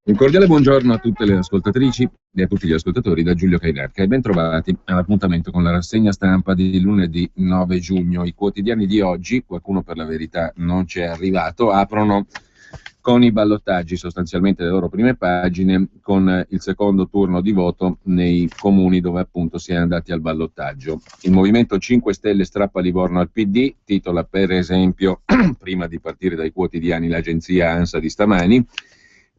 Un cordiale buongiorno a tutte le ascoltatrici e a tutti gli ascoltatori da Giulio Cainarca e ben trovati all'appuntamento con la rassegna stampa di lunedì 9 giugno. I quotidiani di oggi, qualcuno per la verità non c'è arrivato, aprono con i ballottaggi, sostanzialmente le loro prime pagine, con il secondo turno di voto nei comuni dove appunto si è andati al ballottaggio. Il Movimento 5 Stelle strappa Livorno al PD, titola per esempio, prima di partire dai quotidiani, l'agenzia ANSA di stamani,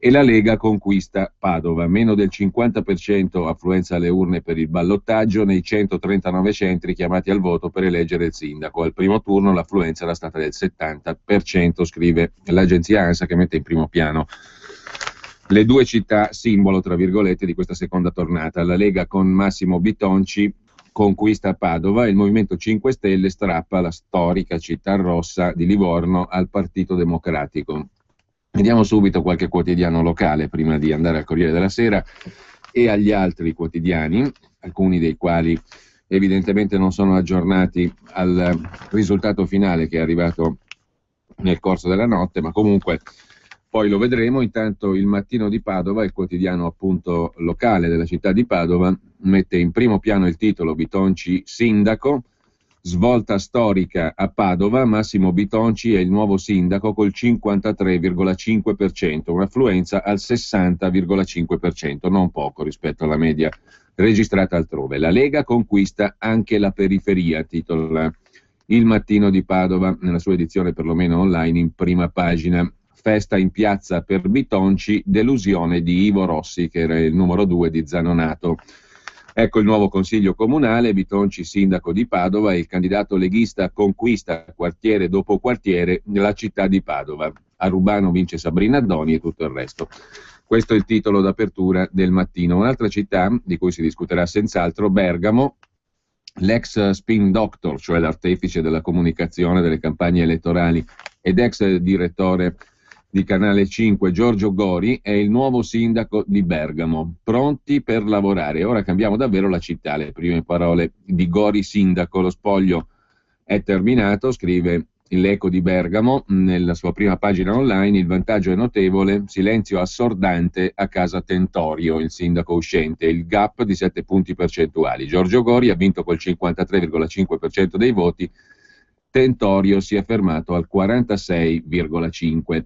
e la Lega conquista Padova, meno del 50% affluenza alle urne per il ballottaggio nei 139 centri chiamati al voto per eleggere il sindaco. Al primo turno l'affluenza era stata del 70%, scrive l'agenzia ANSA, che mette in primo piano le due città simbolo, tra virgolette, di questa seconda tornata. La Lega con Massimo Bitonci conquista Padova e il Movimento 5 Stelle strappa la storica città rossa di Livorno al Partito Democratico. Vediamo subito qualche quotidiano locale prima di andare al Corriere della Sera e agli altri quotidiani, alcuni dei quali evidentemente non sono aggiornati al risultato finale che è arrivato nel corso della notte, ma comunque poi lo vedremo. Intanto il Mattino di Padova, il quotidiano appunto locale della città di Padova, mette in primo piano il titolo Bitonci sindaco. Svolta storica a Padova, Massimo Bitonci è il nuovo sindaco col 53,5%, un'affluenza al 60,5%, non poco rispetto alla media registrata altrove. La Lega conquista anche la periferia, titola il Mattino di Padova, nella sua edizione perlomeno online, in prima pagina. Festa in piazza per Bitonci, delusione di Ivo Rossi, che era il numero 2 di Zanonato. Ecco il nuovo consiglio comunale, Bitonci sindaco di Padova e il candidato leghista conquista quartiere dopo quartiere la città di Padova. A Rubano vince Sabrina Addoni e tutto il resto. Questo è il titolo d'apertura del Mattino. Un'altra città di cui si discuterà senz'altro, Bergamo, l'ex spin doctor, cioè l'artefice della comunicazione delle campagne elettorali ed ex direttore di Canale 5, Giorgio Gori, è il nuovo sindaco di Bergamo, pronti per lavorare. Ora cambiamo davvero la città, le prime parole di Gori sindaco. Lo spoglio è terminato, scrive l'Eco di Bergamo nella sua prima pagina online. Il vantaggio è notevole, silenzio assordante a casa Tentorio, il sindaco uscente, il gap di 7 punti percentuali. Giorgio Gori ha vinto col 53,5% dei voti, Tentorio si è fermato al 46,5%.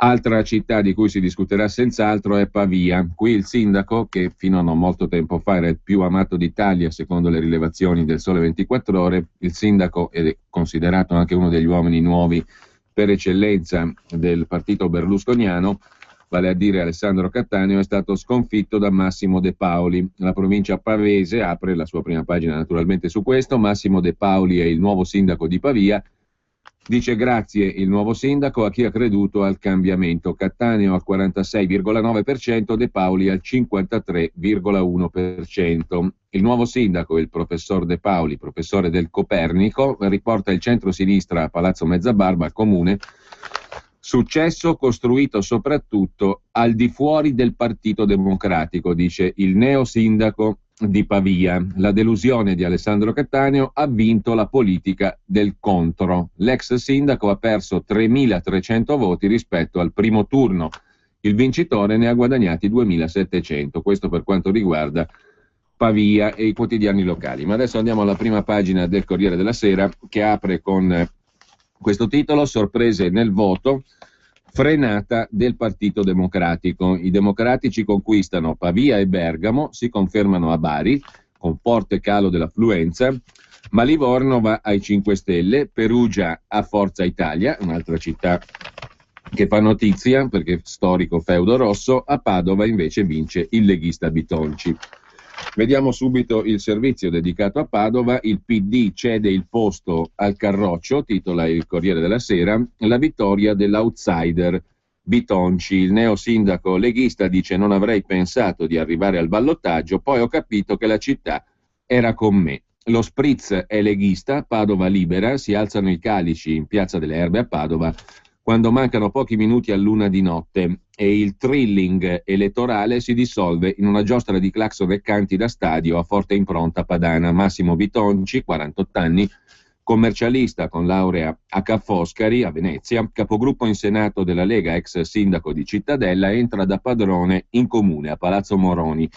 Altra città di cui si discuterà senz'altro è Pavia. Qui il sindaco, che fino a non molto tempo fa era il più amato d'Italia secondo le rilevazioni del Sole 24 Ore, il sindaco ed è considerato anche uno degli uomini nuovi per eccellenza del partito berlusconiano, vale a dire Alessandro Cattaneo, è stato sconfitto da Massimo De Paoli. La provincia pavese apre la sua prima pagina naturalmente su questo. Massimo De Paoli è il nuovo sindaco di Pavia. Dice grazie il nuovo sindaco a chi ha creduto al cambiamento. Cattaneo al 46,9%, De Paoli al 53,1%. Il nuovo sindaco, il professor De Paoli, professore del Copernico, riporta il centro-sinistra a Palazzo Mezzabarba al comune. Successo costruito soprattutto al di fuori del Partito Democratico, dice il neo sindaco di Pavia. La delusione di Alessandro Cattaneo ha vinto la politica del contro. L'ex sindaco ha perso 3.300 voti rispetto al primo turno. Il vincitore ne ha guadagnati 2.700. Questo per quanto riguarda Pavia e i quotidiani locali. Ma adesso andiamo alla prima pagina del Corriere della Sera, che apre con questo titolo: sorprese nel voto, frenata del Partito Democratico. I democratici conquistano Pavia e Bergamo, si confermano a Bari, con forte calo dell'affluenza, ma Livorno va ai 5 Stelle, Perugia a Forza Italia, un'altra città che fa notizia perché storico feudo rosso, a Padova invece vince il leghista Bitonci. Vediamo subito il servizio dedicato a Padova. Il PD cede il posto al Carroccio, titola il Corriere della Sera, la vittoria dell'outsider Bitonci. Il neo sindaco leghista dice: non avrei pensato di arrivare al ballottaggio, poi ho capito che la città era con me. Lo spritz è leghista, Padova libera, si alzano i calici in Piazza delle Erbe a Padova quando mancano pochi minuti all'1 di notte e il thrilling elettorale si dissolve in una giostra di clacson e canti da stadio a forte impronta padana. Massimo Bitonci, 48 anni, commercialista con laurea a Ca' Foscari a Venezia, capogruppo in Senato della Lega, ex sindaco di Cittadella, entra da padrone in comune a Palazzo Moroni.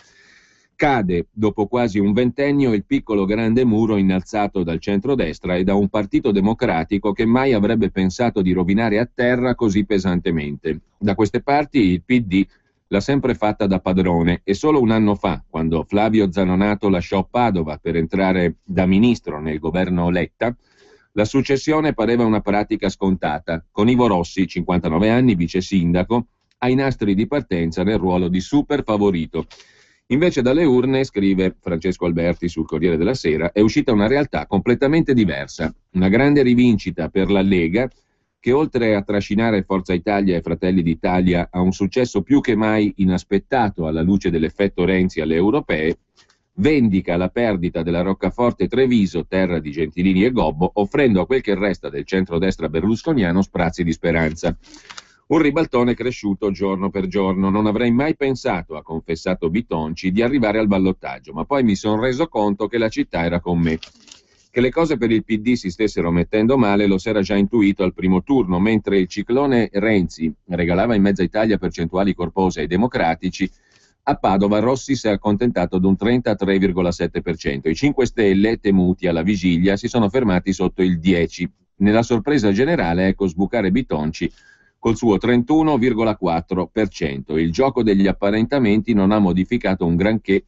Cade dopo quasi un ventennio il piccolo grande muro innalzato dal centrodestra e da un partito democratico che mai avrebbe pensato di rovinare a terra così pesantemente. Da queste parti il PD l'ha sempre fatta da padrone e solo un anno fa, quando Flavio Zanonato lasciò Padova per entrare da ministro nel governo Letta, la successione pareva una pratica scontata, con Ivo Rossi, 59 anni, vice sindaco, ai nastri di partenza nel ruolo di super favorito. Invece dalle urne, scrive Francesco Alberti sul Corriere della Sera, è uscita una realtà completamente diversa, una grande rivincita per la Lega, che oltre a trascinare Forza Italia e Fratelli d'Italia a un successo più che mai inaspettato alla luce dell'effetto Renzi alle europee, vendica la perdita della roccaforte Treviso, terra di Gentilini e Gobbo, offrendo a quel che resta del centrodestra berlusconiano sprazzi di speranza. Un ribaltone cresciuto giorno per giorno. Non avrei mai pensato, ha confessato Bitonci, di arrivare al ballottaggio, ma poi mi sono reso conto che la città era con me. Che le cose per il PD si stessero mettendo male lo si era già intuito al primo turno, mentre il ciclone Renzi regalava in mezza Italia percentuali corpose ai democratici, a Padova Rossi si è accontentato di un 33,7%. I 5 Stelle, temuti alla vigilia, si sono fermati sotto il 10%. Nella sorpresa generale ecco sbucare Bitonci col suo 31,4%. Il gioco degli apparentamenti non ha modificato un granché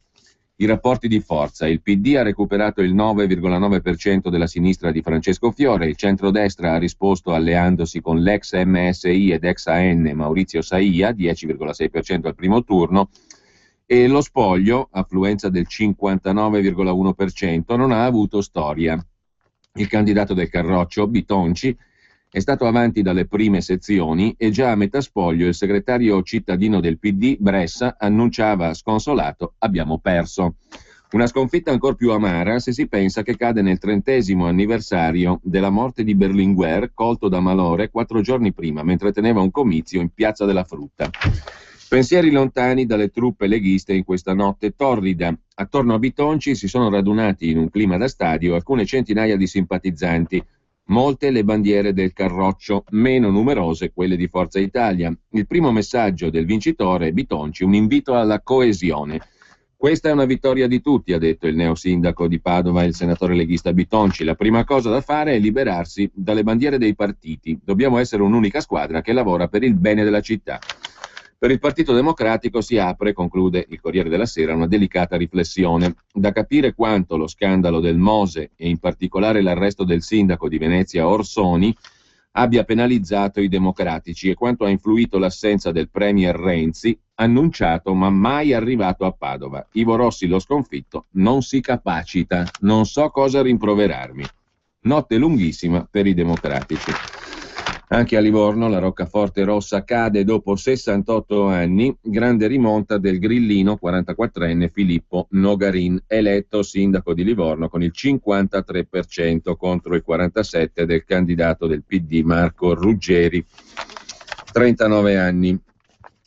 i rapporti di forza. Il PD ha recuperato il 9,9% della sinistra di Francesco Fiore, il centrodestra ha risposto alleandosi con l'ex MSI ed ex AN Maurizio Saia, 10,6% al primo turno, e lo spoglio, affluenza del 59,1%, non ha avuto storia. Il candidato del Carroccio, Bitonci, è stato avanti dalle prime sezioni e già a metà spoglio il segretario cittadino del PD, Bressa, annunciava sconsolato: abbiamo perso. Una sconfitta ancor più amara se si pensa che cade nel 30° anniversario della morte di Berlinguer, colto da malore 4 giorni prima, mentre teneva un comizio in Piazza della Frutta. Pensieri lontani dalle truppe leghiste in questa notte torrida. Attorno a Bitonci si sono radunati in un clima da stadio alcune centinaia di simpatizzanti, molte le bandiere del Carroccio, meno numerose quelle di Forza Italia. Il primo messaggio del vincitore, Bitonci, un invito alla coesione. Questa è una vittoria di tutti, ha detto il neosindaco di Padova e il senatore leghista Bitonci. La prima cosa da fare è liberarsi dalle bandiere dei partiti. Dobbiamo essere un'unica squadra che lavora per il bene della città. Per il Partito Democratico si apre, conclude il Corriere della Sera, una delicata riflessione. Da capire quanto lo scandalo del Mose e in particolare l'arresto del sindaco di Venezia Orsoni abbia penalizzato i democratici e quanto ha influito l'assenza del premier Renzi, annunciato ma mai arrivato a Padova. Ivo Rossi, lo sconfitto, non si capacita, non so cosa rimproverarmi. Notte lunghissima per i democratici. Anche a Livorno la roccaforte rossa cade dopo 68 anni, grande rimonta del grillino 44enne Filippo Nogarin, eletto sindaco di Livorno con il 53% contro il 47% del candidato del PD Marco Ruggeri, 39 anni.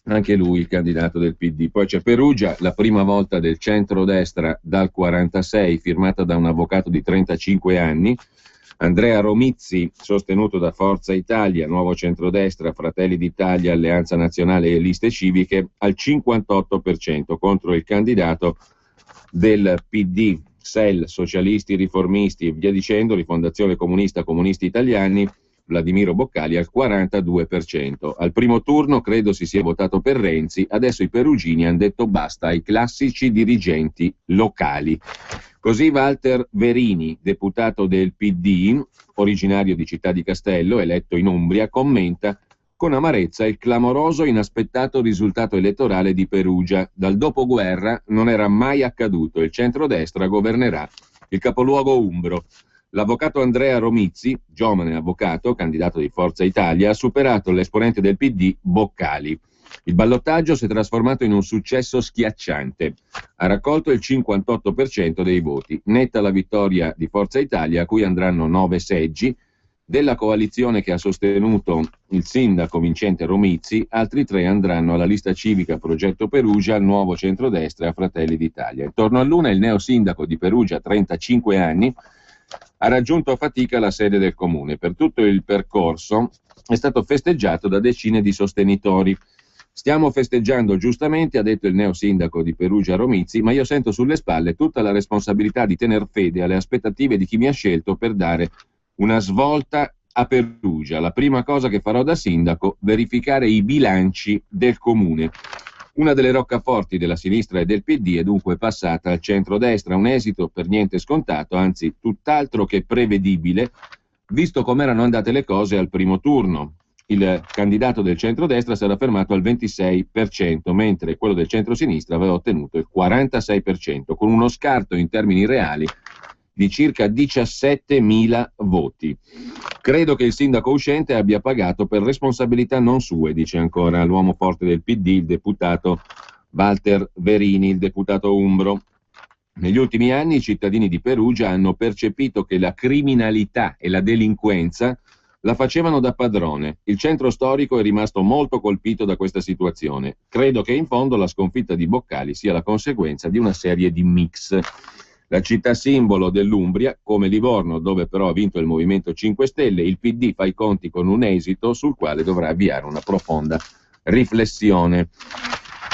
Anche lui il candidato del PD. Poi c'è Perugia, la prima volta del centrodestra dal 46, firmata da un avvocato di 35 anni, Andrea Romizzi, sostenuto da Forza Italia, Nuovo Centrodestra, Fratelli d'Italia, Alleanza Nazionale e Liste Civiche, al 58% contro il candidato del PD, SEL, Socialisti, Riformisti e via dicendo, Rifondazione Comunista, Comunisti Italiani, Vladimiro Boccali al 42%. Al primo turno credo si sia votato per Renzi, adesso i perugini hanno detto basta ai classici dirigenti locali. Così Walter Verini, deputato del PD, originario di Città di Castello, eletto in Umbria, commenta con amarezza il clamoroso inaspettato risultato elettorale di Perugia. Dal dopoguerra non era mai accaduto, il centrodestra governerà il capoluogo umbro. L'avvocato Andrea Romizzi, giovane avvocato, candidato di Forza Italia, ha superato l'esponente del PD Boccali. Il ballottaggio si è trasformato in un successo schiacciante. Ha raccolto il 58% dei voti. Netta la vittoria di Forza Italia, a cui andranno 9 seggi. Della coalizione che ha sostenuto il sindaco vincente Romizzi, altri 3 andranno alla lista civica Progetto Perugia, al Nuovo Centrodestra e a Fratelli d'Italia. Intorno all'una il neosindaco di Perugia, 35 anni, ha raggiunto a fatica la sede del comune. Per tutto il percorso è stato festeggiato da decine di sostenitori. Stiamo festeggiando giustamente, ha detto il neo sindaco di Perugia Romizzi, ma io sento sulle spalle tutta la responsabilità di tener fede alle aspettative di chi mi ha scelto per dare una svolta a Perugia. La prima cosa che farò da sindaco, verificare i bilanci del comune. Una delle roccaforti della sinistra e del PD è dunque passata al centrodestra, un esito per niente scontato, anzi tutt'altro che prevedibile, visto come erano andate le cose al primo turno. Il candidato del centrodestra si era fermato al 26%, mentre quello del centrosinistra aveva ottenuto il 46%, con uno scarto in termini reali di circa 17.000 voti. Credo che il sindaco uscente abbia pagato per responsabilità non sue, dice ancora l'uomo forte del PD, il deputato Walter Verini, il deputato umbro. Negli ultimi anni i cittadini di Perugia hanno percepito che la criminalità e la delinquenza la facevano da padrone. Il centro storico è rimasto molto colpito da questa situazione. Credo che in fondo la sconfitta di Boccali sia la conseguenza di una serie di mix. La città simbolo dell'Umbria, come Livorno, dove però ha vinto il Movimento 5 Stelle, il PD fa i conti con un esito sul quale dovrà avviare una profonda riflessione.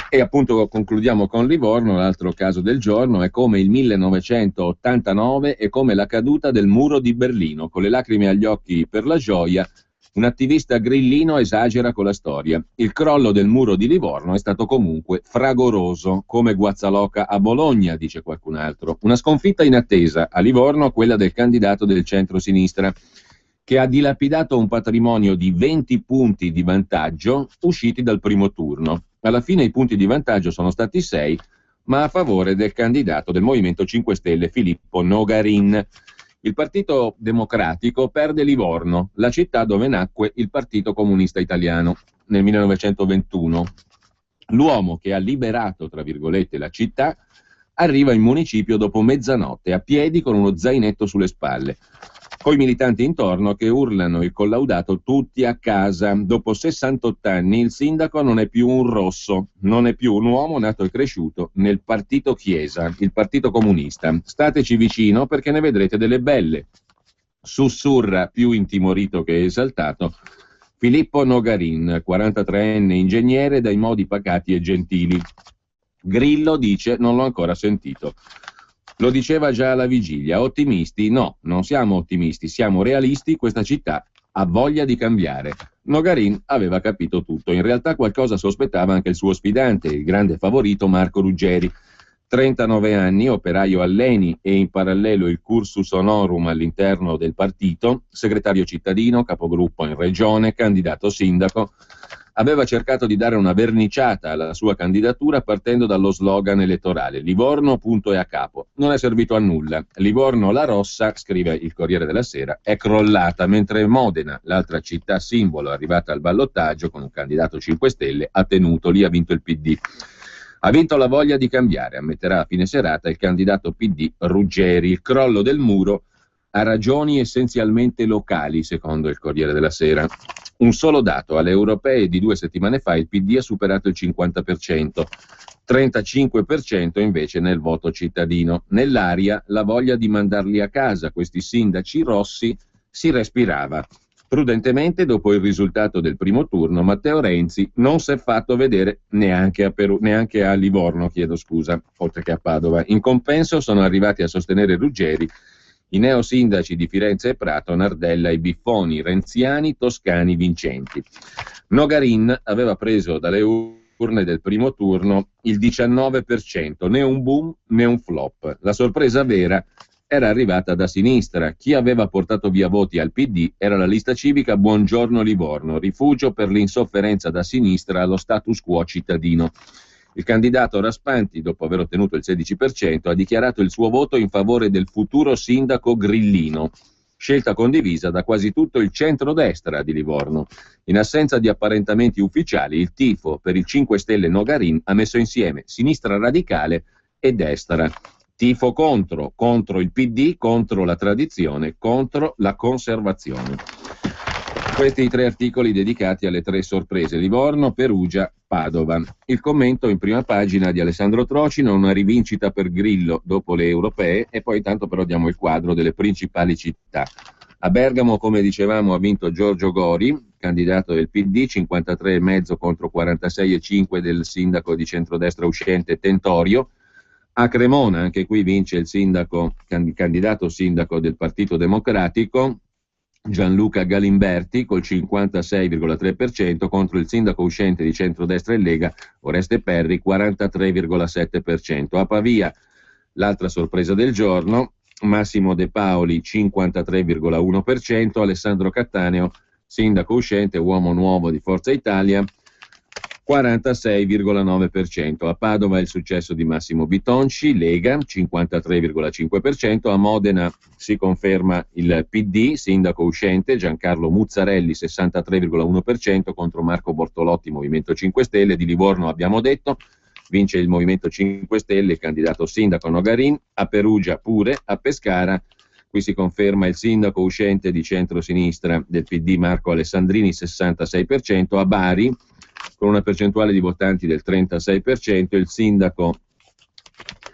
E appunto concludiamo con Livorno, l'altro caso del giorno, è come il 1989 e come la caduta del muro di Berlino. Con le lacrime agli occhi per la gioia, un attivista grillino esagera con la storia. Il crollo del muro di Livorno è stato comunque fragoroso, come Guazzaloca a Bologna, dice qualcun altro. Una sconfitta inattesa a Livorno, quella del candidato del centro-sinistra, che ha dilapidato un patrimonio di 20 punti di vantaggio usciti dal primo turno. Alla fine i punti di vantaggio sono stati 6, ma a favore del candidato del Movimento 5 Stelle, Filippo Nogarin. Il Partito Democratico perde Livorno, la città dove nacque il Partito Comunista Italiano nel 1921. L'uomo che ha liberato, tra virgolette, la città arriva in municipio dopo mezzanotte, a piedi con uno zainetto sulle spalle, coi militanti intorno che urlano il collaudato tutti a casa. Dopo 68 anni il sindaco non è più un rosso, non è più un uomo nato e cresciuto nel partito Chiesa, il partito comunista. Stateci vicino perché ne vedrete delle belle. Sussurra, più intimorito che esaltato, Filippo Nogarin, 43enne ingegnere dai modi pacati e gentili. Grillo dice: non l'ho ancora sentito. Lo diceva già alla vigilia. Ottimisti? No, non siamo ottimisti, siamo realisti, questa città ha voglia di cambiare. Nogarin aveva capito tutto, in realtà qualcosa sospettava anche il suo sfidante, il grande favorito Marco Ruggeri. 39 anni, operaio all'ENI e in parallelo il cursus honorum all'interno del partito, segretario cittadino, capogruppo in regione, candidato sindaco. Aveva cercato di dare una verniciata alla sua candidatura partendo dallo slogan elettorale: Livorno, punto e a capo. Non è servito a nulla. Livorno la rossa, scrive il Corriere della Sera, è crollata, mentre Modena, l'altra città simbolo arrivata al ballottaggio con un candidato 5 Stelle, ha tenuto, lì ha vinto il PD. Ha vinto la voglia di cambiare, ammetterà a fine serata il candidato PD Ruggeri. Il crollo del muro ha ragioni essenzialmente locali, secondo il Corriere della Sera. Un solo dato: alle europee di 2 settimane fa il PD ha superato il 50%, 35% invece nel voto cittadino. Nell'aria la voglia di mandarli a casa, questi sindaci rossi, si respirava. Prudentemente, dopo il risultato del primo turno, Matteo Renzi non si è fatto vedere neanche a Livorno, oltre che a Padova. In compenso sono arrivati a sostenere Ruggeri i neosindaci di Firenze e Prato, Nardella e Biffoni, renziani, toscani vincenti. Nogarin aveva preso dalle urne del primo turno il 19%, né un boom né un flop. La sorpresa vera era arrivata da sinistra. Chi aveva portato via voti al PD era la lista civica Buongiorno Livorno, rifugio per l'insofferenza da sinistra allo status quo cittadino. Il candidato Raspanti, dopo aver ottenuto il 16%, ha dichiarato il suo voto in favore del futuro sindaco grillino, scelta condivisa da quasi tutto il centrodestra di Livorno. In assenza di apparentamenti ufficiali, il tifo per il 5 Stelle Nogarin ha messo insieme sinistra radicale e destra. Tifo contro il PD, contro la tradizione, contro la conservazione. Questi i 3 articoli dedicati alle 3 sorprese: Livorno, Perugia, Padova. Il commento in prima pagina di Alessandro Trocino, una rivincita per Grillo dopo le europee, e poi tanto però diamo il quadro delle principali città. A Bergamo, come dicevamo, ha vinto Giorgio Gori, candidato del PD, 53,5 contro 46,5 del sindaco di centrodestra uscente Tentorio. A Cremona, anche qui vince il sindaco, candidato sindaco del Partito Democratico, Gianluca Galimberti, col 56,3% contro il sindaco uscente di centrodestra e Lega, Oreste Perri, 43,7%. A Pavia, l'altra sorpresa del giorno, Massimo De Paoli, 53,1%, Alessandro Cattaneo, sindaco uscente, uomo nuovo di Forza Italia, 46,9%. A Padova il successo di Massimo Bitonci, Lega, 53,5%. A Modena si conferma il PD, sindaco uscente, Giancarlo Muzzarelli, 63,1% contro Marco Bortolotti, Movimento 5 Stelle. Di Livorno abbiamo detto, vince il Movimento 5 Stelle, candidato sindaco Nogarin. A Perugia pure. A Pescara qui si conferma il sindaco uscente di centrosinistra del PD, Marco Alessandrini, 66%. A Bari, con una percentuale di votanti del 36%, il sindaco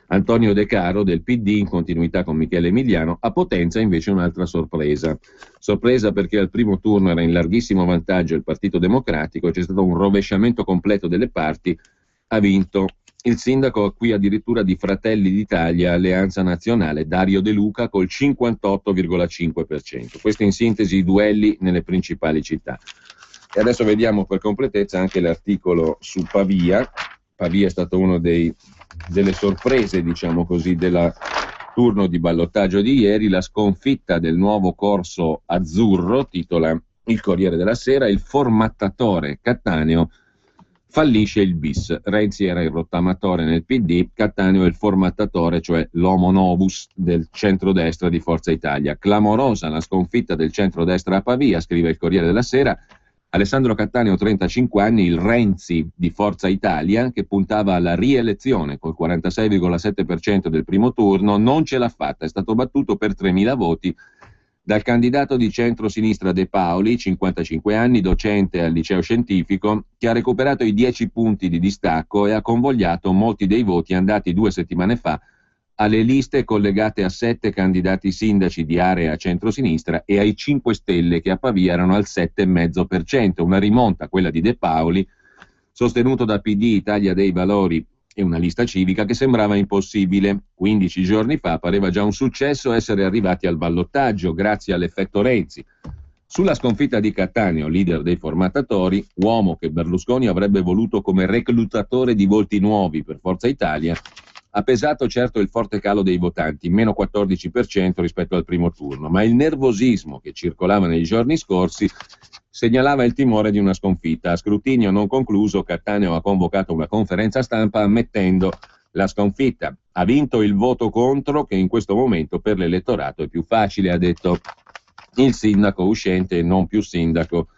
Antonio De Caro del PD, in continuità con Michele Emiliano. A Potenza invece un'altra sorpresa perché al primo turno era in larghissimo vantaggio il Partito Democratico, c'è stato un rovesciamento completo delle parti, ha vinto il sindaco qui addirittura di Fratelli d'Italia, Alleanza Nazionale, Dario De Luca, col 58,5%. Questi in sintesi i duelli nelle principali città. E adesso vediamo per completezza anche l'articolo su Pavia. Pavia è stato uno delle sorprese, diciamo così, del turno di ballottaggio di ieri. La sconfitta del nuovo corso azzurro, titola il Corriere della Sera, il formattatore Cattaneo fallisce il bis. Renzi era il rottamatore nel PD, Cattaneo è il formattatore, cioè l'homo novus del centrodestra di Forza Italia. Clamorosa la sconfitta del centrodestra a Pavia, scrive il Corriere della Sera. Alessandro Cattaneo, 35 anni, il Renzi di Forza Italia, che puntava alla rielezione col 46,7% del primo turno, non ce l'ha fatta, è stato battuto per 3.000 voti dal candidato di centrosinistra De Paoli, 55 anni, docente al liceo scientifico, che ha recuperato i 10 punti di distacco e ha convogliato molti dei voti andati 2 settimane fa alle liste collegate a 7 candidati sindaci di area centrosinistra e ai 5 Stelle che a Pavia erano al 7,5%, una rimonta, quella di De Paoli, sostenuto da PD, Italia dei Valori e una lista civica, che sembrava impossibile. 15 giorni fa pareva già un successo essere arrivati al ballottaggio grazie all'effetto Renzi. Sulla sconfitta di Cattaneo, leader dei formattatori, uomo che Berlusconi avrebbe voluto come reclutatore di volti nuovi per Forza Italia, ha pesato certo il forte calo dei votanti, meno 14% rispetto al primo turno, ma il nervosismo che circolava nei giorni scorsi segnalava il timore di una sconfitta. A scrutinio non concluso, Cattaneo ha convocato una conferenza stampa ammettendo la sconfitta. Ha vinto il voto contro, che in questo momento per l'elettorato è più facile, ha detto il sindaco uscente e non più sindaco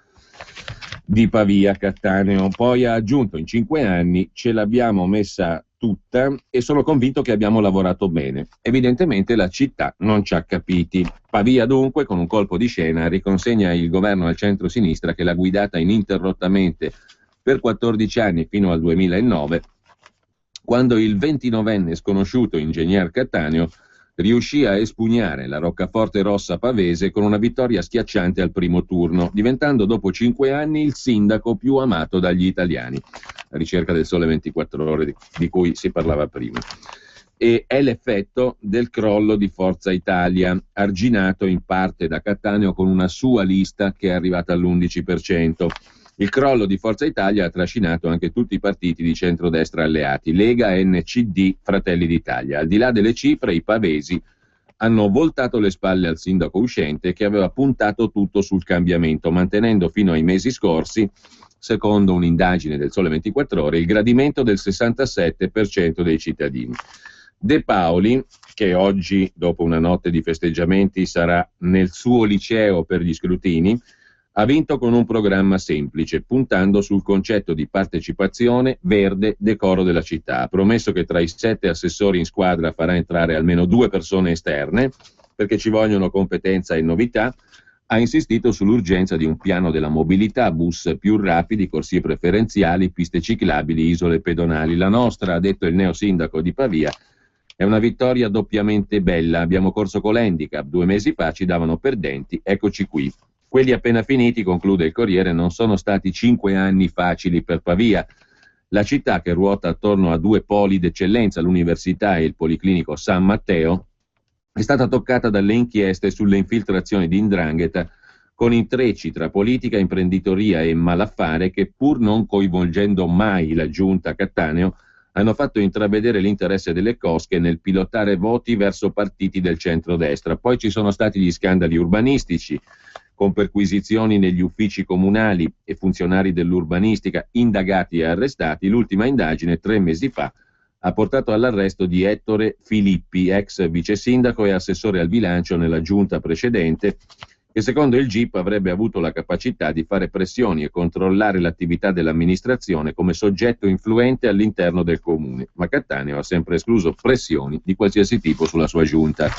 di Pavia, Cattaneo. Poi ha aggiunto: in 5 anni ce l'abbiamo messa tutta e sono convinto che abbiamo lavorato bene. Evidentemente la città non ci ha capiti. Pavia dunque, con un colpo di scena, riconsegna il governo al centro-sinistra che l'ha guidata ininterrottamente per 14 anni fino al 2009, quando il 29enne sconosciuto ingegner Cattaneo riuscì a espugnare la roccaforte rossa pavese con una vittoria schiacciante al primo turno, diventando dopo 5 anni il sindaco più amato dagli italiani. La ricerca del Sole 24 Ore di cui si parlava prima. E è l'effetto del crollo di Forza Italia, arginato in parte da Cattaneo con una sua lista che è arrivata all'11%. Il crollo di Forza Italia ha trascinato anche tutti i partiti di centrodestra alleati, Lega, NCD, Fratelli d'Italia. Al di là delle cifre, i pavesi hanno voltato le spalle al sindaco uscente che aveva puntato tutto sul cambiamento, mantenendo fino ai mesi scorsi, secondo un'indagine del Sole 24 Ore, il gradimento del 67% dei cittadini. De Paoli, che oggi, dopo una notte di festeggiamenti, sarà nel suo liceo per gli scrutini, ha vinto con un programma semplice, puntando sul concetto di partecipazione, verde, decoro della città. Ha promesso che tra i 7 assessori in squadra farà entrare almeno 2 persone esterne, perché ci vogliono competenza e novità. ha insistito sull'urgenza di un piano della mobilità, bus più rapidi, corsie preferenziali, piste ciclabili, isole pedonali. La nostra, ha detto il neosindaco di Pavia, è una vittoria doppiamente bella. Abbiamo corso con l'handicap, 2 mesi fa ci davano perdenti, eccoci qui. Quelli appena finiti, conclude il Corriere, non sono stati 5 anni facili per Pavia. La città, che ruota attorno a 2 poli d'eccellenza, l'università e il Policlinico San Matteo, è stata toccata dalle inchieste sulle infiltrazioni di 'ndrangheta, con intrecci tra politica, imprenditoria e malaffare che, pur non coinvolgendo mai la giunta Cattaneo, hanno fatto intravedere l'interesse delle cosche nel pilotare voti verso partiti del centrodestra. Poi ci sono stati gli scandali urbanistici, con perquisizioni negli uffici comunali e funzionari dell'urbanistica indagati e arrestati. L'ultima indagine, 3 mesi fa, ha portato all'arresto di Ettore Filippi, ex vice sindaco e assessore al bilancio nella giunta precedente, che secondo il GIP avrebbe avuto la capacità di fare pressioni e controllare l'attività dell'amministrazione come soggetto influente all'interno del comune, ma Cattaneo ha sempre escluso pressioni di qualsiasi tipo sulla sua giunta.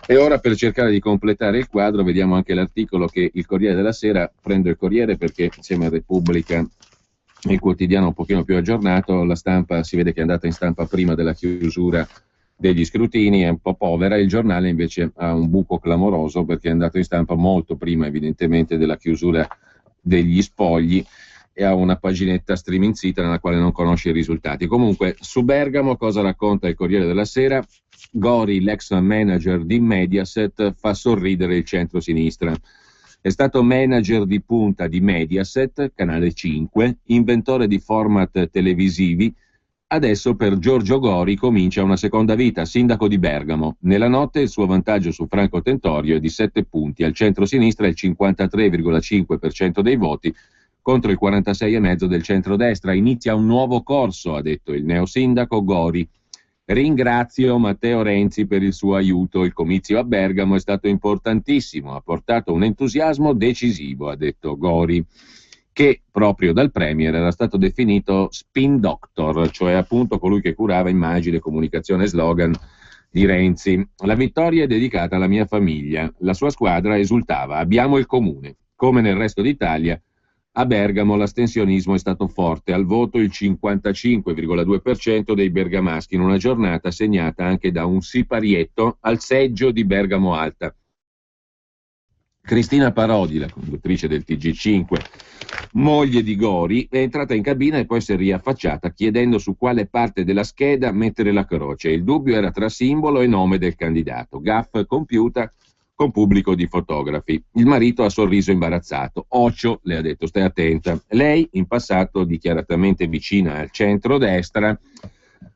E ora, per cercare di completare il quadro, vediamo anche l'articolo che il Corriere della Sera, prendo il Corriere perché insieme a Repubblica, il quotidiano un pochino più aggiornato, La Stampa si vede che è andata in stampa prima della chiusura degli scrutini, è un po' povera. Il Giornale invece ha un buco clamoroso perché è andato in stampa molto prima evidentemente della chiusura degli spogli e ha una paginetta striminzita nella quale non conosce i risultati. Comunque, su Bergamo cosa racconta il Corriere della Sera? Gori, l'ex manager di Mediaset, fa sorridere il centro-sinistra. È stato manager di punta di Mediaset, Canale 5, inventore di format televisivi. Adesso per Giorgio Gori comincia una seconda vita, sindaco di Bergamo. Nella notte il suo vantaggio su Franco Tentorio è di 7 punti, al centro-sinistra il 53,5% dei voti contro il 46,5% del centrodestra. Inizia un nuovo corso, ha detto il neosindaco Gori. Ringrazio Matteo Renzi per il suo aiuto, il comizio a Bergamo è stato importantissimo, ha portato un entusiasmo decisivo, ha detto Gori, che proprio dal Premier era stato definito spin doctor, cioè appunto colui che curava immagine, comunicazione e slogan di Renzi. La vittoria è dedicata alla mia famiglia, la sua squadra esultava, abbiamo il comune. Come nel resto d'Italia, a Bergamo l'astensionismo è stato forte, al voto il 55,2% dei bergamaschi, in una giornata segnata anche da un siparietto al seggio di Bergamo Alta. Cristina Parodi, la conduttrice del TG5, moglie di Gori, è entrata in cabina e poi si è riaffacciata chiedendo su quale parte della scheda mettere la croce. Il dubbio era tra simbolo e nome del candidato. Gaff compiuta con pubblico di fotografi. Il marito ha sorriso imbarazzato. Ocio, le ha detto, stai attenta. Lei, in passato dichiaratamente vicina al centro-destra,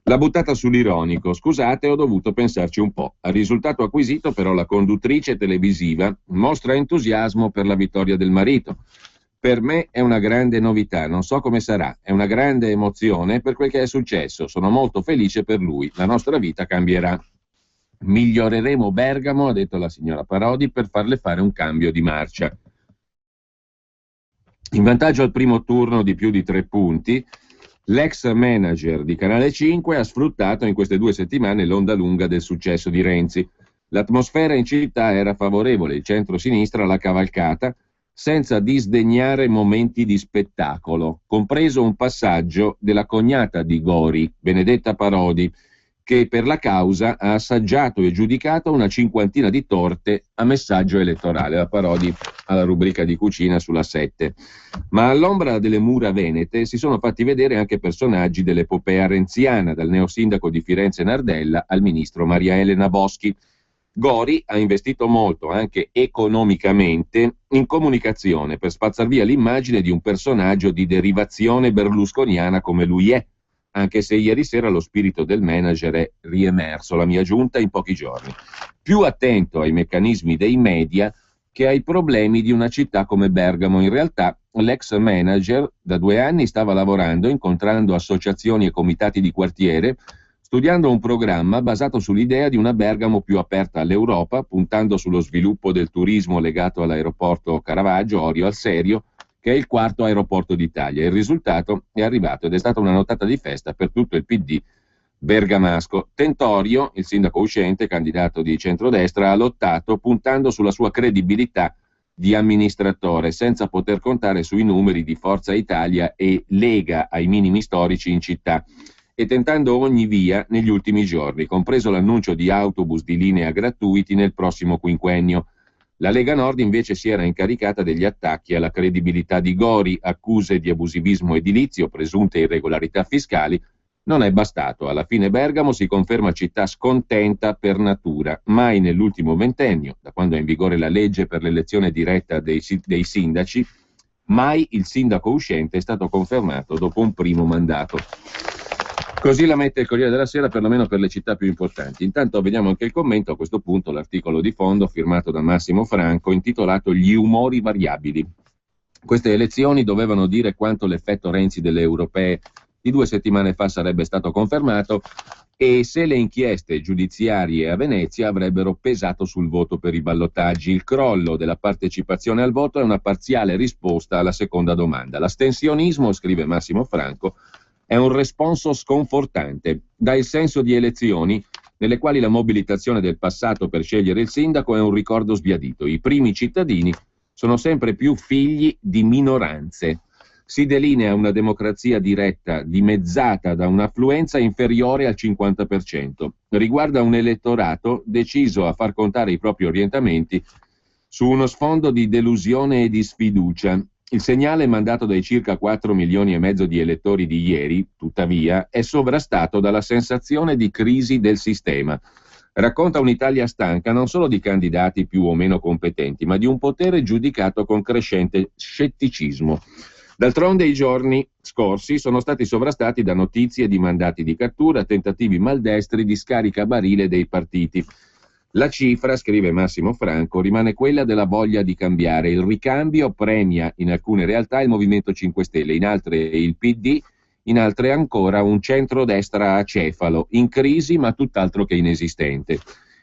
l'ha buttata sull'ironico. Scusate, ho dovuto pensarci un po'. Al risultato acquisito, però, la conduttrice televisiva mostra entusiasmo per la vittoria del marito. Per me è una grande novità, non so come sarà. È una grande emozione per quel che è successo. Sono molto felice per lui. La nostra vita cambierà. Miglioreremo Bergamo, ha detto la signora Parodi, per farle fare un cambio di marcia. In vantaggio al primo turno di più di 3 punti, l'ex manager di Canale 5 ha sfruttato in queste 2 settimane l'onda lunga del successo di Renzi. L'atmosfera in città era favorevole, il centro-sinistra l'ha cavalcata, senza disdegnare momenti di spettacolo, compreso un passaggio della cognata di Gori, Benedetta Parodi, che per la causa ha assaggiato e giudicato una 50ina di torte a messaggio elettorale. La Parodi alla rubrica di cucina sulla 7. Ma all'ombra delle mura venete si sono fatti vedere anche personaggi dell'epopea renziana, dal neosindaco di Firenze Nardella al ministro Maria Elena Boschi. Gori ha investito molto, anche economicamente, in comunicazione per spazzar via l'immagine di un personaggio di derivazione berlusconiana come lui è, anche se ieri sera lo spirito del manager è riemerso. La mia giunta in pochi giorni. Più attento ai meccanismi dei media che ai problemi di una città come Bergamo. In realtà l'ex manager da 2 anni stava lavorando, incontrando associazioni e comitati di quartiere, studiando un programma basato sull'idea di una Bergamo più aperta all'Europa, puntando sullo sviluppo del turismo legato all'aeroporto Caravaggio, Orio al Serio, che è il 4º aeroporto d'Italia. Il risultato è arrivato ed è stata una notata di festa per tutto il PD bergamasco. Tentorio, il sindaco uscente, candidato di centrodestra, ha lottato puntando sulla sua credibilità di amministratore, senza poter contare sui numeri di Forza Italia e Lega ai minimi storici in città, e tentando ogni via negli ultimi giorni, compreso l'annuncio di autobus di linea gratuiti nel prossimo quinquennio. La Lega Nord invece si era incaricata degli attacchi alla credibilità di Gori, accuse di abusivismo edilizio, presunte irregolarità fiscali. Non è bastato, alla fine Bergamo si conferma città scontenta per natura. Mai nell'ultimo ventennio, da quando è in vigore la legge per l'elezione diretta dei sindaci, mai il sindaco uscente è stato confermato dopo un primo mandato. Così la mette il Corriere della Sera, perlomeno per le città più importanti. Intanto vediamo anche il commento, a questo punto l'articolo di fondo firmato da Massimo Franco, intitolato Gli umori variabili. Queste elezioni dovevano dire quanto l'effetto Renzi delle europee di 2 settimane fa sarebbe stato confermato e se le inchieste giudiziarie a Venezia avrebbero pesato sul voto per i ballottaggi. Il crollo della partecipazione al voto è una parziale risposta alla seconda domanda. L'astensionismo, scrive Massimo Franco, è un responso sconfortante. Dà il senso di elezioni nelle quali la mobilitazione del passato per scegliere il sindaco è un ricordo sbiadito. I primi cittadini sono sempre più figli di minoranze. Si delinea una democrazia diretta dimezzata da un'affluenza inferiore al 50%. Riguarda un elettorato deciso a far contare i propri orientamenti su uno sfondo di delusione e di sfiducia. Il segnale mandato dai circa 4 milioni e mezzo di elettori di ieri, tuttavia, è sovrastato dalla sensazione di crisi del sistema. Racconta un'Italia stanca non solo di candidati più o meno competenti, ma di un potere giudicato con crescente scetticismo. D'altronde i giorni scorsi sono stati sovrastati da notizie di mandati di cattura, tentativi maldestri di scaricabarile dei partiti. La cifra, scrive Massimo Franco, rimane quella della voglia di cambiare. Il ricambio premia in alcune realtà il Movimento 5 Stelle, in altre il PD, in altre ancora un centrodestra acefalo, in crisi ma tutt'altro che inesistente.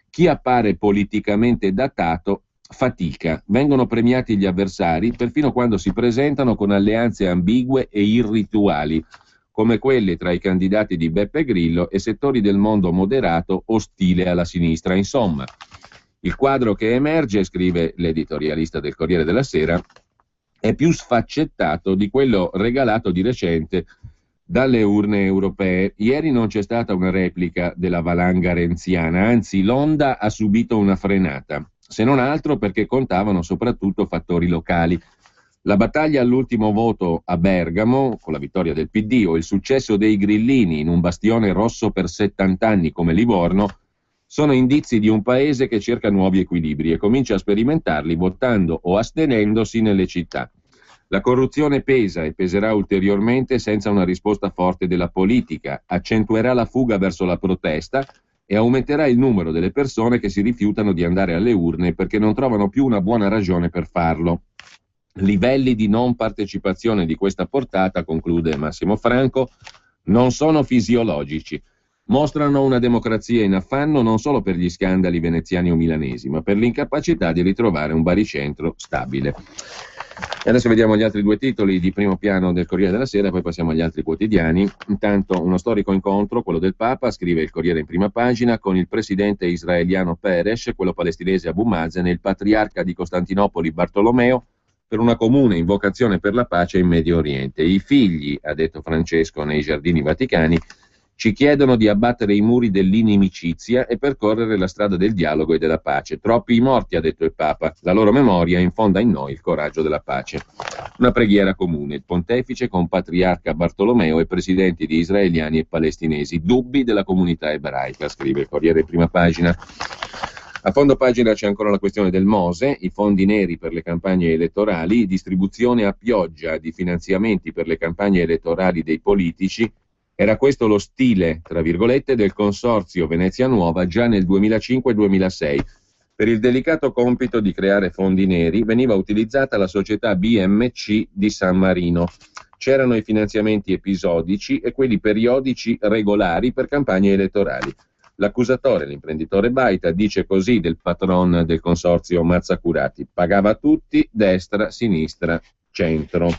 Chi appare politicamente datato fatica. Vengono premiati gli avversari perfino quando si presentano con alleanze ambigue e irrituali, come quelle tra i candidati di Beppe Grillo e settori del mondo moderato ostile alla sinistra. Insomma, il quadro che emerge, scrive l'editorialista del Corriere della Sera, è più sfaccettato di quello regalato di recente dalle urne europee. Ieri non c'è stata una replica della valanga renziana, anzi l'onda ha subito una frenata, se non altro perché contavano soprattutto fattori locali. La battaglia all'ultimo voto a Bergamo, con la vittoria del PD, o il successo dei grillini in un bastione rosso per 70 anni come Livorno, sono indizi di un paese che cerca nuovi equilibri e comincia a sperimentarli votando o astenendosi nelle città. La corruzione pesa e peserà ulteriormente senza una risposta forte della politica, accentuerà la fuga verso la protesta e aumenterà il numero delle persone che si rifiutano di andare alle urne perché non trovano più una buona ragione per farlo. Livelli di non partecipazione di questa portata, conclude Massimo Franco, non sono fisiologici. Mostrano una democrazia in affanno non solo per gli scandali veneziani o milanesi, ma per l'incapacità di ritrovare un baricentro stabile. E adesso vediamo gli altri 2 titoli di primo piano del Corriere della Sera, poi passiamo agli altri quotidiani. Intanto uno storico incontro, quello del Papa, scrive il Corriere in prima pagina, con il presidente israeliano Peres, quello palestinese Abu Mazen e il patriarca di Costantinopoli Bartolomeo, per una comune invocazione per la pace in Medio Oriente. I figli, ha detto Francesco nei giardini vaticani, ci chiedono di abbattere i muri dell'inimicizia e percorrere la strada del dialogo e della pace. Troppi i morti, ha detto il Papa. La loro memoria infonda in noi il coraggio della pace. Una preghiera comune. Il pontefice con patriarca Bartolomeo e presidenti di israeliani e palestinesi. Dubbi della comunità ebraica, scrive il Corriere in prima pagina. A fondo pagina c'è ancora la questione del Mose, i fondi neri per le campagne elettorali, distribuzione a pioggia di finanziamenti per le campagne elettorali dei politici. Era questo lo stile, tra virgolette, del consorzio Venezia Nuova già nel 2005-2006. Per il delicato compito di creare fondi neri veniva utilizzata la società BMC di San Marino. C'erano i finanziamenti episodici e quelli periodici regolari per campagne elettorali. L'accusatore, l'imprenditore Baita, dice così del patron del consorzio Mazzacurati: pagava tutti, destra, sinistra, centro.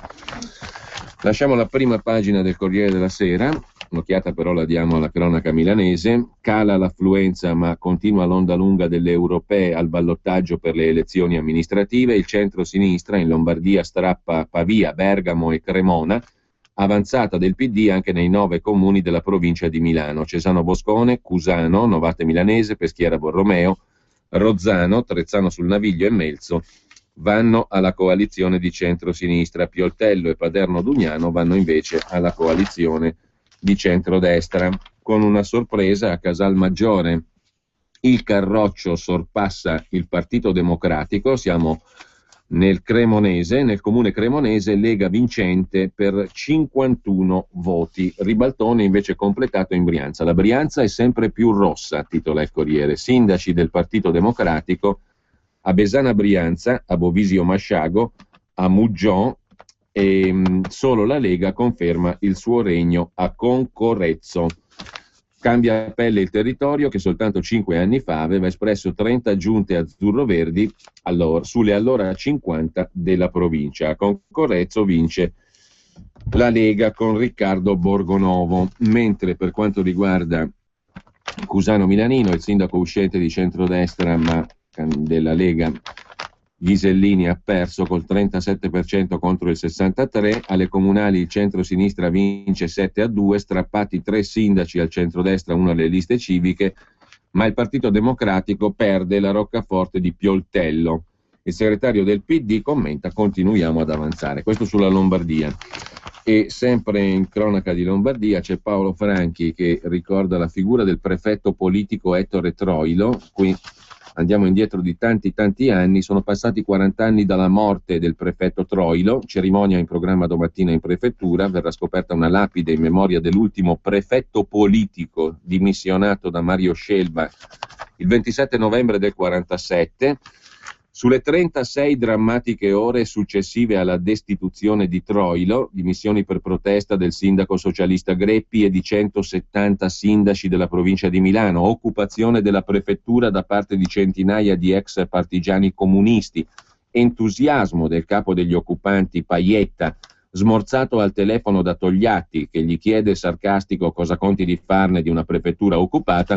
Lasciamo la prima pagina del Corriere della Sera un'occhiata però la diamo alla cronaca milanese. Cala l'affluenza ma continua l'onda lunga delle europee al ballottaggio per le elezioni amministrative. Il centro-sinistra in Lombardia strappa Pavia, Bergamo e Cremona, avanzata del PD anche nei 9 comuni della provincia di Milano: Cesano Boscone, Cusano, Novate Milanese, Peschiera Borromeo, Rozzano, Trezzano sul Naviglio e Melzo vanno alla coalizione di centro-sinistra. Pioltello e Paderno Dugnano vanno invece alla coalizione di centrodestra. Con una sorpresa a Casalmaggiore il Carroccio sorpassa il Partito Democratico. Siamo nel Cremonese, nel comune cremonese, Lega vincente per 51 voti. Ribaltone invece completato in Brianza. La Brianza è sempre più rossa, titola il Corriere. Sindaci del Partito Democratico a Besana Brianza, a Bovisio Masciago, a Muggion, e solo la Lega conferma il suo regno a Concorrezzo. Cambia a pelle il territorio che soltanto 5 anni fa aveva espresso 30 giunte azzurro-verdi sulle allora 50 della provincia. A Concorrezzo vince la Lega con Riccardo Borgonovo, mentre per quanto riguarda Cusano Milanino, il sindaco uscente di centrodestra ma della Lega Ghisellini ha perso col 37% contro il 63%. Alle comunali il centro-sinistra vince 7-2, strappati 3 sindaci al centrodestra, 1 alle liste civiche, ma il Partito Democratico perde la roccaforte di Pioltello. Il segretario del PD commenta: continuiamo ad avanzare. Questo sulla Lombardia. E sempre in cronaca di Lombardia c'è Paolo Franchi che ricorda la figura del prefetto politico Ettore Troilo. Qui andiamo indietro di tanti anni, sono passati 40 anni dalla morte del prefetto Troilo, cerimonia in programma domattina in prefettura, verrà scoperta una lapide in memoria dell'ultimo prefetto politico dimissionato da Mario Scelba il 27 novembre del 47. Sulle 36 drammatiche ore successive alla destituzione di Troilo, dimissioni per protesta del sindaco socialista Greppi e di 170 sindaci della provincia di Milano, occupazione della prefettura da parte di centinaia di ex partigiani comunisti, entusiasmo del capo degli occupanti Paietta, smorzato al telefono da Togliatti che gli chiede sarcastico cosa conti di farne di una prefettura occupata.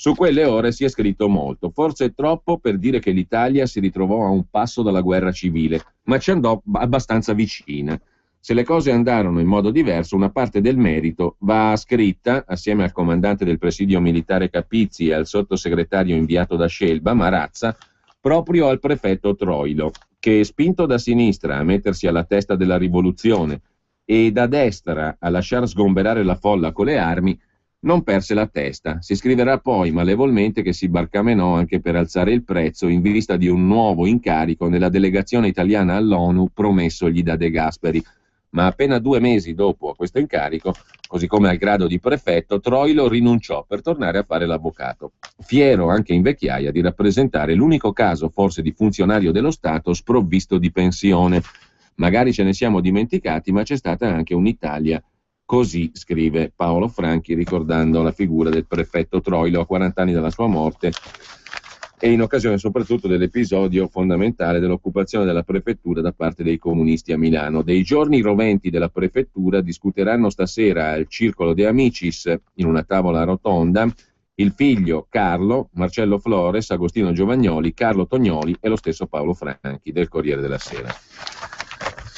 Su quelle ore si è scritto molto, forse troppo per dire che l'Italia si ritrovò a un passo dalla guerra civile, ma ci andò abbastanza vicina. Se le cose andarono in modo diverso, una parte del merito va ascritta, assieme al comandante del presidio militare Capizzi e al sottosegretario inviato da Scelba, Marazza, proprio al prefetto Troilo, che spinto da sinistra a mettersi alla testa della rivoluzione e da destra a lasciar sgomberare la folla con le armi, non perse la testa. Si scriverà poi malevolmente che si barcamenò anche per alzare il prezzo in vista di un nuovo incarico nella delegazione italiana all'ONU promessogli da De Gasperi. Ma appena 2 mesi dopo questo incarico, così come al grado di prefetto, Troilo rinunciò per tornare a fare l'avvocato, fiero anche in vecchiaia di rappresentare l'unico caso forse di funzionario dello Stato sprovvisto di pensione. Magari ce ne siamo dimenticati, ma c'è stata anche un'Italia così, scrive Paolo Franchi ricordando la figura del prefetto Troilo a 40 anni dalla sua morte e in occasione soprattutto dell'episodio fondamentale dell'occupazione della prefettura da parte dei comunisti a Milano. Dei giorni roventi della prefettura discuteranno stasera al Circolo de Amicis, in una tavola rotonda, il figlio Carlo, Marcello Flores, Agostino Giovagnoli, Carlo Tognoli e lo stesso Paolo Franchi del Corriere della Sera.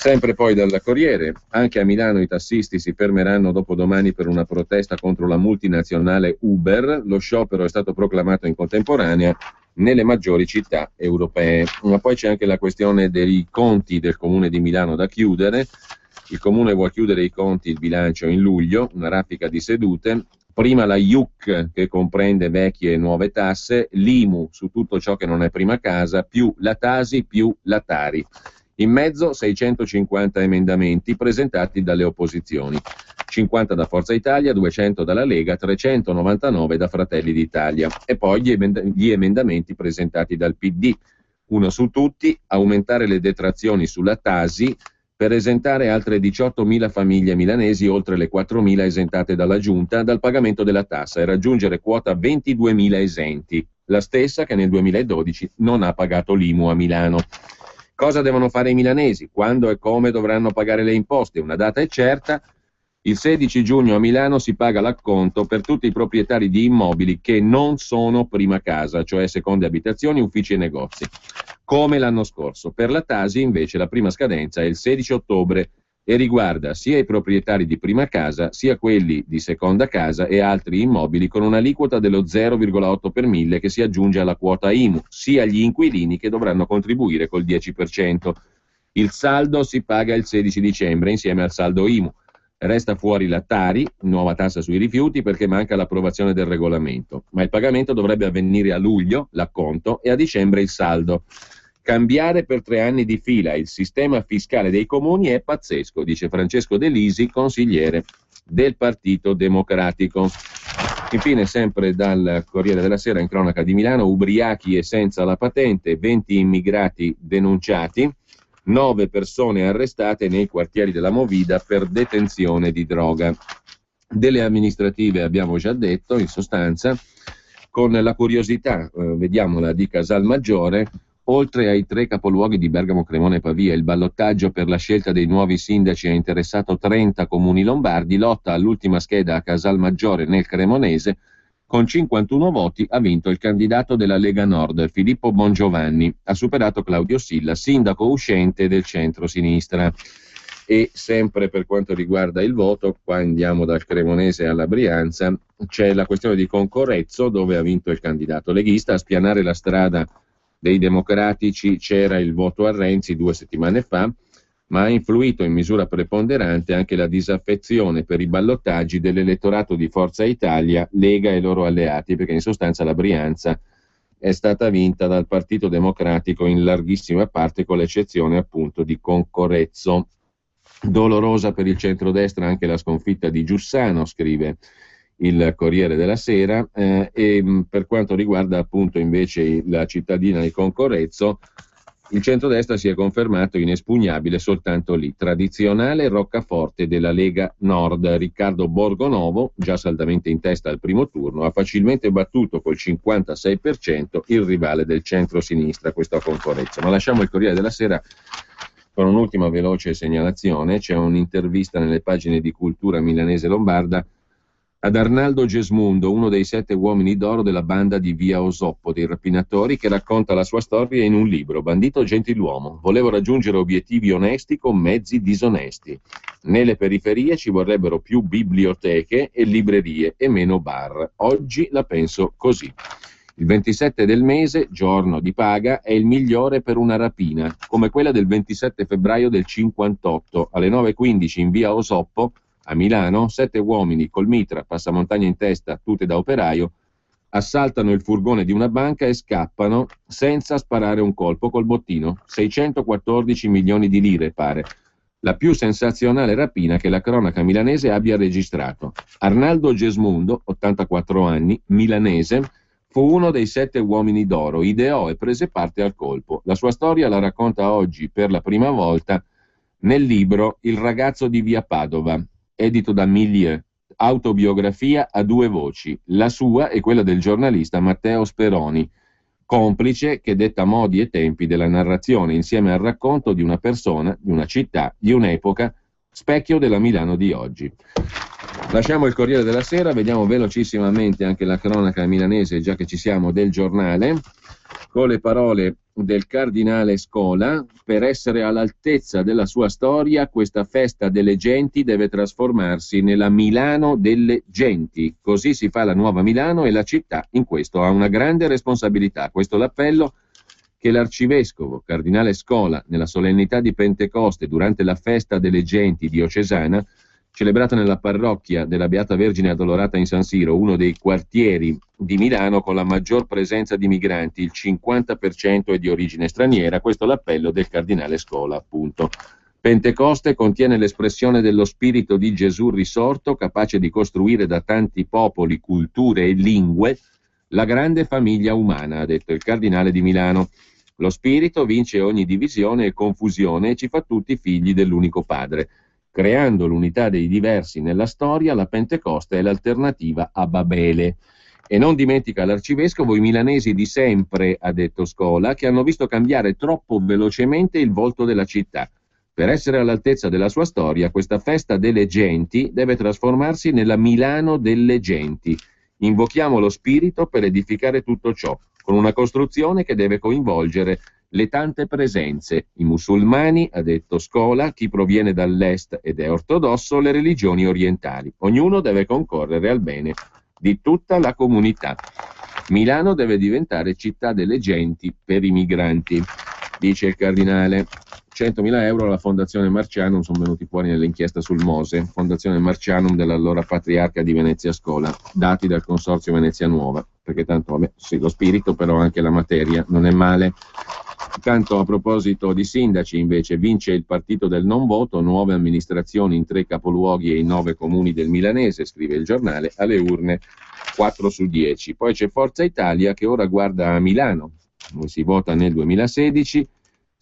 Sempre poi dal Corriere, anche a Milano i tassisti si fermeranno dopodomani per una protesta contro la multinazionale Uber. Lo sciopero è stato proclamato in contemporanea nelle maggiori città europee. Ma poi c'è anche la questione dei conti del Comune di Milano da chiudere. Il Comune vuole chiudere i conti, il bilancio in luglio, una raffica di sedute. Prima la IUC che comprende vecchie e nuove tasse, l'IMU su tutto ciò che non è prima casa, più la Tasi, più la Tari. In mezzo 650 emendamenti presentati dalle opposizioni, 50 da Forza Italia, 200 dalla Lega, 399 da Fratelli d'Italia. E poi gli emendamenti presentati dal PD. Uno su tutti: aumentare le detrazioni sulla Tasi per esentare altre 18.000 famiglie milanesi, oltre le 4.000 esentate dalla Giunta, dal pagamento della tassa e raggiungere quota 22.000 esenti, la stessa che nel 2012 non ha pagato l'IMU a Milano. Cosa devono fare i milanesi? Quando e come dovranno pagare le imposte? Una data è certa, Il 16 giugno a Milano si paga l'acconto per tutti i proprietari di immobili che non sono prima casa, cioè seconde abitazioni, uffici e negozi, come l'anno scorso. Per la Tasi invece la prima scadenza è il 16 ottobre e riguarda sia i proprietari di prima casa sia quelli di seconda casa e altri immobili con un'aliquota dello 0,8 per mille che si aggiunge alla quota IMU, sia gli inquilini che dovranno contribuire col 10%. Il saldo si paga il 16 dicembre insieme al saldo IMU. Resta fuori la Tari, nuova tassa sui rifiuti, perché manca l'approvazione del regolamento, ma il pagamento dovrebbe avvenire a luglio, l'acconto, e a dicembre il saldo. Cambiare per 3 anni di fila il sistema fiscale dei comuni è pazzesco, dice Francesco De Lisi, consigliere del Partito Democratico. Infine, sempre dal Corriere della Sera, in cronaca di Milano, ubriachi e senza la patente, 20 immigrati denunciati, 9 persone arrestate nei quartieri della Movida per detenzione di droga. Delle amministrative abbiamo già detto, in sostanza, con la curiosità, vediamola, di Casalmaggiore, oltre ai 3 capoluoghi di Bergamo, Cremona e Pavia, il ballottaggio per la scelta dei nuovi sindaci ha interessato 30 comuni lombardi, lotta all'ultima scheda a Casalmaggiore nel Cremonese. Con 51 voti ha vinto il candidato della Lega Nord, Filippo Bongiovanni. Ha superato Claudio Silla, sindaco uscente del centro-sinistra. E sempre per quanto riguarda il voto, qua andiamo dal Cremonese alla Brianza, c'è la questione di Concorrezzo, dove ha vinto il candidato leghista. A spianare la strada dei democratici c'era il voto a Renzi 2 settimane fa, ma ha influito in misura preponderante anche la disaffezione per i ballottaggi dell'elettorato di Forza Italia, Lega e loro alleati, perché in sostanza la Brianza è stata vinta dal Partito Democratico in larghissima parte, con l'eccezione appunto di Concorrezzo. Dolorosa per il centrodestra anche la sconfitta di Giussano, scrive il Corriere della Sera, e per quanto riguarda appunto invece la cittadina di Concorrezzo, il centrodestra si è confermato inespugnabile soltanto lì. Tradizionale roccaforte della Lega Nord, Riccardo Borgonovo, già saldamente in testa al primo turno, ha facilmente battuto col 56% il rivale del centro-sinistra, questo a Concorrezzo. Ma lasciamo il Corriere della Sera con un'ultima veloce segnalazione. C'è un'intervista nelle pagine di Cultura milanese lombarda ad Arnaldo Gesmundo, uno dei 7 uomini d'oro della banda di Via Osoppo dei rapinatori, che racconta la sua storia in un libro, Bandito gentiluomo. Volevo raggiungere obiettivi onesti con mezzi disonesti. Nelle periferie ci vorrebbero più biblioteche e librerie e meno bar. Oggi la penso così. Il 27 del mese, giorno di paga, è il migliore per una rapina, come quella del 27 febbraio del 58, alle 9:15 in Via Osoppo, a Milano. 7 uomini col mitra, passamontagna in testa, tute da operaio, assaltano il furgone di una banca e scappano senza sparare un colpo col bottino. 614 milioni di lire, pare. La più sensazionale rapina che la cronaca milanese abbia registrato. Arnaldo Gesmundo, 84 anni, milanese, fu uno dei 7 uomini d'oro, ideò e prese parte al colpo. La sua storia la racconta oggi per la prima volta nel libro Il ragazzo di Via Padova, edito da Milieu, autobiografia a 2 voci, la sua e quella del giornalista Matteo Speroni, complice che detta modi e tempi della narrazione, insieme al racconto di una persona, di una città, di un'epoca, specchio della Milano di oggi. Lasciamo il Corriere della Sera, vediamo velocissimamente anche la cronaca milanese, già che ci siamo, del Giornale, con le parole del cardinale Scola: per essere all'altezza della sua storia, questa festa delle genti deve trasformarsi nella Milano delle genti. Così si fa la nuova Milano e la città in questo ha una grande responsabilità. Questo è l'appello che l'arcivescovo cardinale Scola, nella solennità di Pentecoste durante la festa delle genti diocesana, celebrata nella parrocchia della Beata Vergine Addolorata in San Siro, uno dei quartieri di Milano con la maggior presenza di migranti, il 50% è di origine straniera. Questo è l'appello del cardinale Scola, appunto. Pentecoste contiene l'espressione dello spirito di Gesù risorto, capace di costruire da tanti popoli, culture e lingue la grande famiglia umana, ha detto il cardinale di Milano. Lo spirito vince ogni divisione e confusione e ci fa tutti figli dell'unico Padre. Creando l'unità dei diversi nella storia, la Pentecoste è l'alternativa a Babele. E non dimentica l'arcivescovo i milanesi di sempre, ha detto Scola, che hanno visto cambiare troppo velocemente il volto della città. Per essere all'altezza della sua storia, questa festa delle genti deve trasformarsi nella Milano delle genti. Invochiamo lo spirito per edificare tutto ciò, con una costruzione che deve coinvolgere le tante presenze, i musulmani, ha detto Scola, chi proviene dall'est ed è ortodosso, le religioni orientali. Ognuno deve concorrere al bene di tutta la comunità. Milano deve diventare città delle genti per i migranti, dice il cardinale. 100.000 euro alla Fondazione Marcianum sono venuti fuori nell'inchiesta sul Mose, Fondazione Marcianum dell'allora patriarca di Venezia Scola, dati dal Consorzio Venezia Nuova, perché tanto, vabbè, sì, lo spirito, però anche la materia non è male. Tanto a proposito di sindaci, invece, vince il partito del non voto, nuove amministrazioni in 3 capoluoghi e in 9 comuni del Milanese, scrive il giornale, alle urne 4 su 10. Poi c'è Forza Italia che ora guarda a Milano, dove si vota nel 2016,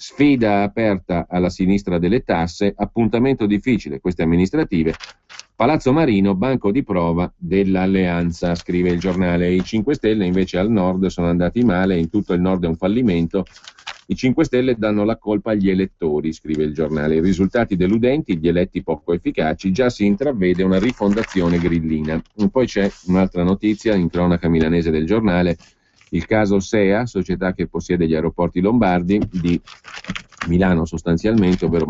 sfida aperta alla sinistra delle tasse, appuntamento difficile, queste amministrative, Palazzo Marino, banco di prova dell'alleanza, scrive il giornale. I 5 Stelle invece al nord sono andati male, in tutto il nord è un fallimento. I 5 Stelle danno la colpa agli elettori, scrive il giornale. I risultati deludenti, gli eletti poco efficaci, già si intravede una rifondazione grillina. E poi c'è un'altra notizia in cronaca milanese del giornale, il caso SEA, società che possiede gli aeroporti lombardi di Milano sostanzialmente, ovvero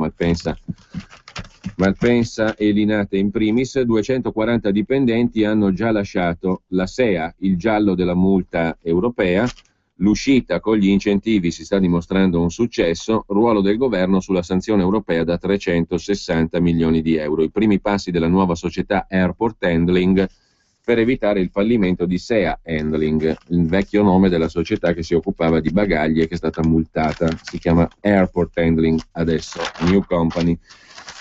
Malpensa e Linate in primis. 240 dipendenti hanno già lasciato la SEA, il giallo della multa europea. L'uscita con gli incentivi si sta dimostrando un successo, ruolo del governo sulla sanzione europea da 360 milioni di euro. I primi passi della nuova società Airport Handling per evitare il fallimento di SEA Handling, il vecchio nome della società che si occupava di bagagli e che è stata multata. Si chiama Airport Handling adesso, New Company.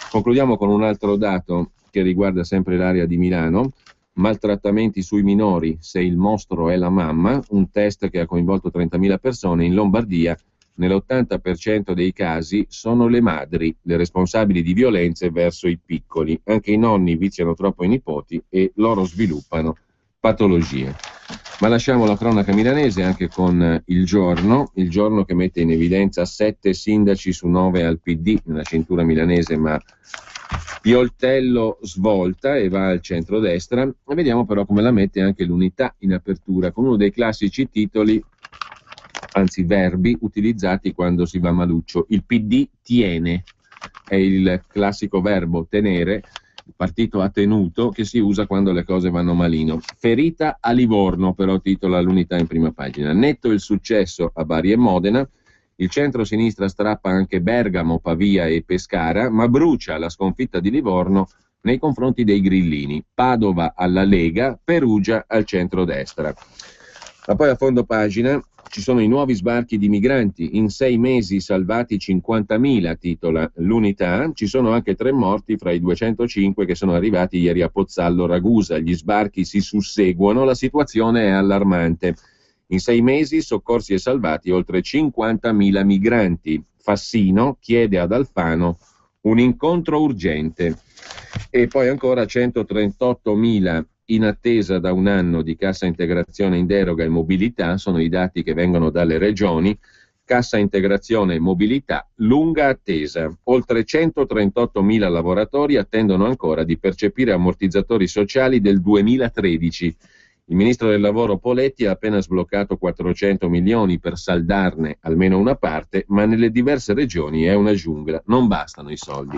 Concludiamo con un altro dato che riguarda sempre l'area di Milano. Maltrattamenti sui minori, se il mostro è la mamma, un test che ha coinvolto 30.000 persone. In Lombardia nell'80% dei casi sono le madri le responsabili di violenze verso i piccoli. Anche i nonni viziano troppo i nipoti e loro sviluppano patologie. Ma lasciamo la cronaca milanese anche con il giorno che mette in evidenza 7 sindaci su 9 al PD nella cintura milanese, ma Pioltello svolta e va al centrodestra. E vediamo però come la mette anche l'Unità in apertura, con uno dei classici titoli, anzi verbi, utilizzati quando si va maluccio. Il PD tiene, è il classico verbo tenere, il partito ha tenuto, che si usa quando le cose vanno malino. Ferita a Livorno, però, titola l'Unità in prima pagina. Netto il successo a Bari e Modena, il centro-sinistra strappa anche Bergamo, Pavia e Pescara, ma brucia la sconfitta di Livorno nei confronti dei grillini. Padova alla Lega, Perugia al centrodestra. Ma poi a fondo pagina ci sono i nuovi sbarchi di migranti, in 6 mesi salvati 50.000, titola l'Unità. Ci sono anche 3 morti fra i 205 che sono arrivati ieri a Pozzallo Ragusa. Gli sbarchi si susseguono, la situazione è allarmante. In 6 mesi soccorsi e salvati oltre 50.000 migranti. Fassino chiede ad Alfano un incontro urgente. E poi ancora 138.000 in attesa da un anno di cassa integrazione in deroga e mobilità, sono i dati che vengono dalle regioni. Cassa integrazione e mobilità, lunga attesa. Oltre 138.000 lavoratori attendono ancora di percepire ammortizzatori sociali del 2013. Il ministro del lavoro Poletti ha appena sbloccato 400 milioni per saldarne almeno una parte, ma nelle diverse regioni è una giungla, non bastano i soldi.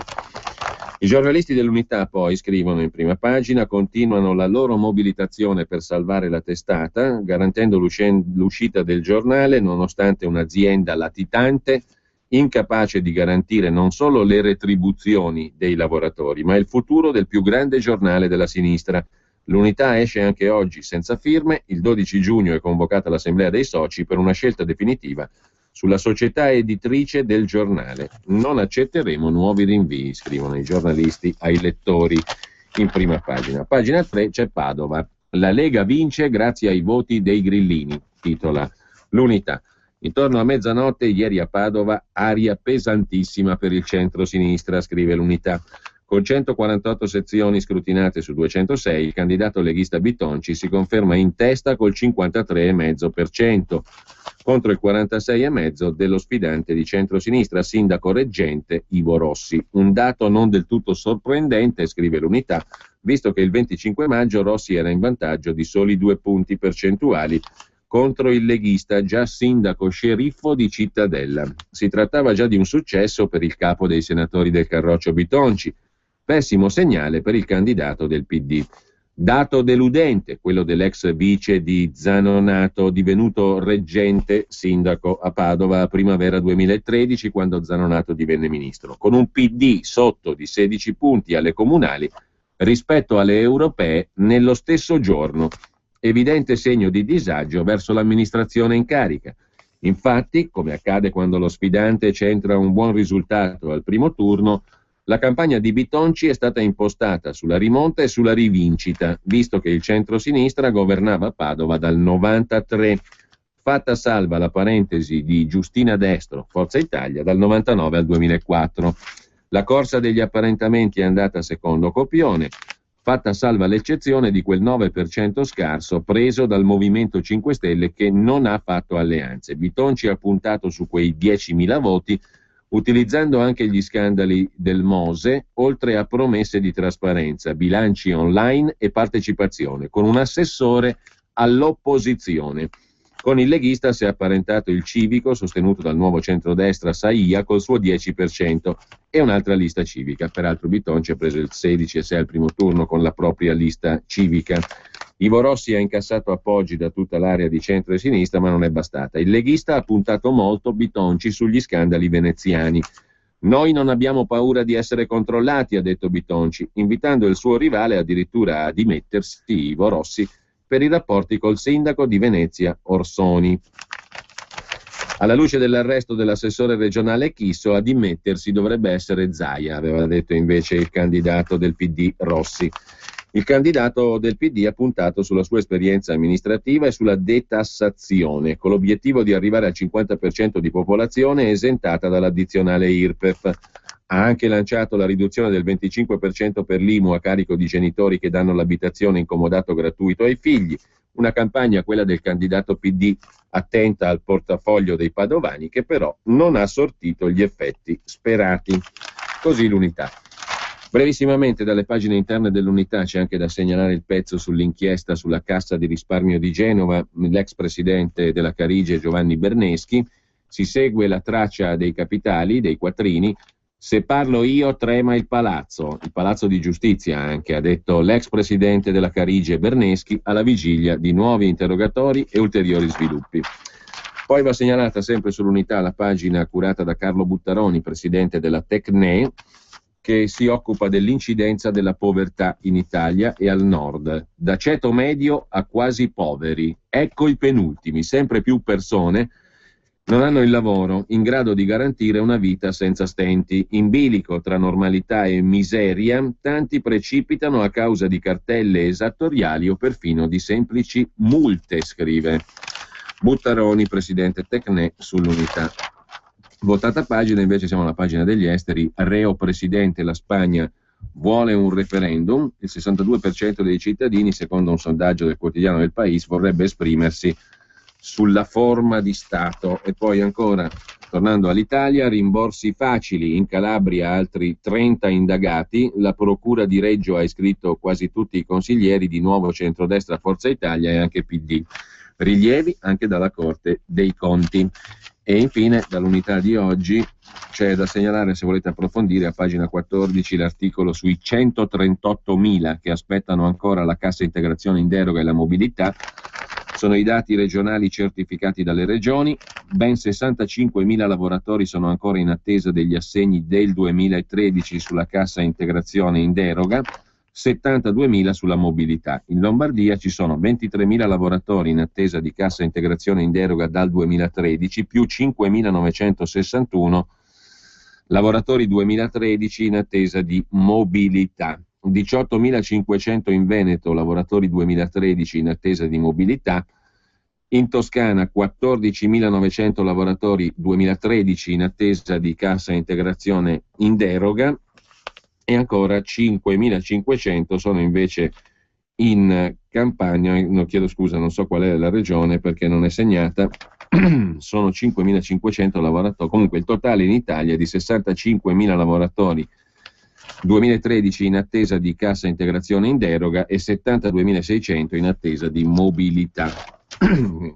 I giornalisti dell'Unità poi scrivono in prima pagina, continuano la loro mobilitazione per salvare la testata, garantendo l'uscita del giornale nonostante un'azienda latitante, incapace di garantire non solo le retribuzioni dei lavoratori, ma il futuro del più grande giornale della sinistra. L'Unità esce anche oggi senza firme, il 12 giugno è convocata l'assemblea dei soci per una scelta definitiva sulla società editrice del giornale. Non accetteremo nuovi rinvii, scrivono i giornalisti ai lettori in prima pagina. Pagina 3 c'è Padova. La Lega vince grazie ai voti dei grillini, titola l'Unità. Intorno a mezzanotte ieri a Padova, aria pesantissima per il centro-sinistra, scrive l'Unità. Con 148 sezioni scrutinate su 206, il candidato leghista Bitonci si conferma in testa col 53,5%. contro il 46,5% dello sfidante di centrosinistra, sindaco reggente Ivo Rossi. Un dato non del tutto sorprendente, scrive l'Unità, visto che il 25 maggio Rossi era in vantaggio di soli 2 punti percentuali contro il leghista già sindaco sceriffo di Cittadella. Si trattava già di un successo per il capo dei senatori del Carroccio Bitonci, pessimo segnale per il candidato del PD. Dato deludente, quello dell'ex vice di Zanonato, divenuto reggente sindaco a Padova a primavera 2013, quando Zanonato divenne ministro, con un PD sotto di 16 punti alle comunali rispetto alle europee nello stesso giorno. Evidente segno di disagio verso l'amministrazione in carica. Infatti, come accade quando lo sfidante centra un buon risultato al primo turno, la campagna di Bitonci è stata impostata sulla rimonta e sulla rivincita, visto che il centro-sinistra governava Padova dal 93, fatta salva la parentesi di Giustina Destro, Forza Italia, dal 99 al 2004. La corsa degli apparentamenti è andata secondo copione, fatta salva l'eccezione di quel 9% scarso preso dal Movimento 5 Stelle che non ha fatto alleanze. Bitonci ha puntato su quei 10.000 voti utilizzando anche gli scandali del Mose, oltre a promesse di trasparenza, bilanci online e partecipazione, con un assessore all'opposizione. Con il leghista si è apparentato il civico, sostenuto dal nuovo centrodestra Saia, col suo 10%, e un'altra lista civica. Peraltro Bitonci ha preso il 16,6 al primo turno con la propria lista civica. Ivo Rossi ha incassato appoggi da tutta l'area di centro e sinistra, ma non è bastata. Il leghista ha puntato molto Bitonci sugli scandali veneziani. Noi non abbiamo paura di essere controllati, ha detto Bitonci, invitando il suo rivale addirittura a dimettersi, Ivo Rossi, per i rapporti col sindaco di Venezia Orsoni. Alla luce dell'arresto dell'assessore regionale Chisso, a dimettersi dovrebbe essere Zaia, aveva detto invece il candidato del PD Rossi. Il candidato del PD ha puntato sulla sua esperienza amministrativa e sulla detassazione, con l'obiettivo di arrivare al 50% di popolazione esentata dall'addizionale IRPEF. Ha anche lanciato la riduzione del 25% per l'IMU a carico di genitori che danno l'abitazione in comodato gratuito ai figli, una campagna, quella del candidato PD, attenta al portafoglio dei padovani, che però non ha sortito gli effetti sperati. Così l'Unità. Brevissimamente dalle pagine interne dell'Unità c'è anche da segnalare il pezzo sull'inchiesta sulla Cassa di risparmio di Genova, l'ex presidente della Carige Giovanni Berneschi. Si segue la traccia dei capitali, dei quattrini. Se parlo io trema il palazzo di giustizia anche, ha detto l'ex presidente della Carige Berneschi alla vigilia di nuovi interrogatori e ulteriori sviluppi. Poi va segnalata sempre sull'Unità la pagina curata da Carlo Buttaroni, presidente della Tecne, che si occupa dell'incidenza della povertà in Italia e al nord, da ceto medio a quasi poveri. Ecco i penultimi, sempre più persone non hanno il lavoro in grado di garantire una vita senza stenti. In bilico tra normalità e miseria, tanti precipitano a causa di cartelle esattoriali o perfino di semplici multe, scrive Buttaroni, presidente Tecne, sull'Unità. Voltata pagina, invece siamo alla pagina degli esteri. Reo presidente, la Spagna vuole un referendum. Il 62% dei cittadini, secondo un sondaggio del quotidiano del País, vorrebbe esprimersi sulla forma di Stato. E poi ancora, tornando all'Italia, rimborsi facili. In Calabria altri 30 indagati. La procura di Reggio ha iscritto quasi tutti i consiglieri di Nuovo Centrodestra, Forza Italia e anche PD. Rilievi anche dalla Corte dei Conti. E infine, dall'Unità di oggi, c'è da segnalare, se volete approfondire, a pagina 14 l'articolo sui 138.000 che aspettano ancora la cassa integrazione in deroga e la mobilità. Sono i dati regionali certificati dalle regioni. Ben 65.000 lavoratori sono ancora in attesa degli assegni del 2013 sulla cassa integrazione in deroga, 72.000 sulla mobilità. In Lombardia ci sono 23.000 lavoratori in attesa di cassa integrazione in deroga dal 2013, più 5.961 lavoratori 2013 in attesa di mobilità. 18.500 in Veneto, lavoratori 2013 in attesa di mobilità. In Toscana 14.900 lavoratori 2013 in attesa di cassa integrazione in deroga. E ancora 5.500 sono invece in Campania, no, chiedo scusa, non so qual è la regione perché non è segnata, sono 5.500 lavoratori, comunque il totale in Italia è di 65.000 lavoratori 2013 in attesa di cassa integrazione in deroga e 72.600 in attesa di mobilità.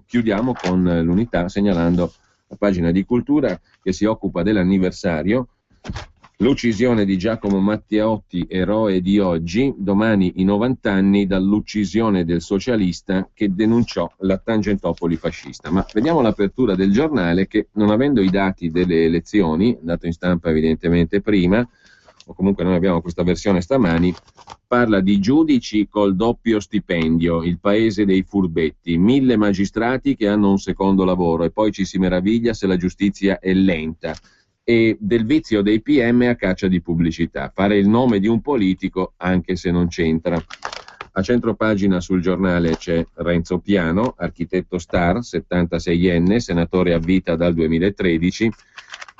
Chiudiamo con l'Unità segnalando la pagina di cultura che si occupa dell'anniversario. L'uccisione di Giacomo Matteotti, eroe di oggi, domani i 90 anni dall'uccisione del socialista che denunciò la Tangentopoli fascista. Ma vediamo l'apertura del giornale che, non avendo i dati delle elezioni, dato in stampa evidentemente prima, o comunque noi abbiamo questa versione stamani, parla di giudici col doppio stipendio, il paese dei furbetti, 1000 magistrati che hanno un secondo lavoro e poi ci si meraviglia se la giustizia è lenta, e del vizio dei PM a caccia di pubblicità, fare il nome di un politico anche se non c'entra. A centropagina sul giornale c'è Renzo Piano, architetto star, 76enne, senatore a vita dal 2013,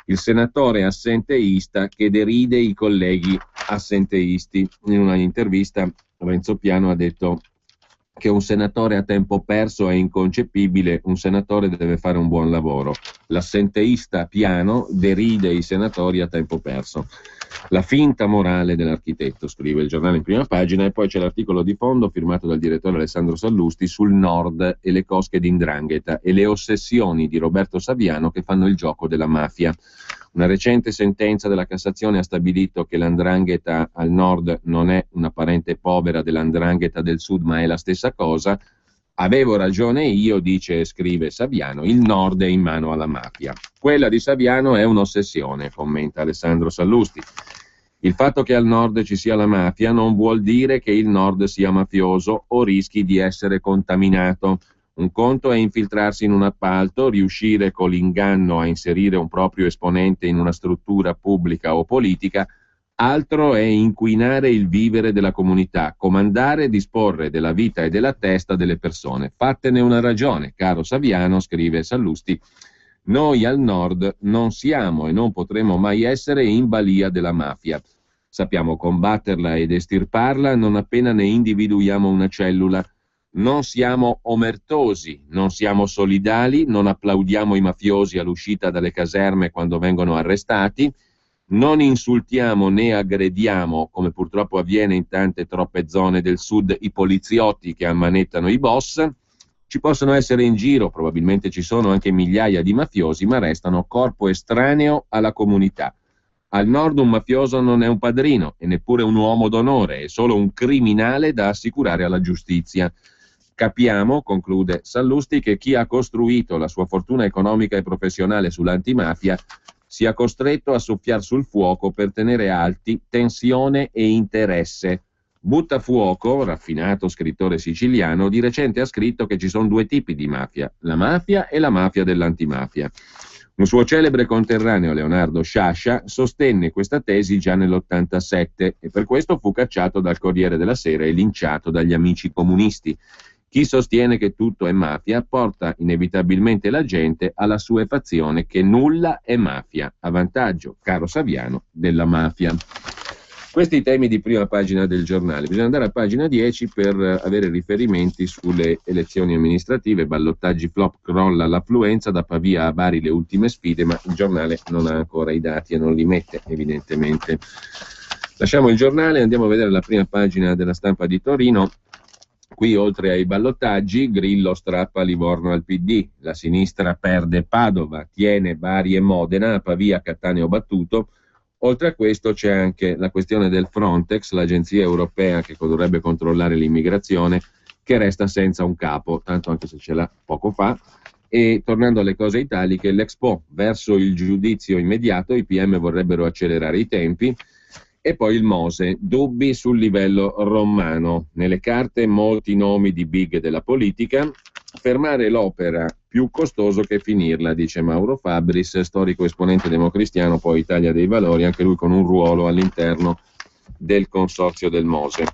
il senatore assenteista che deride i colleghi assenteisti. In una intervista Renzo Piano ha detto che un senatore a tempo perso è inconcepibile, un senatore deve fare un buon lavoro. L'assenteista Piano deride i senatori a tempo perso. La finta morale dell'architetto, scrive il giornale in prima pagina, e poi c'è l'articolo di fondo firmato dal direttore Alessandro Sallusti sul Nord e le cosche di 'Ndrangheta e le ossessioni di Roberto Saviano che fanno il gioco della mafia. Una recente sentenza della Cassazione ha stabilito che l''Ndrangheta al nord non è una parente povera dell''Ndrangheta del sud, ma è la stessa cosa. Avevo ragione io, dice e scrive Saviano, il nord è in mano alla mafia. Quella di Saviano è un'ossessione, commenta Alessandro Sallusti. Il fatto che al nord ci sia la mafia non vuol dire che il nord sia mafioso o rischi di essere contaminato. Un conto è infiltrarsi in un appalto, riuscire con l'inganno a inserire un proprio esponente in una struttura pubblica o politica, altro è inquinare il vivere della comunità, comandare e disporre della vita e della testa delle persone. Fattene una ragione, caro Saviano, scrive Sallusti. Noi al nord non siamo e non potremo mai essere in balia della mafia. Sappiamo combatterla ed estirparla non appena ne individuiamo una cellula. Non siamo omertosi, non siamo solidali, non applaudiamo i mafiosi all'uscita dalle caserme quando vengono arrestati, non insultiamo né aggrediamo, come purtroppo avviene in tante troppe zone del sud, i poliziotti che ammanettano i boss. Ci possono essere in giro, probabilmente ci sono anche migliaia di mafiosi, ma restano corpo estraneo alla comunità. Al nord un mafioso non è un padrino e neppure un uomo d'onore, è solo un criminale da assicurare alla giustizia. Capiamo, conclude Sallusti, che chi ha costruito la sua fortuna economica e professionale sull'antimafia sia costretto a soffiar sul fuoco per tenere alti tensione e interesse. Buttafuoco, raffinato scrittore siciliano, di recente ha scritto che ci sono due tipi di mafia, la mafia e la mafia dell'antimafia. Un suo celebre conterraneo, Leonardo Sciascia, sostenne questa tesi già nell'87 e per questo fu cacciato dal Corriere della Sera e linciato dagli amici comunisti. Chi sostiene che tutto è mafia porta inevitabilmente la gente alla suefazione che nulla è mafia, a vantaggio, caro Saviano, della mafia. Questi i temi di prima pagina del giornale. Bisogna andare a pagina 10 per avere riferimenti sulle elezioni amministrative, ballottaggi flop, crolla l'affluenza, da Pavia a Bari le ultime sfide, ma il giornale non ha ancora i dati e non li mette evidentemente. Lasciamo il giornale e andiamo a vedere la prima pagina della Stampa di Torino. Qui, oltre ai ballottaggi, Grillo strappa Livorno al PD, la sinistra perde Padova, tiene Bari e Modena, a Pavia Cattaneo battuto. Oltre a questo c'è anche la questione del Frontex, l'agenzia europea che dovrebbe controllare l'immigrazione, che resta senza un capo, tanto anche se ce l'ha poco fa. E tornando alle cose italiche, l'Expo verso il giudizio immediato, i PM vorrebbero accelerare i tempi. E poi il Mose, dubbi sul livello romano. Nelle carte molti nomi di big della politica. Fermare l'opera più costoso che finirla, dice Mauro Fabris, storico esponente democristiano, poi Italia dei Valori, anche lui con un ruolo all'interno del consorzio del Mose.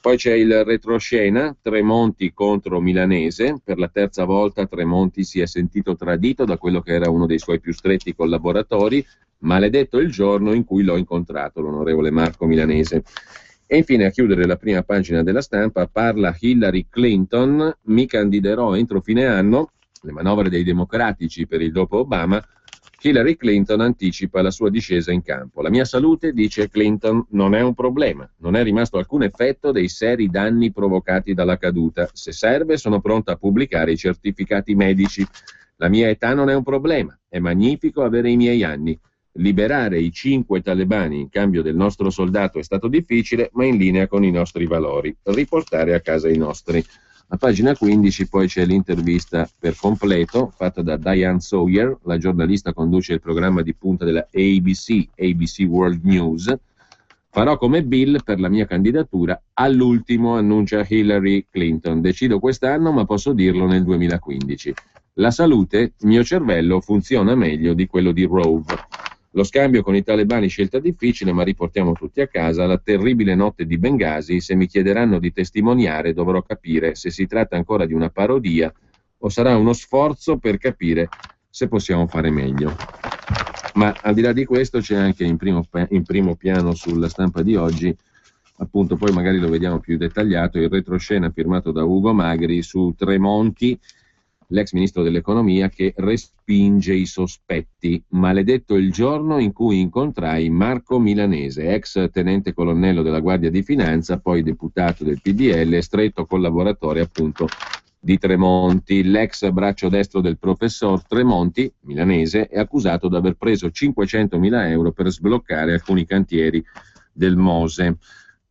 Poi c'è il retroscena, Tremonti contro Milanese. Per la terza volta Tremonti si è sentito tradito da quello che era uno dei suoi più stretti collaboratori. Maledetto il giorno in cui l'ho incontrato, l'onorevole Marco Milanese. E infine, a chiudere la prima pagina della Stampa, parla Hillary Clinton, mi candiderò entro fine anno, le manovre dei democratici per il dopo Obama, Hillary Clinton anticipa la sua discesa in campo. La mia salute, dice Clinton, non è un problema. Non è rimasto alcun effetto dei seri danni provocati dalla caduta. Se serve, sono pronta a pubblicare i certificati medici. La mia età non è un problema. È magnifico avere i miei anni. Liberare i 5 talebani in cambio del nostro soldato è stato difficile, ma in linea con i nostri valori. Riportare a casa i nostri. A pagina 15 poi c'è l'intervista per completo fatta da Diane Sawyer, la giornalista conduce il programma di punta della ABC World News. Farò come Bill per la mia candidatura, all'ultimo annuncia Hillary Clinton. Decido quest'anno, ma posso dirlo nel 2015. La salute, mio cervello funziona meglio di quello di Rove. Lo scambio con i talebani scelta difficile, ma riportiamo tutti a casa la terribile notte di Bengasi. Se mi chiederanno di testimoniare, dovrò capire se si tratta ancora di una parodia o sarà uno sforzo per capire se possiamo fare meglio. Ma al di là di questo c'è anche in primo piano sulla stampa di oggi, appunto poi magari lo vediamo più dettagliato, il retroscena firmato da Ugo Magri su Tremonti, l'ex ministro dell'economia, che respinge i sospetti. Maledetto il giorno in cui incontrai Marco Milanese, ex tenente colonnello della Guardia di Finanza, poi deputato del PDL e stretto collaboratore appunto di Tremonti. L'ex braccio destro del professor Tremonti, Milanese, è accusato di aver preso 500.000 euro per sbloccare alcuni cantieri del Mose.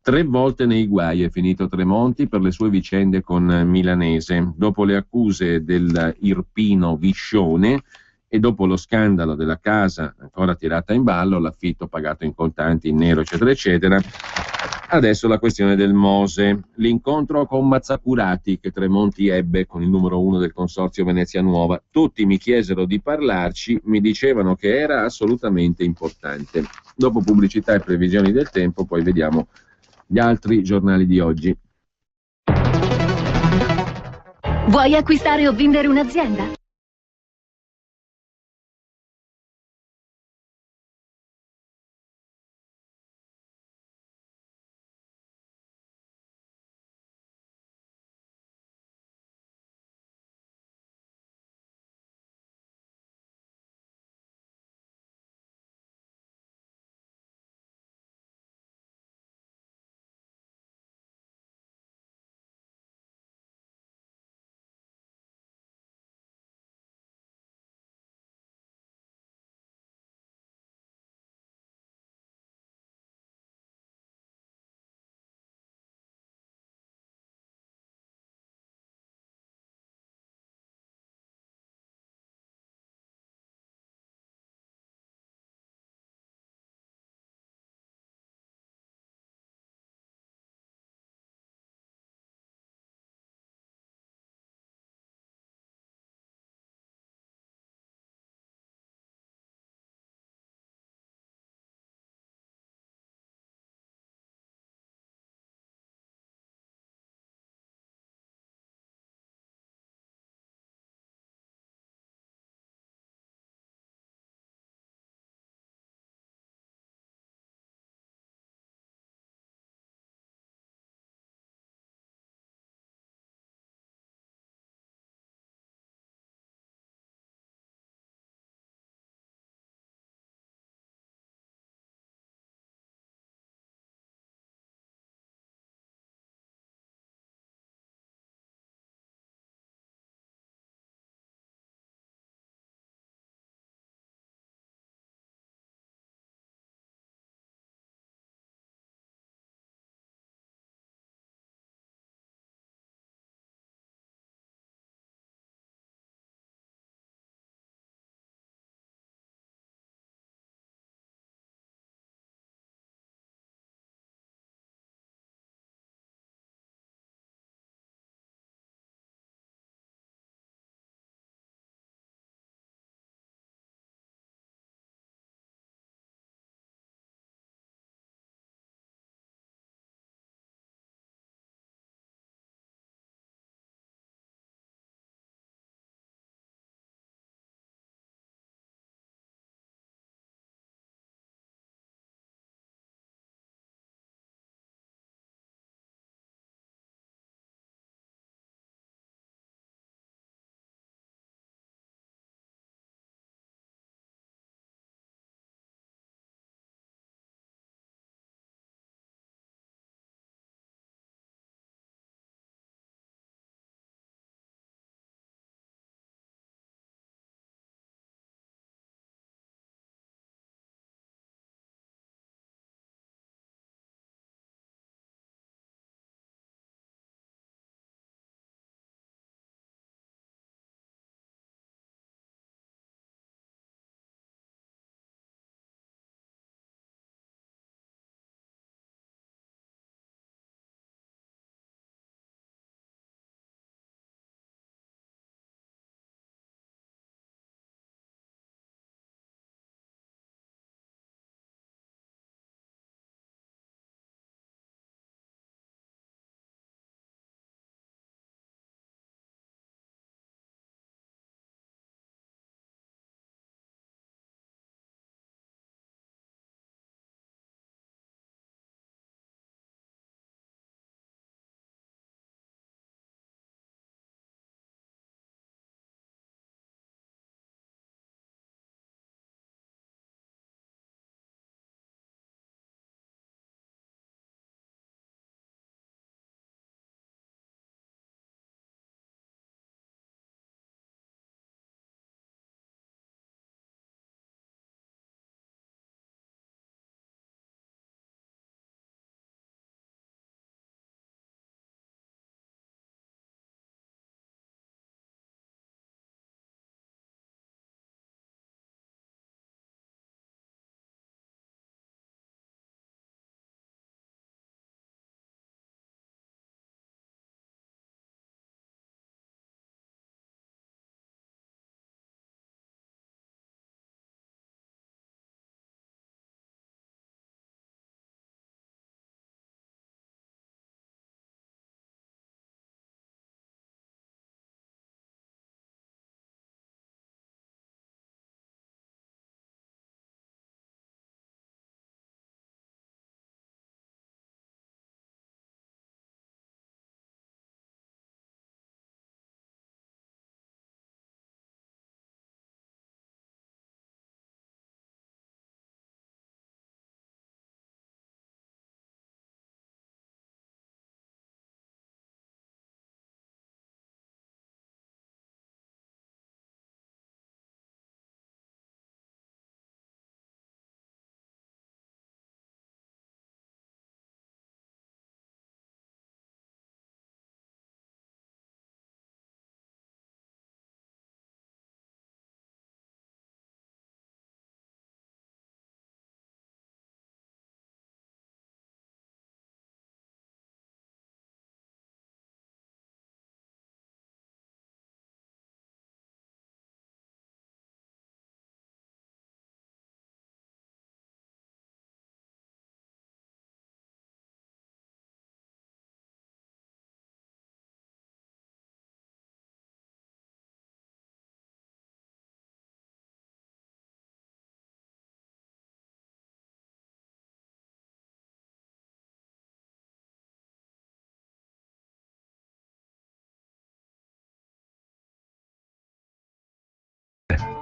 3 volte nei guai è finito Tremonti per le sue vicende con Milanese. Dopo le accuse del Irpino Viscione e dopo lo scandalo della casa ancora tirata in ballo, l'affitto pagato in contanti, in nero, eccetera, eccetera, adesso la questione del Mose. L'incontro con Mazzacurati che Tremonti ebbe con il numero 1 del consorzio Venezia Nuova. Tutti mi chiesero di parlarci, mi dicevano che era assolutamente importante. Dopo pubblicità e previsioni del tempo, poi vediamo gli altri giornali di oggi. Vuoi acquistare o vendere un'azienda?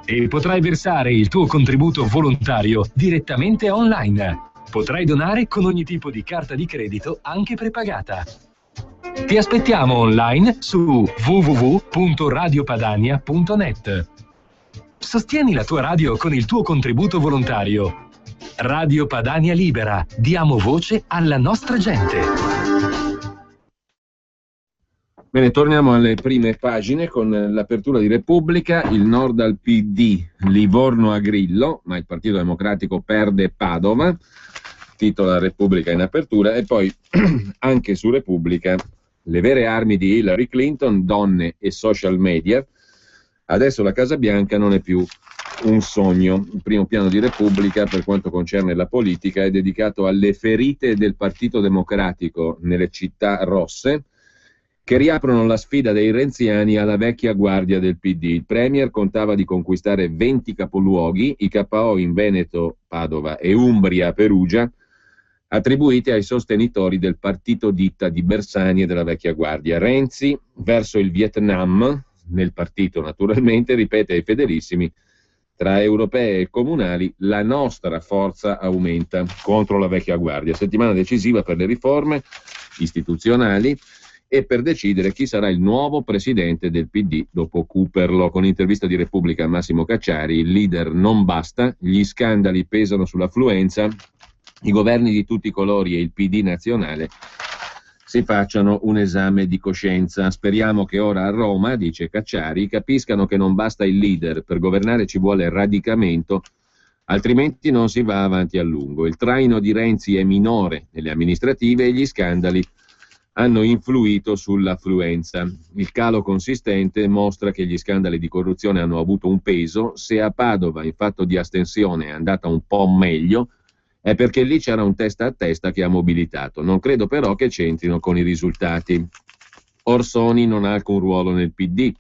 e potrai versare il tuo contributo volontario direttamente online. Potrai donare con ogni tipo di carta di credito, anche prepagata. Ti aspettiamo online su www.radiopadania.net. Sostieni la tua radio con il tuo contributo volontario. Radio Padania Libera. Diamo voce alla nostra gente. Bene, torniamo alle prime pagine con l'apertura di Repubblica, il nord al PD, Livorno a Grillo, ma il Partito Democratico perde Padova, titola Repubblica in apertura, e poi anche su Repubblica le vere armi di Hillary Clinton, donne e social media. Adesso la Casa Bianca non è più un sogno. Il primo piano di Repubblica, per quanto concerne la politica, è dedicato alle ferite del Partito Democratico nelle città rosse, che riaprono la sfida dei renziani alla vecchia guardia del PD. Il Premier contava di conquistare 20 capoluoghi, i KO in Veneto, Padova e Umbria, Perugia, attribuiti ai sostenitori del partito ditta di Bersani e della vecchia guardia. Renzi, verso il Vietnam, nel partito naturalmente, ripete ai fedelissimi: tra europee e comunali la nostra forza aumenta contro la vecchia guardia. Settimana decisiva per le riforme istituzionali e per decidere chi sarà il nuovo presidente del PD dopo Cooperlo. Con intervista di Repubblica a Massimo Cacciari, il leader non basta, gli scandali pesano sull'affluenza, i governi di tutti i colori e il PD nazionale si facciano un esame di coscienza. Speriamo che ora a Roma, dice Cacciari, capiscano che non basta il leader, per governare ci vuole radicamento, altrimenti non si va avanti a lungo. Il traino di Renzi è minore nelle amministrative e gli scandali hanno influito sull'affluenza. Il calo consistente mostra che gli scandali di corruzione hanno avuto un peso. Se a Padova in fatto di astensione è andata un po' meglio, è perché lì c'era un testa a testa che ha mobilitato. Non credo però che c'entrino con i risultati. Orsoni non ha alcun ruolo nel PD.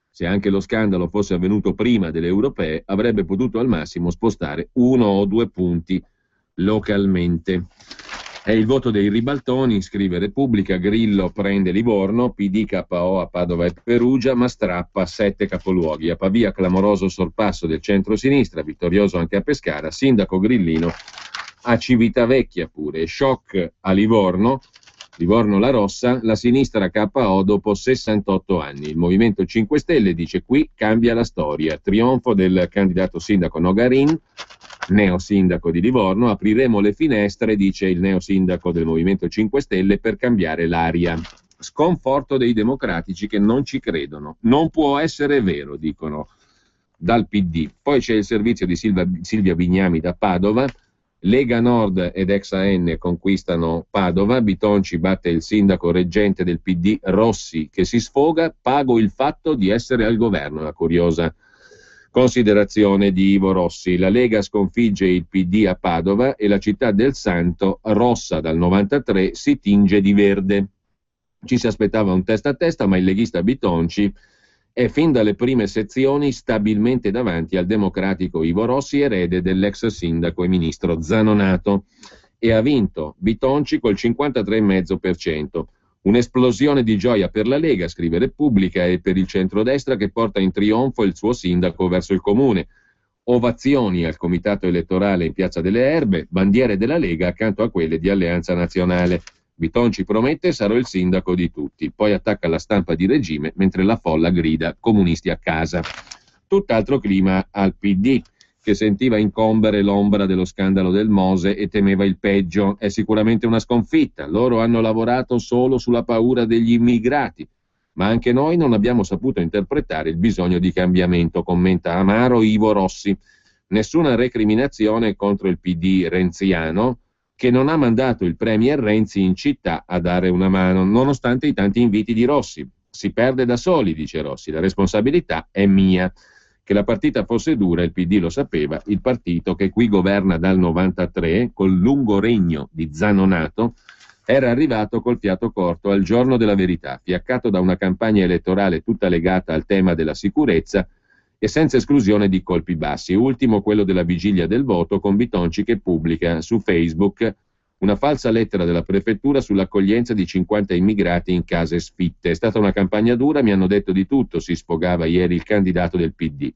Se anche lo scandalo fosse avvenuto prima delle europee, avrebbe potuto al massimo spostare 1 o 2 punti localmente. È il voto dei ribaltoni, scrive Repubblica. Grillo prende Livorno, PD KO a Padova e Perugia, ma strappa 7 capoluoghi. A Pavia clamoroso sorpasso del centro-sinistra, vittorioso anche a Pescara, sindaco grillino a Civitavecchia pure. Shock a Livorno, Livorno la Rossa, la sinistra KO dopo 68 anni. Il Movimento 5 Stelle dice: qui cambia la storia. Trionfo del candidato sindaco Nogarin, neosindaco di Livorno. Apriremo le finestre, dice il neosindaco del Movimento 5 Stelle, per cambiare l'aria. Sconforto dei democratici che non ci credono. Non può essere vero, dicono dal PD. Poi c'è il servizio di Silvia Bignami da Padova. Lega Nord ed ex-AN conquistano Padova. Bitonci batte il sindaco reggente del PD Rossi, che si sfoga: pago il fatto di essere al governo. La curiosa considerazione di Ivo Rossi. La Lega sconfigge il PD a Padova e la città del Santo, rossa dal 93, si tinge di verde. Ci si aspettava un testa a testa, ma il leghista Bitonci è fin dalle prime sezioni stabilmente davanti al democratico Ivo Rossi, erede dell'ex sindaco e ministro Zanonato, e ha vinto Bitonci col 53,5%. Un'esplosione di gioia per la Lega, scrive Repubblica, e per il centrodestra che porta in trionfo il suo sindaco verso il comune. Ovazioni al comitato elettorale in Piazza delle Erbe, bandiere della Lega accanto a quelle di Alleanza Nazionale. Bitonci promette: sarò il sindaco di tutti. Poi attacca la stampa di regime mentre la folla grida: comunisti a casa. Tutt'altro clima al PD, che sentiva incombere l'ombra dello scandalo del Mose e temeva il peggio. È sicuramente una sconfitta. Loro hanno lavorato solo sulla paura degli immigrati, ma anche noi non abbiamo saputo interpretare il bisogno di cambiamento, commenta amaro Ivo Rossi. Nessuna recriminazione contro il PD renziano, che non ha mandato il premier Renzi in città a dare una mano, nonostante i tanti inviti di Rossi. Si perde da soli, dice Rossi, la responsabilità è mia. Che la partita fosse dura il PD lo sapeva, il partito che qui governa dal 93, col lungo regno di Zanonato, era arrivato col fiato corto al giorno della verità, fiaccato da una campagna elettorale tutta legata al tema della sicurezza e senza esclusione di colpi bassi. Ultimo quello della vigilia del voto, con Bitonci che pubblica su Facebook una falsa lettera della prefettura sull'accoglienza di 50 immigrati in case sfitte. È stata una campagna dura, mi hanno detto di tutto, si sfogava ieri il candidato del PD.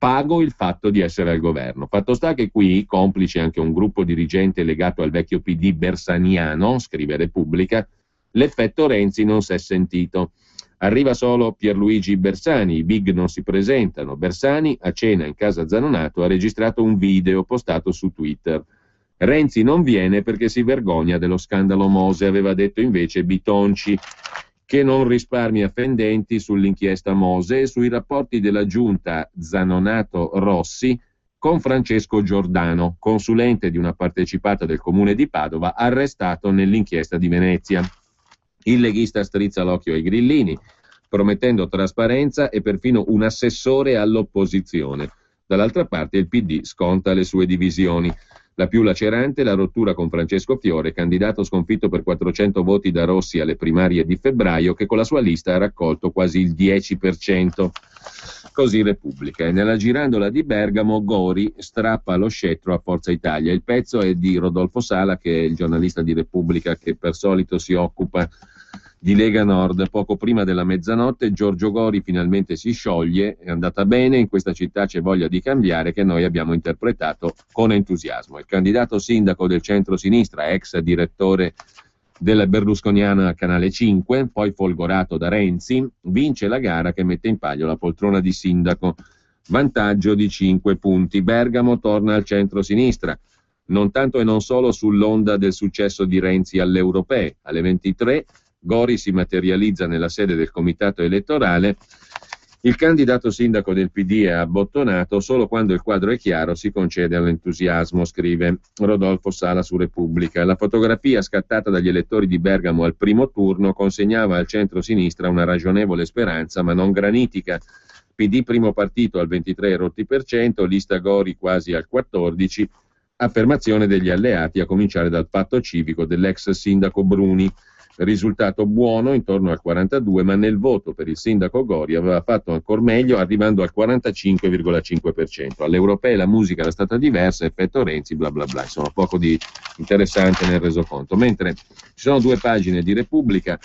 pago il fatto di essere al governo. Fatto sta che qui, complice anche un gruppo dirigente legato al vecchio PD bersaniano, scrive Repubblica, l'effetto Renzi non si è sentito. Arriva solo Pierluigi Bersani, i big non si presentano. Bersani, a cena in casa Zanonato, ha registrato un video postato su Twitter. Renzi non viene perché si vergogna dello scandalo Mose, aveva detto invece Bitonci, che non risparmia fendenti sull'inchiesta Mose e sui rapporti della giunta Zanonato-Rossi con Francesco Giordano, consulente di una partecipata del comune di Padova, arrestato nell'inchiesta di Venezia. Il leghista strizza l'occhio ai grillini, promettendo trasparenza e perfino un assessore all'opposizione. Dall'altra parte il PD sconta le sue divisioni. La più lacerante la rottura con Francesco Fiore, candidato sconfitto per 400 voti da Rossi alle primarie di febbraio, che con la sua lista ha raccolto quasi il 10%. Così Repubblica. E nella girandola di Bergamo Gori strappa lo scettro a Forza Italia. Il pezzo è di Rodolfo Sala, che è il giornalista di Repubblica che per solito si occupa di Lega Nord. Poco prima della mezzanotte Giorgio Gori finalmente si scioglie, è andata bene, in questa città c'è voglia di cambiare, che noi abbiamo interpretato con entusiasmo. Il candidato sindaco del centro-sinistra, ex direttore della berlusconiana Canale 5, poi folgorato da Renzi, vince la gara che mette in palio la poltrona di sindaco. Vantaggio di 5 punti. Bergamo torna al centro-sinistra, non tanto e non solo sull'onda del successo di Renzi alle europee. Alle 23 Gori si materializza nella sede del comitato elettorale. Il candidato sindaco del PD è abbottonato, solo quando il quadro è chiaro si concede all'entusiasmo, scrive Rodolfo Sala su Repubblica. La fotografia scattata dagli elettori di Bergamo al primo turno consegnava al centro-sinistra una ragionevole speranza, ma non granitica. PD primo partito al 23%, lista Gori quasi al 14%, affermazione degli alleati a cominciare dal patto civico dell'ex sindaco Bruni. Risultato buono intorno al 42%, ma nel voto per il sindaco Gori aveva fatto ancora meglio arrivando al 45,5%. Alle europee la musica era stata diversa, effetto Renzi, bla bla bla, insomma poco di interessante nel resoconto. Mentre ci sono 2 pagine di Repubblica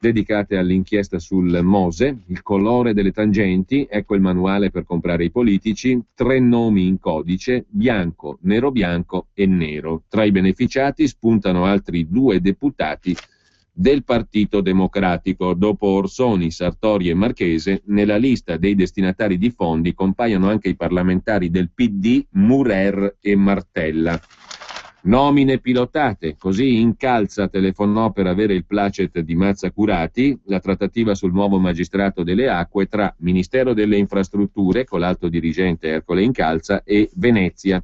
dedicate all'inchiesta sul Mose, il colore delle tangenti, ecco il manuale per comprare i politici, 3 nomi in codice, bianco, nero bianco e nero. Tra i beneficiati spuntano altri 2 deputati del Partito Democratico. Dopo Orsoni, Sartori e Marchese, nella lista dei destinatari di fondi compaiono anche i parlamentari del PD Murer e Martella. Nomine pilotate, così incalza telefonò per avere il placet di Mazzacurati la trattativa sul nuovo magistrato delle acque tra Ministero delle Infrastrutture, con l'alto dirigente Ercole Incalza, e Venezia.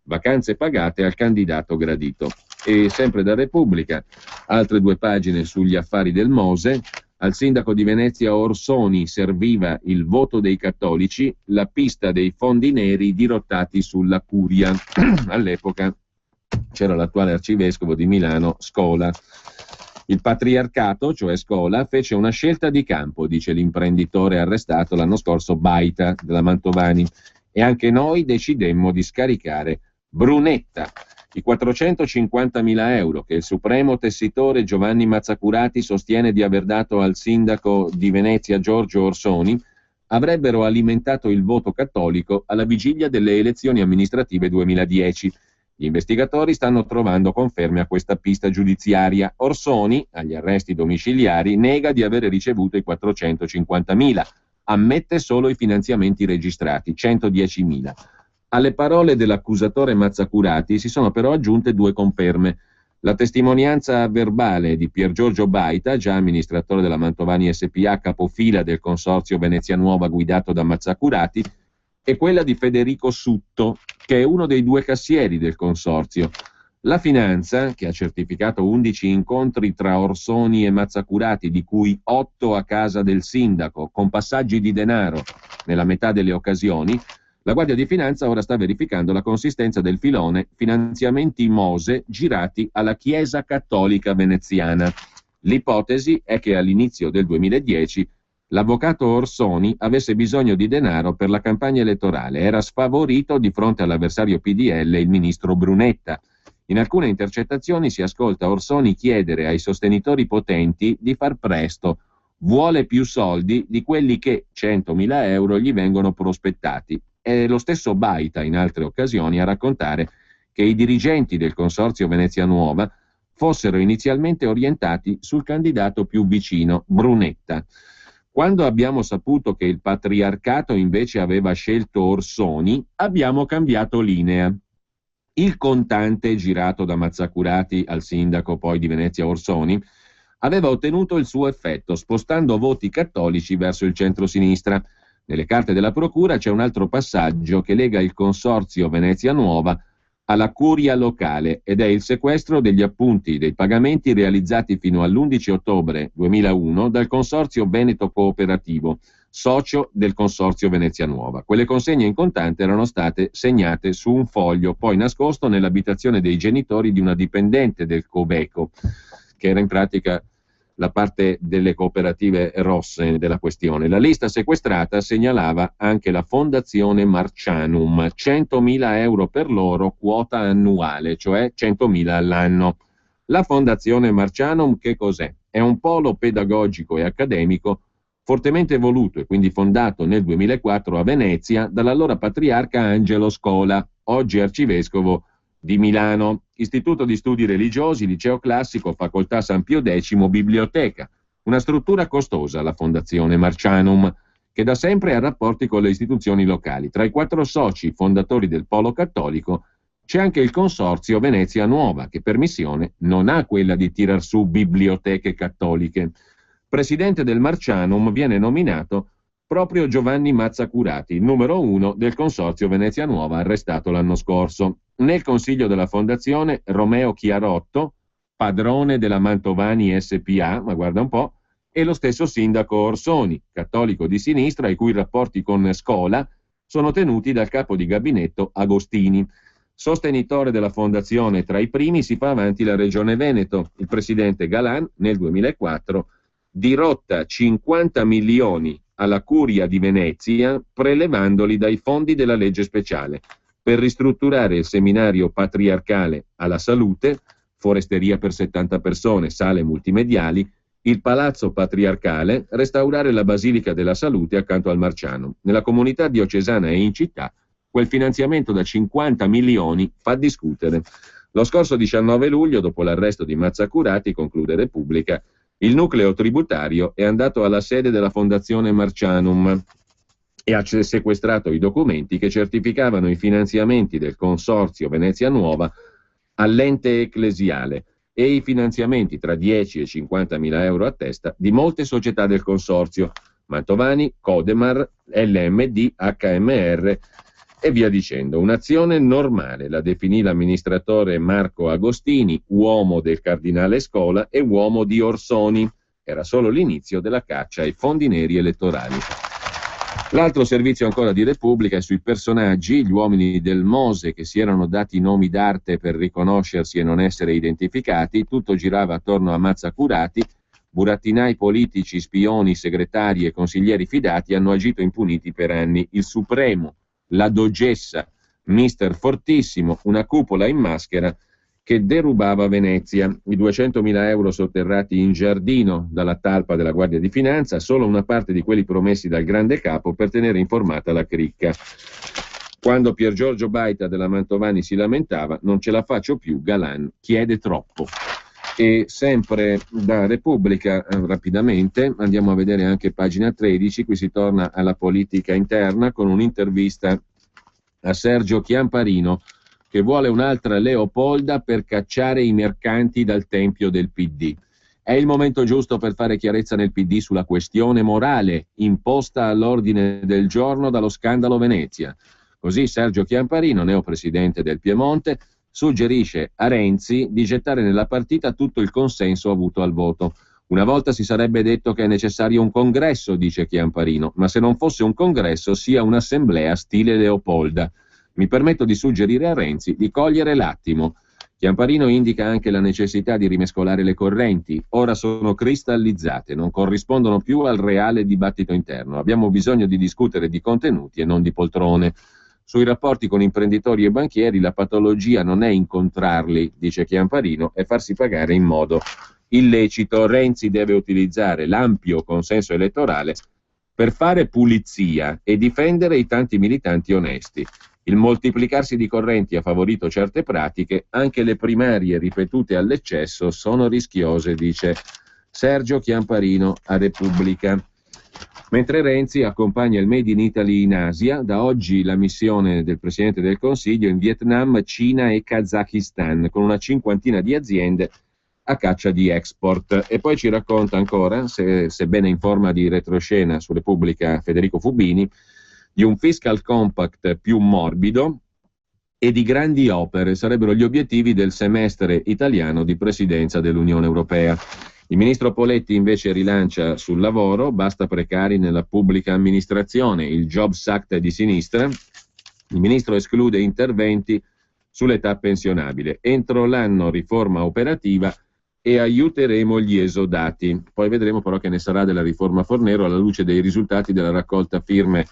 Vacanze pagate al candidato gradito. E sempre da Repubblica, altre 2 pagine sugli affari del Mose. Al sindaco di Venezia Orsoni serviva il voto dei cattolici, la pista dei fondi neri dirottati sulla Curia. All'epoca c'era l'attuale arcivescovo di Milano, Scola. Il patriarcato, cioè Scola, fece una scelta di campo, dice l'imprenditore arrestato l'anno scorso Baita della Mantovani, e anche noi decidemmo di scaricare Brunetta. I 450.000 euro che il supremo tessitore Giovanni Mazzacurati sostiene di aver dato al sindaco di Venezia Giorgio Orsoni avrebbero alimentato il voto cattolico alla vigilia delle elezioni amministrative 2010. Gli investigatori stanno trovando conferme a questa pista giudiziaria. Orsoni, agli arresti domiciliari, nega di avere ricevuto i 450.000, ammette solo i finanziamenti registrati, 110.000. Alle parole dell'accusatore Mazzacurati si sono però aggiunte 2 conferme. La testimonianza verbale di Pier Giorgio Baita, già amministratore della Mantovani SPA, capofila del consorzio Venezia Nuova guidato da Mazzacurati, e quella di Federico Sutto, che è uno dei 2 cassieri del consorzio. La Finanza, che ha certificato 11 incontri tra Orsoni e Mazzacurati, di cui 8 a casa del sindaco, con passaggi di denaro nella metà delle occasioni, la Guardia di Finanza ora sta verificando la consistenza del filone finanziamenti Mose girati alla Chiesa Cattolica Veneziana. L'ipotesi è che all'inizio del 2010 l'avvocato Orsoni avesse bisogno di denaro per la campagna elettorale, era sfavorito di fronte all'avversario PDL, il ministro Brunetta. In alcune intercettazioni si ascolta Orsoni chiedere ai sostenitori potenti di far presto, vuole più soldi di quelli che, 100.000 euro, gli vengono prospettati. È lo stesso Baita in altre occasioni a raccontare che i dirigenti del Consorzio Venezia Nuova fossero inizialmente orientati sul candidato più vicino, Brunetta. Quando abbiamo saputo che il patriarcato invece aveva scelto Orsoni, abbiamo cambiato linea. Il contante girato da Mazzacurati al sindaco poi di Venezia Orsoni aveva ottenuto il suo effetto, spostando voti cattolici verso il centro-sinistra. Nelle carte della procura c'è un altro passaggio che lega il Consorzio Venezia Nuova alla curia locale ed è il sequestro degli appunti dei pagamenti realizzati fino all'11 ottobre 2001 dal Consorzio Veneto Cooperativo, socio del Consorzio Venezia Nuova. Quelle consegne in contante erano state segnate su un foglio poi nascosto nell'abitazione dei genitori di una dipendente del Cobeco, che era in pratica la parte delle cooperative rosse della questione. La lista sequestrata segnalava anche la Fondazione Marcianum, 100.000 euro per loro, quota annuale, cioè 100.000 all'anno. La Fondazione Marcianum che cos'è? È un polo pedagogico e accademico fortemente voluto e quindi fondato nel 2004 a Venezia dall'allora patriarca Angelo Scola, oggi arcivescovo di Milano. Istituto di studi religiosi, liceo classico, facoltà San Pio X, biblioteca. Una struttura costosa, la Fondazione Marcianum, che da sempre ha rapporti con le istituzioni locali. Tra i 4 soci fondatori del Polo Cattolico c'è anche il Consorzio Venezia Nuova, che per missione non ha quella di tirar su biblioteche cattoliche. Presidente del Marcianum viene nominato proprio Giovanni Mazzacurati, il numero 1 del Consorzio Venezia Nuova, arrestato l'anno scorso. Nel consiglio della fondazione Romeo Chiarotto, padrone della Mantovani SPA, ma guarda un po', e lo stesso sindaco Orsoni, cattolico di sinistra, i cui rapporti con Scola sono tenuti dal capo di gabinetto Agostini. Sostenitore della fondazione tra i primi si fa avanti la Regione Veneto. Il presidente Galan nel 2004 dirotta 50 milioni alla Curia di Venezia prelevandoli dai fondi della legge speciale per ristrutturare il seminario patriarcale alla salute, foresteria per 70 persone, sale multimediali, il palazzo patriarcale, restaurare la Basilica della Salute accanto al Marciano. Nella comunità diocesana e in città quel finanziamento da 50 milioni fa discutere. Lo scorso 19 luglio, dopo l'arresto di Mazzacurati, conclude Repubblica, il nucleo tributario è andato alla sede della Fondazione Marcianum e ha sequestrato i documenti che certificavano i finanziamenti del Consorzio Venezia Nuova all'ente ecclesiale e i finanziamenti tra 10 e 50 mila euro a testa di molte società del Consorzio, Mantovani, Codemar, LMD, HMR e via dicendo. Un'azione normale, la definì l'amministratore Marco Agostini, uomo del cardinale Scola e uomo di Orsoni. Era solo l'inizio della caccia ai fondi neri elettorali. L'altro servizio ancora di Repubblica è sui personaggi, gli uomini del Mose che si erano dati nomi d'arte per riconoscersi e non essere identificati. Tutto girava attorno a Mazzacurati. Burattinai politici, spioni, segretari e consiglieri fidati hanno agito impuniti per anni. Il Supremo, la Dogessa, Mister Fortissimo, una cupola in maschera che derubava Venezia. I 200.000 euro sotterrati in giardino dalla talpa della Guardia di Finanza, solo una parte di quelli promessi dal grande capo per tenere informata la cricca. Quando Pier Giorgio Baita della Mantovani si lamentava, non ce la faccio più, Galan chiede troppo. E sempre da Repubblica, rapidamente, andiamo a vedere anche pagina 13, qui si torna alla politica interna con un'intervista a Sergio Chiamparino, che vuole un'altra Leopolda per cacciare i mercanti dal tempio del PD. È il momento giusto per fare chiarezza nel PD sulla questione morale imposta all'ordine del giorno dallo scandalo Venezia. Così Sergio Chiamparino, neopresidente del Piemonte, suggerisce a Renzi di gettare nella partita tutto il consenso avuto al voto. Una volta si sarebbe detto che è necessario un congresso, dice Chiamparino, ma se non fosse un congresso sia un'assemblea stile Leopolda. Mi permetto di suggerire a Renzi di cogliere l'attimo. Chiamparino indica anche la necessità di rimescolare le correnti. Ora sono cristallizzate, non corrispondono più al reale dibattito interno. Abbiamo bisogno di discutere di contenuti e non di poltrone. Sui rapporti con imprenditori e banchieri la patologia non è incontrarli, dice Chiamparino, e farsi pagare in modo illecito. Renzi deve utilizzare l'ampio consenso elettorale per fare pulizia e difendere i tanti militanti onesti. Il moltiplicarsi di correnti ha favorito certe pratiche, anche le primarie ripetute all'eccesso sono rischiose, dice Sergio Chiamparino a Repubblica. Mentre Renzi accompagna il Made in Italy in Asia, da oggi la missione del Presidente del Consiglio in Vietnam, Cina e Kazakistan, con una cinquantina di aziende a caccia di export. E poi ci racconta ancora, sebbene in forma di retroscena su Repubblica, Federico Fubini, di un fiscal compact più morbido e di grandi opere, sarebbero gli obiettivi del semestre italiano di presidenza dell'Unione Europea. Il ministro Poletti invece rilancia sul lavoro, basta precari nella pubblica amministrazione, il Jobs Act è di sinistra, il ministro esclude interventi sull'età pensionabile, entro l'anno riforma operativa e aiuteremo gli esodati. Poi vedremo però che ne sarà della riforma Fornero alla luce dei risultati della raccolta firme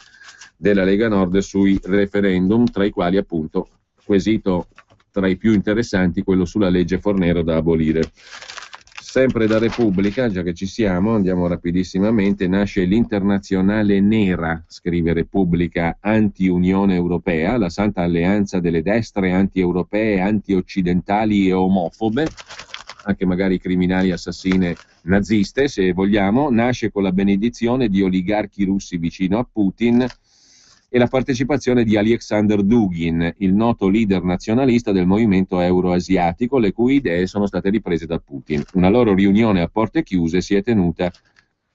della Lega Nord sui referendum, tra i quali appunto quesito tra i più interessanti quello sulla legge Fornero da abolire. Sempre da Repubblica, già che ci siamo, andiamo rapidissimamente, nasce l'Internazionale Nera, scrive Repubblica, anti-Unione Europea, la santa alleanza delle destre anti-europee, anti-occidentali e omofobe, anche magari criminali assassine naziste, se vogliamo, nasce con la benedizione di oligarchi russi vicino a Putin e la partecipazione di Alexander Dugin, il noto leader nazionalista del movimento euroasiatico, le cui idee sono state riprese da Putin. Una loro riunione a porte chiuse si è tenuta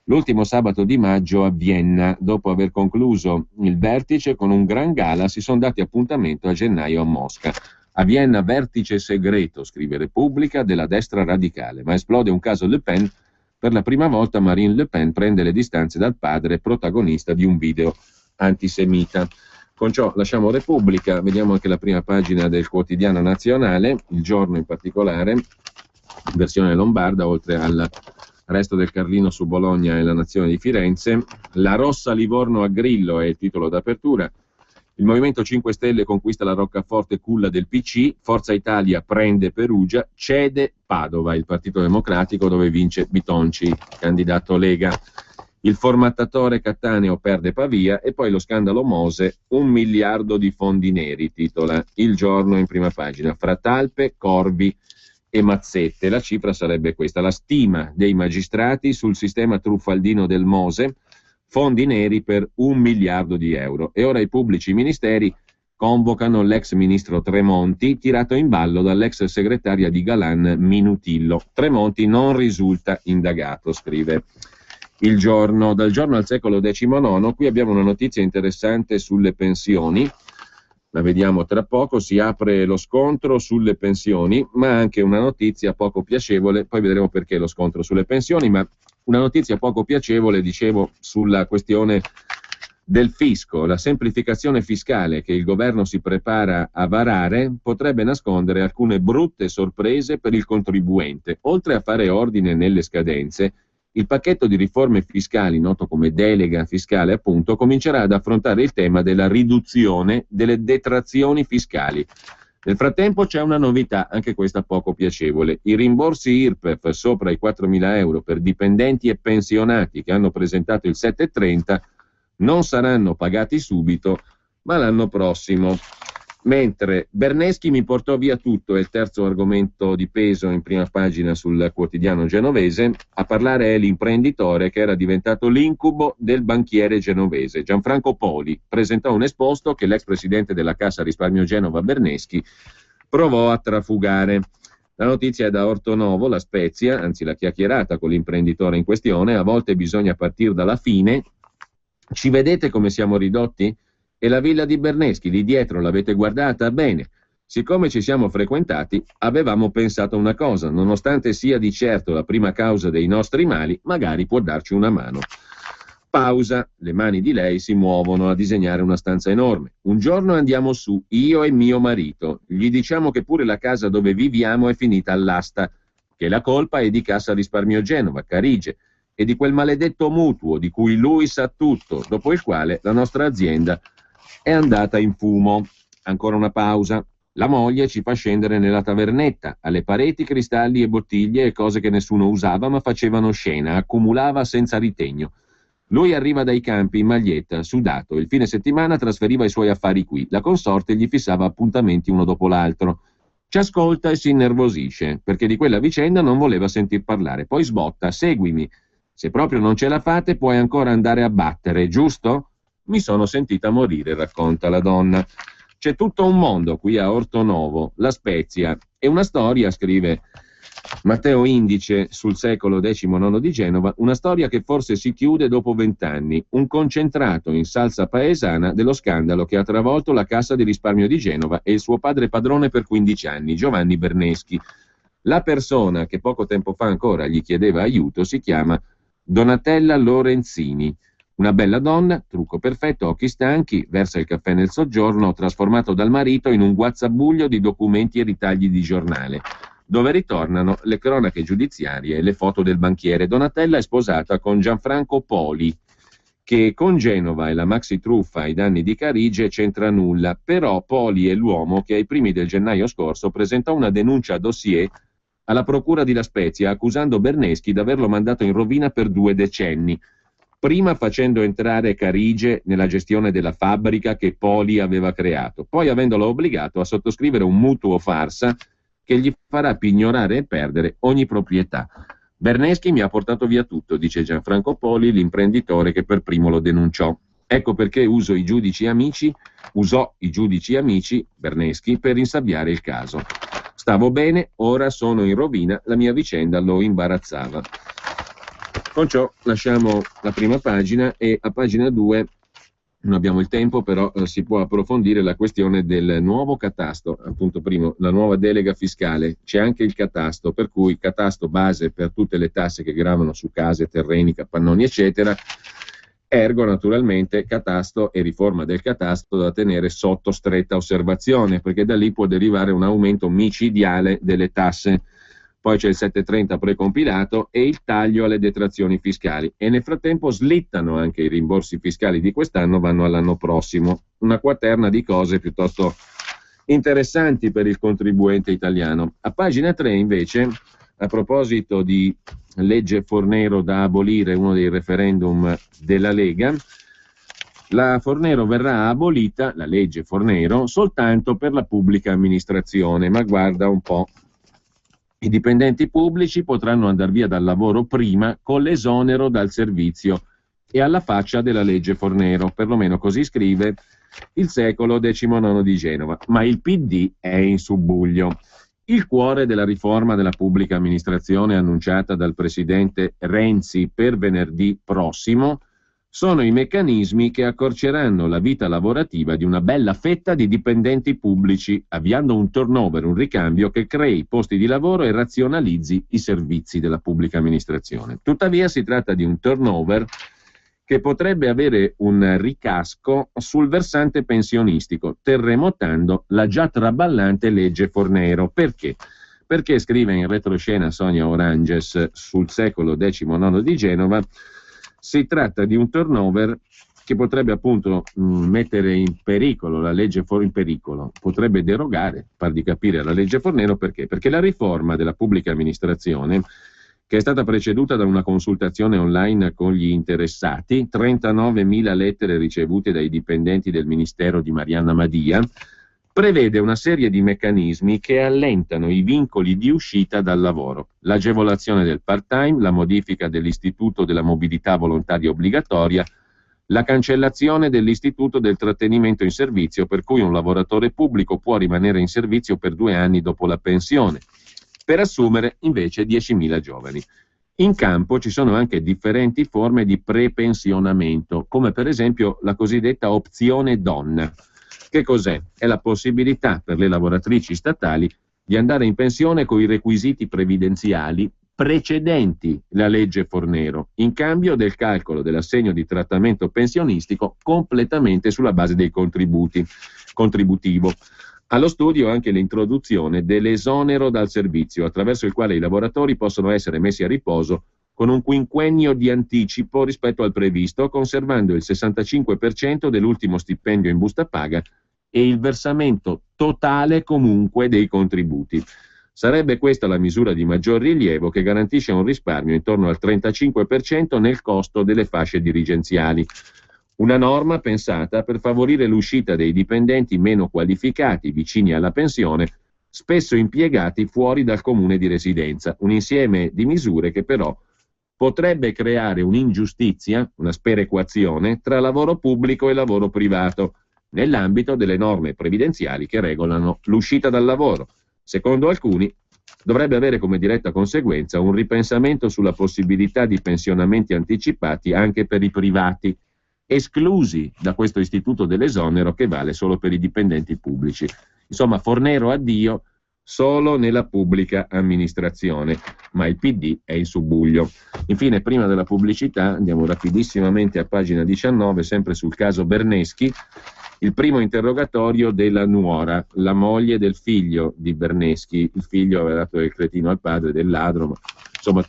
l'ultimo sabato di maggio a Vienna. Dopo aver concluso il vertice con un gran gala, si sono dati appuntamento a gennaio a Mosca. A Vienna vertice segreto, scrive Repubblica, della destra radicale, ma esplode un caso Le Pen. Per la prima volta Marine Le Pen prende le distanze dal padre, protagonista di un video antisemita. Con ciò lasciamo Repubblica, vediamo anche la prima pagina del Quotidiano Nazionale, Il Giorno in particolare, versione lombarda, oltre al resto del Carlino su Bologna e la Nazione di Firenze. La Rossa Livorno a Grillo è il titolo d'apertura. Il Movimento 5 Stelle conquista la roccaforte culla del PC, Forza Italia prende Perugia, cede Padova, il Partito Democratico, dove vince Bitonci, candidato Lega. Il formattatore Cattaneo perde Pavia e poi lo scandalo Mose, 1 miliardo di fondi neri, titola Il Giorno in prima pagina, fra talpe, corvi e mazzette. La cifra sarebbe questa, la stima dei magistrati sul sistema truffaldino del Mose, fondi neri per 1 miliardo di euro. E ora i pubblici ministeri convocano l'ex ministro Tremonti, tirato in ballo dall'ex segretaria di Galan Minutillo. Tremonti non risulta indagato, scrive Il Giorno. Dal Giorno al Secolo XIX, qui abbiamo una notizia interessante sulle pensioni, la vediamo tra poco, si apre lo scontro sulle pensioni, ma anche una notizia poco piacevole, poi vedremo perché lo scontro sulle pensioni, ma una notizia poco piacevole, dicevo, sulla questione del fisco. La semplificazione fiscale che il governo si prepara a varare potrebbe nascondere alcune brutte sorprese per il contribuente. Oltre a fare ordine nelle scadenze, il pacchetto di riforme fiscali, noto come delega fiscale appunto, comincerà ad affrontare il tema della riduzione delle detrazioni fiscali. Nel frattempo c'è una novità, anche questa poco piacevole. I rimborsi IRPEF sopra i 4.000 euro per dipendenti e pensionati che hanno presentato il 730 non saranno pagati subito, ma l'anno prossimo. Mentre Berneschi mi portò via tutto, è il terzo argomento di peso in prima pagina sul quotidiano genovese. A parlare è l'imprenditore che era diventato l'incubo del banchiere genovese. Gianfranco Poli presentò un esposto che l'ex presidente della Cassa Risparmio Genova Berneschi provò a trafugare. La notizia è da Ortonovo, La Spezia, anzi la chiacchierata con l'imprenditore in questione. A volte bisogna partire dalla fine. Ci vedete come siamo ridotti? E la villa di Berneschi lì dietro l'avete guardata? Bene, siccome ci siamo frequentati avevamo pensato una cosa, nonostante sia di certo la prima causa dei nostri mali, magari può darci una mano. Pausa, le mani di lei si muovono a disegnare una stanza enorme. Un giorno andiamo su, io e mio marito, gli diciamo che pure la casa dove viviamo è finita all'asta, che la colpa è di Cassa Risparmio Genova, Carige, e di quel maledetto mutuo di cui lui sa tutto, dopo il quale la nostra azienda è andata in fumo. Ancora una pausa. La moglie ci fa scendere nella tavernetta, alle pareti cristalli e bottiglie e cose che nessuno usava ma facevano scena, accumulava senza ritegno. Lui arriva dai campi in maglietta, sudato, il fine settimana trasferiva i suoi affari qui, la consorte gli fissava appuntamenti uno dopo l'altro. Ci ascolta e si innervosisce, perché di quella vicenda non voleva sentir parlare, poi sbotta: seguimi, se proprio non ce la fate puoi ancora andare a battere, giusto? Mi sono sentita morire, racconta la donna. C'è tutto un mondo qui a Ortonovo, La Spezia, e una storia, scrive Matteo Indice sul secolo XIX di Genova, una storia che forse si chiude dopo 20 anni, un concentrato in salsa paesana dello scandalo che ha travolto la Cassa di risparmio di Genova e il suo padre padrone per 15 anni, Giovanni Berneschi. La persona che poco tempo fa ancora gli chiedeva aiuto si chiama Donatella Lorenzini. Una bella donna, trucco perfetto, occhi stanchi, versa il caffè nel soggiorno, trasformato dal marito in un guazzabuglio di documenti e ritagli di giornale, dove ritornano le cronache giudiziarie e le foto del banchiere. Donatella è sposata con Gianfranco Poli, che con Genova e la maxi truffa ai danni di Carige c'entra nulla, però Poli è l'uomo che ai primi del gennaio scorso presentò una denuncia a dossier alla procura di La Spezia accusando Berneschi di averlo mandato in rovina per 2 decenni, prima facendo entrare Carige nella gestione della fabbrica che Poli aveva creato, poi avendolo obbligato a sottoscrivere un mutuo farsa che gli farà pignorare e perdere ogni proprietà. Berneschi mi ha portato via tutto, dice Gianfranco Poli, l'imprenditore che per primo lo denunciò. Ecco perché usò i giudici amici, Berneschi, per insabbiare il caso. Stavo bene, ora sono in rovina, la mia vicenda lo imbarazzava. Con ciò lasciamo la prima pagina e a pagina 2 non abbiamo il tempo, però si può approfondire la questione del nuovo catasto, appunto primo, la nuova delega fiscale, c'è anche il catasto, per cui catasto base per tutte le tasse che gravano su case, terreni, capannoni, eccetera, ergo naturalmente catasto e riforma del catasto da tenere sotto stretta osservazione, perché da lì può derivare un aumento micidiale delle tasse. Poi c'è il 730 precompilato e il taglio alle detrazioni fiscali, e nel frattempo slittano anche i rimborsi fiscali di quest'anno, vanno all'anno prossimo. Una quaterna di cose piuttosto interessanti per il contribuente italiano. A pagina 3 invece, a proposito di legge Fornero da abolire, uno dei referendum della Lega, la Fornero verrà abolita, la legge Fornero, soltanto per la pubblica amministrazione, ma guarda un po'. I dipendenti pubblici potranno andare via dal lavoro prima con l'esonero dal servizio, e alla faccia della legge Fornero, perlomeno così scrive il secolo XIX di Genova, ma il PD è in subbuglio. Il cuore della riforma della pubblica amministrazione annunciata dal presidente Renzi per venerdì prossimo sono i meccanismi che accorceranno la vita lavorativa di una bella fetta di dipendenti pubblici, avviando un turnover, un ricambio che crei posti di lavoro e razionalizzi i servizi della pubblica amministrazione. Tuttavia si tratta di un turnover che potrebbe avere un ricasco sul versante pensionistico, terremotando la già traballante legge Fornero. Perché? Perché, scrive in retroscena Sonia Oranges sul secolo XIX di Genova, si tratta di un turnover che potrebbe appunto mettere in pericolo la legge in pericolo, potrebbe derogare, far di capire alla legge Fornero. Perché? Perché la riforma della pubblica amministrazione, che è stata preceduta da una consultazione online con gli interessati, 39.000 lettere ricevute dai dipendenti del Ministero di Marianna Madia, prevede una serie di meccanismi che allentano i vincoli di uscita dal lavoro: l'agevolazione del part-time, la modifica dell'istituto della mobilità volontaria obbligatoria, la cancellazione dell'istituto del trattenimento in servizio, per cui un lavoratore pubblico può rimanere in servizio per 2 anni dopo la pensione, per assumere invece 10.000 giovani. In campo ci sono anche differenti forme di prepensionamento, come per esempio la cosiddetta opzione donna. Che cos'è? È la possibilità per le lavoratrici statali di andare in pensione con i requisiti previdenziali precedenti la legge Fornero, in cambio del calcolo dell'assegno di trattamento pensionistico completamente sulla base dei contributivo. Allo studio anche l'introduzione dell'esonero dal servizio, attraverso il quale i lavoratori possono essere messi a riposo con un quinquennio di anticipo rispetto al previsto, conservando il 65% dell'ultimo stipendio in busta paga e il versamento totale comunque dei contributi. Sarebbe questa la misura di maggior rilievo che garantisce un risparmio intorno al 35% nel costo delle fasce dirigenziali. Una norma pensata per favorire l'uscita dei dipendenti meno qualificati, vicini alla pensione, spesso impiegati fuori dal comune di residenza. Un insieme di misure che però potrebbe creare un'ingiustizia, una sperequazione tra lavoro pubblico e lavoro privato, nell'ambito delle norme previdenziali che regolano l'uscita dal lavoro. Secondo alcuni, dovrebbe avere come diretta conseguenza un ripensamento sulla possibilità di pensionamenti anticipati anche per i privati, esclusi da questo istituto dell'esonero che vale solo per i dipendenti pubblici. Insomma, Fornero addio solo nella pubblica amministrazione, ma il PD è in subbuglio. Infine, prima della pubblicità, andiamo rapidissimamente a pagina 19, sempre sul caso Berneschi. Il primo interrogatorio della nuora, la moglie del figlio di Berneschi. Il figlio aveva dato il cretino al padre del ladro, ma insomma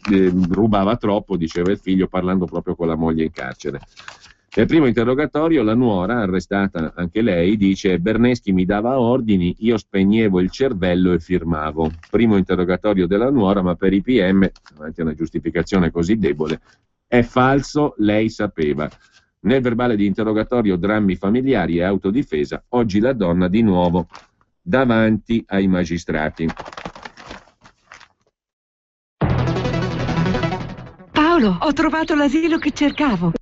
rubava troppo, diceva il figlio, parlando proprio con la moglie in carcere. Nel primo interrogatorio la nuora, arrestata anche lei, dice: Berneschi mi dava ordini, io spegnevo il cervello e firmavo. Primo interrogatorio della nuora, ma per i PM, davanti a una giustificazione così debole, è falso, lei sapeva. Nel verbale di interrogatorio drammi familiari e autodifesa, oggi la donna di nuovo davanti ai magistrati. Paolo, ho trovato l'asilo che cercavo.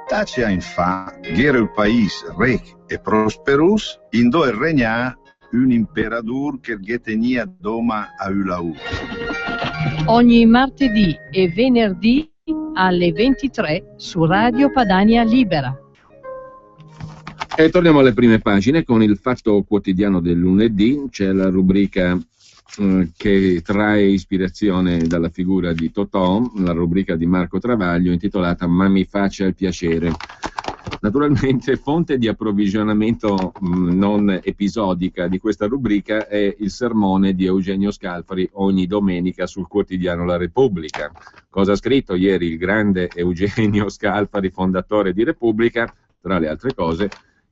Tace infà, ghero il país rec e prosperus, indo e regna un imperadur che tenia doma a Ulaù. Ogni martedì e venerdì alle 23 su Radio Padania Libera. E torniamo alle prime pagine con il Fatto Quotidiano del lunedì. C'è la rubrica che trae ispirazione dalla figura di Totò, la rubrica di Marco Travaglio intitolata Ma mi faccia il piacere. Naturalmente fonte di approvvigionamento non episodica di questa rubrica è il sermone di Eugenio Scalfari ogni domenica sul quotidiano La Repubblica. Cosa ha scritto ieri il grande Eugenio Scalfari, fondatore di Repubblica? Tra le altre cose,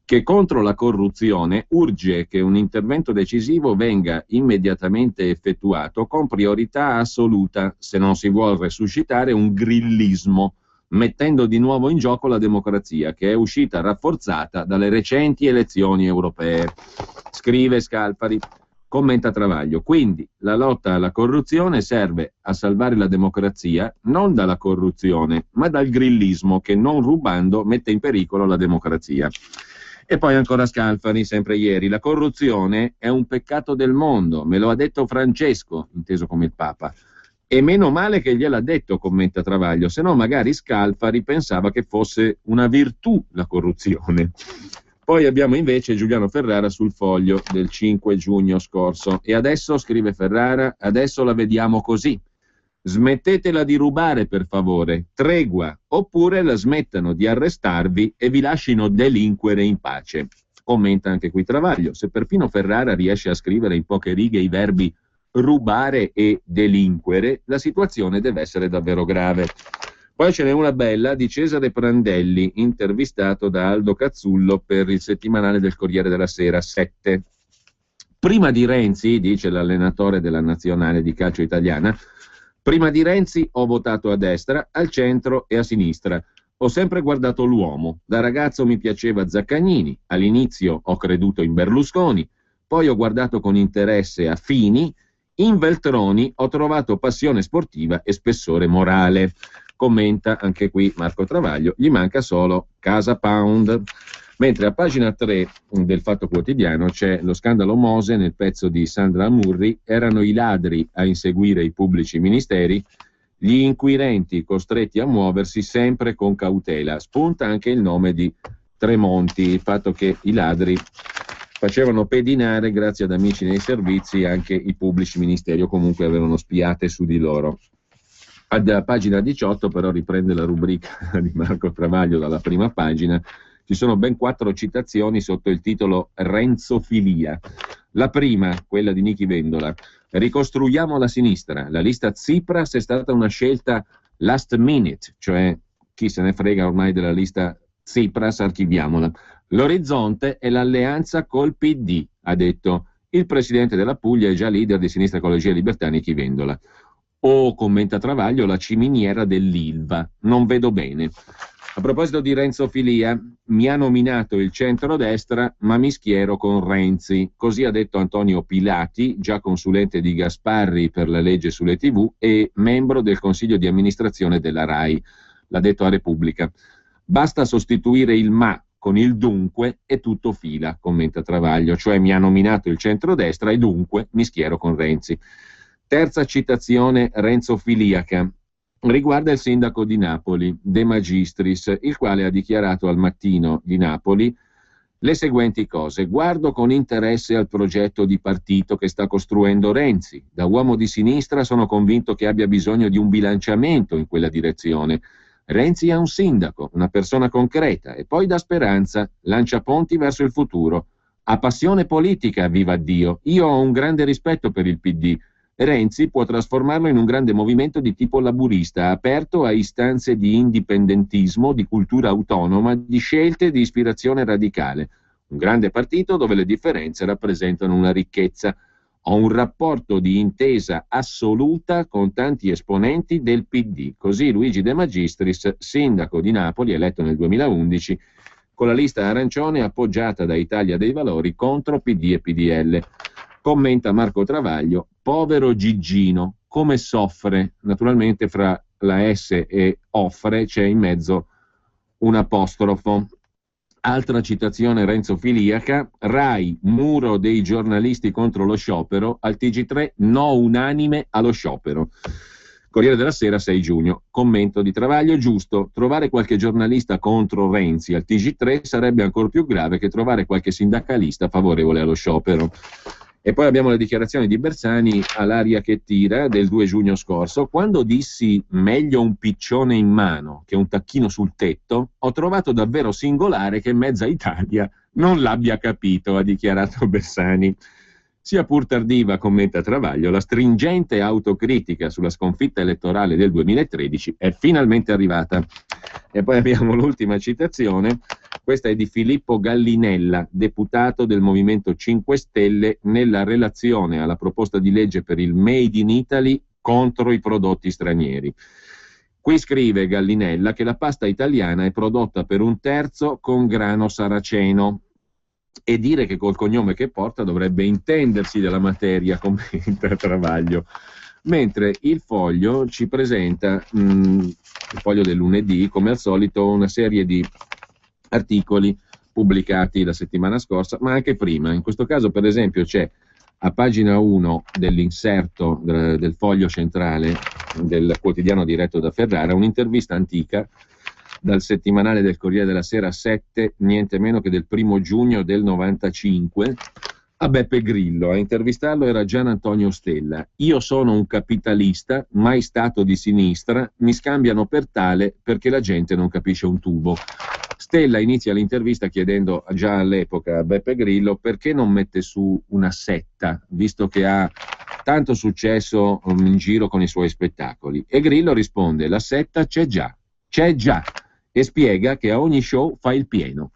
che contro la corruzione urge che un intervento decisivo venga immediatamente effettuato con priorità assoluta se non si vuol resuscitare un grillismo, mettendo di nuovo in gioco la democrazia, che è uscita rafforzata dalle recenti elezioni europee. Scrive Scalfari, commenta Travaglio. Quindi la lotta alla corruzione serve a salvare la democrazia non dalla corruzione, ma dal grillismo che non rubando mette in pericolo la democrazia. E poi ancora Scalfari, sempre ieri, la corruzione è un peccato del mondo, me lo ha detto Francesco, inteso come il Papa. E meno male che gliel'ha detto, commenta Travaglio, se no magari Scalfari pensava che fosse una virtù la corruzione. Poi abbiamo invece Giuliano Ferrara sul Foglio del 5 giugno scorso. E adesso, scrive Ferrara, adesso la vediamo così. Smettetela di rubare, per favore, tregua, oppure la smettano di arrestarvi e vi lascino delinquere in pace. Commenta anche qui Travaglio, se perfino Ferrara riesce a scrivere in poche righe i verbi rubare e delinquere, la situazione deve essere davvero grave. Poi ce n'è una bella di Cesare Prandelli, intervistato da Aldo Cazzullo per il settimanale del Corriere della Sera 7. Prima di Renzi, dice l'allenatore della nazionale di calcio italiana, prima di Renzi ho votato a destra, al centro e a sinistra. Ho sempre guardato l'uomo. Da ragazzo mi piaceva Zaccagnini, all'inizio ho creduto in Berlusconi, poi ho guardato con interesse a Fini, in Veltroni ho trovato passione sportiva e spessore morale. Commenta anche qui Marco Travaglio, gli manca solo Casa Pound. Mentre a pagina 3 del Fatto Quotidiano c'è lo scandalo Mose nel pezzo di Sandra Amurri, erano i ladri a inseguire i pubblici ministeri, gli inquirenti costretti a muoversi sempre con cautela. Spunta anche il nome di Tremonti, il fatto che i ladri facevano pedinare, grazie ad amici nei servizi, anche i pubblici ministeri, o comunque avevano spiate su di loro. A pagina 18 però riprende la rubrica di Marco Travaglio dalla prima pagina. Ci sono ben 4 citazioni sotto il titolo Renzofilia. La prima, quella di Nichi Vendola. Ricostruiamo la sinistra. La lista Tsipras è stata una scelta last minute, cioè chi se ne frega ormai della lista Tsipras, archiviamola. L'orizzonte è l'alleanza col PD, ha detto il presidente della Puglia e già leader di Sinistra Ecologia e Libertà Nichi Vendola. O, commenta Travaglio, la ciminiera dell'Ilva. Non vedo bene. A proposito di Renzofilia, mi ha nominato il centrodestra, ma mi schiero con Renzi. Così ha detto Antonio Pilati, già consulente di Gasparri per la legge sulle TV e membro del consiglio di amministrazione della RAI. L'ha detto a Repubblica. Basta sostituire il ma con il dunque e tutto fila, commenta Travaglio, cioè mi ha nominato il centrodestra e dunque mi schiero con Renzi. Terza citazione renzofiliaca. Riguarda il sindaco di Napoli, De Magistris, il quale ha dichiarato al Mattino di Napoli le seguenti cose. Guardo con interesse al progetto di partito che sta costruendo Renzi. Da uomo di sinistra sono convinto che abbia bisogno di un bilanciamento in quella direzione. Renzi è un sindaco, una persona concreta e poi dà speranza, lancia ponti verso il futuro. Ha passione politica, viva Dio. Io ho un grande rispetto per il PD. Renzi può trasformarlo in un grande movimento di tipo laburista, aperto a istanze di indipendentismo, di cultura autonoma, di scelte di ispirazione radicale. Un grande partito dove le differenze rappresentano una ricchezza. Ho un rapporto di intesa assoluta con tanti esponenti del PD. Così Luigi De Magistris, sindaco di Napoli, eletto nel 2011, con la lista arancione appoggiata da Italia dei Valori contro PD e PDL. Commenta Marco Travaglio, povero Giggino, come soffre, naturalmente fra la S e offre c'è in mezzo un apostrofo. Altra citazione renzofiliaca: Rai, muro dei giornalisti contro lo sciopero, al TG3 no unanime allo sciopero. Corriere della Sera, 6 giugno, commento di Travaglio: giusto, trovare qualche giornalista contro Renzi al TG3 sarebbe ancora più grave che trovare qualche sindacalista favorevole allo sciopero. E poi abbiamo le dichiarazioni di Bersani all'aria che tira del 2 giugno scorso: quando dissi meglio un piccione in mano che un tacchino sul tetto, ho trovato davvero singolare che mezza Italia non l'abbia capito, ha dichiarato Bersani. Sia pur tardiva, commenta Travaglio, la stringente autocritica sulla sconfitta elettorale del 2013 è finalmente arrivata. E poi abbiamo l'ultima citazione, questa è di Filippo Gallinella, deputato del Movimento 5 Stelle, nella relazione alla proposta di legge per il Made in Italy contro i prodotti stranieri. Qui scrive Gallinella che la pasta italiana è prodotta per 1/3 con grano saraceno, e dire che col cognome che porta dovrebbe intendersi della materia, commenta Travaglio. Mentre il Foglio ci presenta, il Foglio del lunedì, come al solito, una serie di articoli pubblicati la settimana scorsa, ma anche prima. In questo caso, per esempio, c'è a pagina 1 dell'inserto del Foglio centrale del quotidiano diretto da Ferrara un'intervista antica dal settimanale del Corriere della Sera 7, niente meno che del 1 giugno del 95, a Beppe Grillo. A intervistarlo era Gian Antonio Stella. Io sono un capitalista, mai stato di sinistra, mi scambiano per tale perché la gente non capisce un tubo. Stella inizia l'intervista chiedendo già all'epoca a Beppe Grillo perché non mette su una setta, visto che ha tanto successo in giro con i suoi spettacoli. E Grillo risponde: la setta c'è già, e spiega che a ogni show fa il pieno.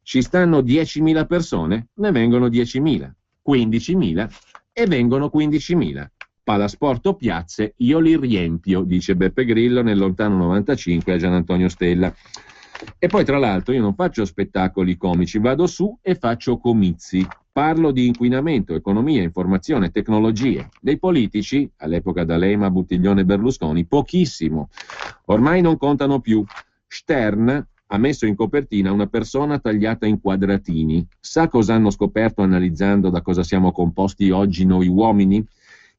Ci stanno 10.000 persone, ne vengono 10.000, 15.000 e vengono 15.000. Palasport o piazze, io li riempio, dice Beppe Grillo nel lontano 95 a Gian Antonio Stella. E poi tra l'altro io non faccio spettacoli comici, vado su e faccio comizi. Parlo di inquinamento, economia, informazione, tecnologie. Dei politici, all'epoca D'Alema, Buttiglione e Berlusconi, pochissimo. Ormai non contano più. Stern ha messo in copertina una persona tagliata in quadratini. Sa cosa hanno scoperto analizzando da cosa siamo composti oggi noi uomini?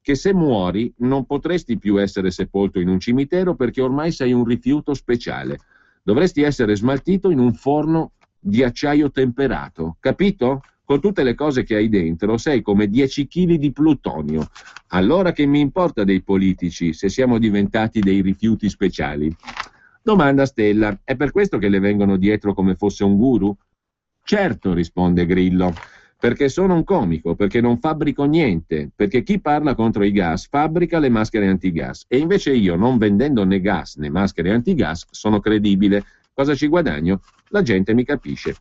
Che se muori non potresti più essere sepolto in un cimitero perché ormai sei un rifiuto speciale. Dovresti essere smaltito in un forno di acciaio temperato, capito? Con tutte le cose che hai dentro sei come 10 kg di plutonio. Allora che mi importa dei politici se siamo diventati dei rifiuti speciali? Domanda Stella: è per questo che le vengono dietro come fosse un guru? Certo, risponde Grillo, perché sono un comico, perché non fabbrico niente, perché chi parla contro i gas fabbrica le maschere antigas, e invece io, non vendendo né gas né maschere antigas, sono credibile. Cosa ci guadagno? La gente mi capisce.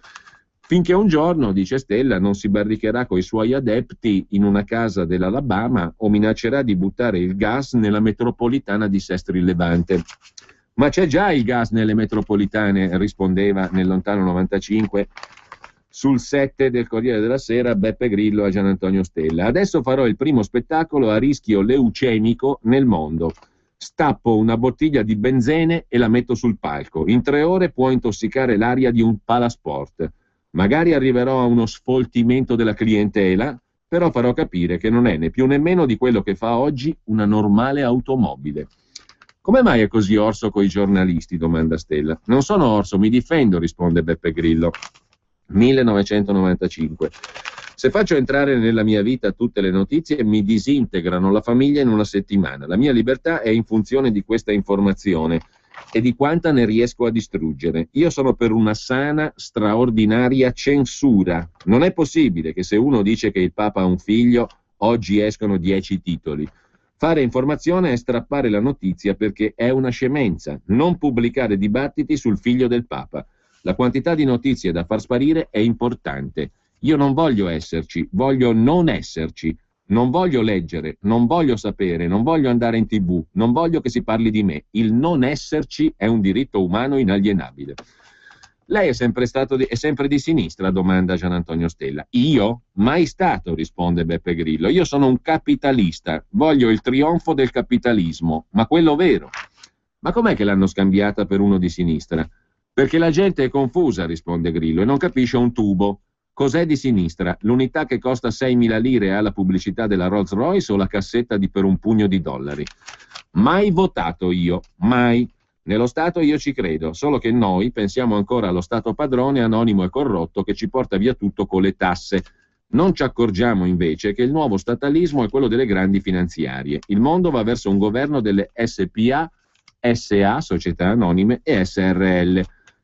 Finché un giorno, dice Stella, non si barricherà coi suoi adepti in una casa dell'Alabama o minaccerà di buttare il gas nella metropolitana di Sestri Levante. Ma c'è già il gas nelle metropolitane, rispondeva nel lontano 95 sul 7 del Corriere della Sera Beppe Grillo a Gian Antonio Stella. Adesso farò il primo spettacolo a rischio leucemico nel mondo. Stappo una bottiglia di benzene e la metto sul palco. In 3 ore può intossicare l'aria di un palasport. Magari arriverò a uno sfoltimento della clientela, però farò capire che non è né più né meno di quello che fa oggi una normale automobile. Come mai è così orso coi giornalisti? Domanda Stella. Non sono orso, mi difendo, risponde Beppe Grillo. 1995. Se faccio entrare nella mia vita tutte le notizie, mi disintegrano la famiglia in una settimana. La mia libertà è in funzione di questa informazione e di quanta ne riesco a distruggere. Io sono per una sana, straordinaria censura. Non è possibile che se uno dice che il Papa ha un figlio, oggi escono 10 titoli. Fare informazione è strappare la notizia perché è una scemenza. Non pubblicare dibattiti sul figlio del Papa. La quantità di notizie da far sparire è importante. Io non voglio esserci, voglio non esserci. Non voglio leggere, non voglio sapere, non voglio andare in TV, non voglio che si parli di me. Il non esserci è un diritto umano inalienabile. Lei è sempre di sinistra? Domanda Gian Antonio Stella. Io? Mai stato, risponde Beppe Grillo. Io sono un capitalista, voglio il trionfo del capitalismo, ma quello vero. Ma com'è che l'hanno scambiata per uno di sinistra? Perché la gente è confusa, risponde Grillo, e non capisce un tubo. Cos'è di sinistra? L'unità che costa 6.000 lire e ha la pubblicità della Rolls Royce o la cassetta di per un pugno di dollari? Mai votato io, mai. Nello Stato io ci credo, solo che noi pensiamo ancora allo Stato padrone anonimo e corrotto che ci porta via tutto con le tasse. Non ci accorgiamo invece che il nuovo statalismo è quello delle grandi finanziarie. Il mondo va verso un governo delle SPA, SA, società anonime, e SRL.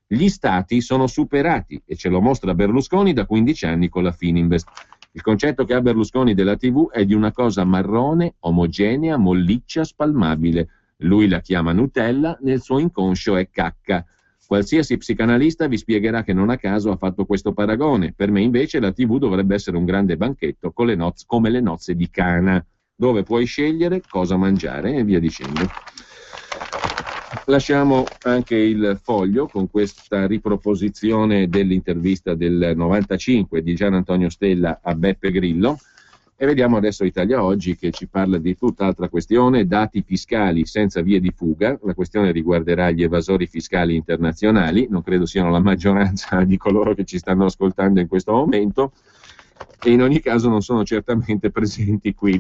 Gli stati sono superati e ce lo mostra Berlusconi da 15 anni con la Fininvest. Il concetto che ha Berlusconi della TV è di una cosa marrone, omogenea, molliccia, spalmabile. Lui la chiama Nutella, nel suo inconscio è cacca. Qualsiasi psicanalista vi spiegherà che non a caso ha fatto questo paragone. Per me invece la TV dovrebbe essere un grande banchetto con come le nozze di Cana, dove puoi scegliere cosa mangiare e via dicendo. Lasciamo anche il Foglio con questa riproposizione dell'intervista del 95 di Gian Antonio Stella a Beppe Grillo. E vediamo adesso Italia Oggi, che ci parla di tutt'altra questione, dati fiscali senza vie di fuga. La questione riguarderà gli evasori fiscali internazionali, non credo siano la maggioranza di coloro che ci stanno ascoltando in questo momento, e in ogni caso non sono certamente presenti qui.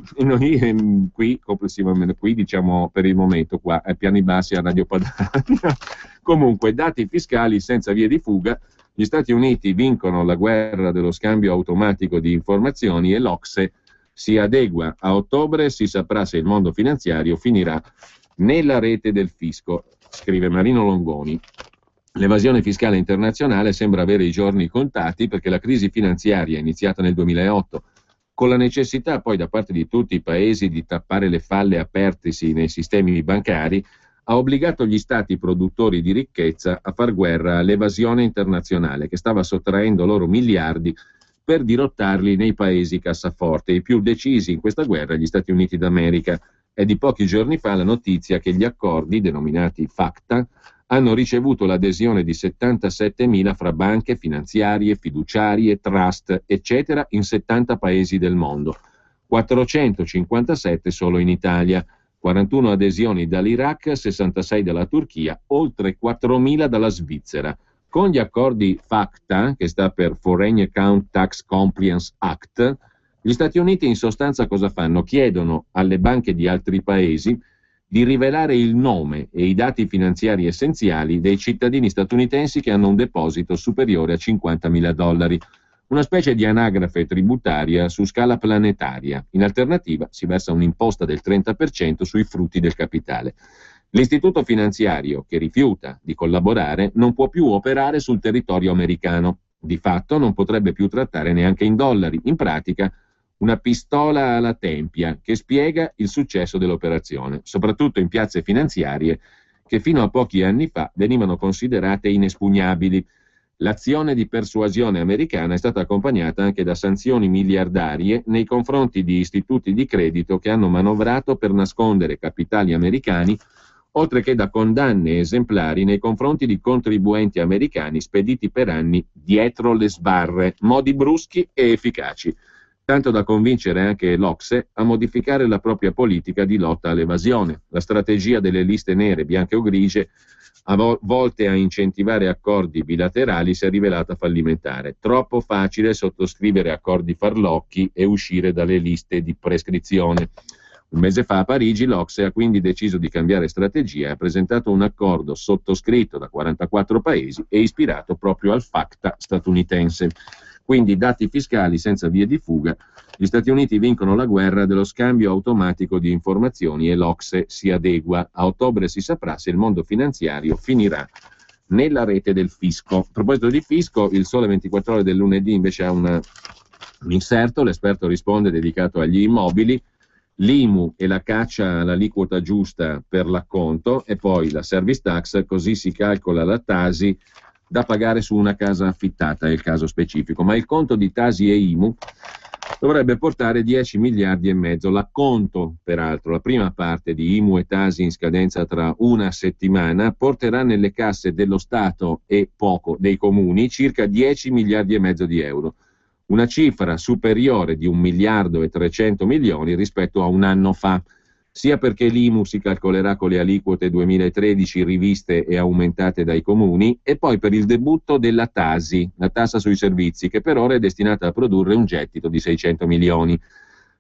Qui complessivamente, qui diciamo per il momento qua, ai piani bassi a Radio Padania. Comunque, dati fiscali senza vie di fuga. Gli Stati Uniti vincono la guerra dello scambio automatico di informazioni e l'Ocse si adegua. A ottobre si saprà se il mondo finanziario finirà nella rete del fisco, scrive Marino Longoni. L'evasione fiscale internazionale sembra avere i giorni contati perché la crisi finanziaria iniziata nel 2008, con la necessità poi da parte di tutti i paesi di tappare le falle apertesi nei sistemi bancari, ha obbligato gli stati produttori di ricchezza a far guerra all'evasione internazionale che stava sottraendo loro miliardi per dirottarli nei paesi cassaforte. I più decisi in questa guerra, gli Stati Uniti d'America. È di pochi giorni fa la notizia che gli accordi, denominati FACTA, hanno ricevuto l'adesione di 77.000 fra banche, finanziarie, fiduciarie, trust, eccetera, in 70 paesi del mondo. 457 solo in Italia. 41 adesioni dall'Iraq, 66 dalla Turchia, oltre 4.000 dalla Svizzera. Con gli accordi FACTA, che sta per Foreign Account Tax Compliance Act, gli Stati Uniti in sostanza cosa fanno? Chiedono alle banche di altri paesi di rivelare il nome e i dati finanziari essenziali dei cittadini statunitensi che hanno un deposito superiore a $50.000. Una specie di anagrafe tributaria su scala planetaria. In alternativa si versa un'imposta del 30% sui frutti del capitale. L'istituto finanziario che rifiuta di collaborare non può più operare sul territorio americano. Di fatto non potrebbe più trattare neanche in dollari. In pratica una pistola alla tempia che spiega il successo dell'operazione, soprattutto in piazze finanziarie che fino a pochi anni fa venivano considerate inespugnabili. L'azione di persuasione americana è stata accompagnata anche da sanzioni miliardarie nei confronti di istituti di credito che hanno manovrato per nascondere capitali americani, oltre che da condanne esemplari nei confronti di contribuenti americani spediti per anni dietro le sbarre, modi bruschi e efficaci, tanto da convincere anche l'Ocse a modificare la propria politica di lotta all'evasione. La strategia delle liste nere, bianche o grigie, volte a incentivare accordi bilaterali, si è rivelata fallimentare. Troppo facile sottoscrivere accordi farlocchi e uscire dalle liste di prescrizione. Un mese fa a Parigi l'Ocse ha quindi deciso di cambiare strategia e ha presentato un accordo sottoscritto da 44 paesi e ispirato proprio al FACTA statunitense. Quindi dati fiscali senza vie di fuga. Gli Stati Uniti vincono la guerra dello scambio automatico di informazioni e l'Ocse si adegua. A ottobre si saprà se il mondo finanziario finirà nella rete del fisco. A proposito di fisco, il Sole 24 Ore del lunedì invece ha un inserto, l'esperto risponde, dedicato agli immobili, l'IMU e la caccia all'aliquota giusta per l'acconto e poi la service tax, così si calcola la Tasi da pagare su una casa affittata, è il caso specifico, ma il conto di Tasi e IMU dovrebbe portare 10 miliardi e mezzo. L'acconto, peraltro, la prima parte di IMU e Tasi in scadenza tra una settimana, porterà nelle casse dello Stato e poco dei comuni circa 10 miliardi e mezzo di euro, una cifra superiore di 1 miliardo e 300 milioni rispetto a un anno fa. sia perché l'IMU si calcolerà con le aliquote 2013 riviste e aumentate dai comuni, e poi per il debutto della TASI, la tassa sui servizi, che per ora è destinata a produrre un gettito di 600 milioni.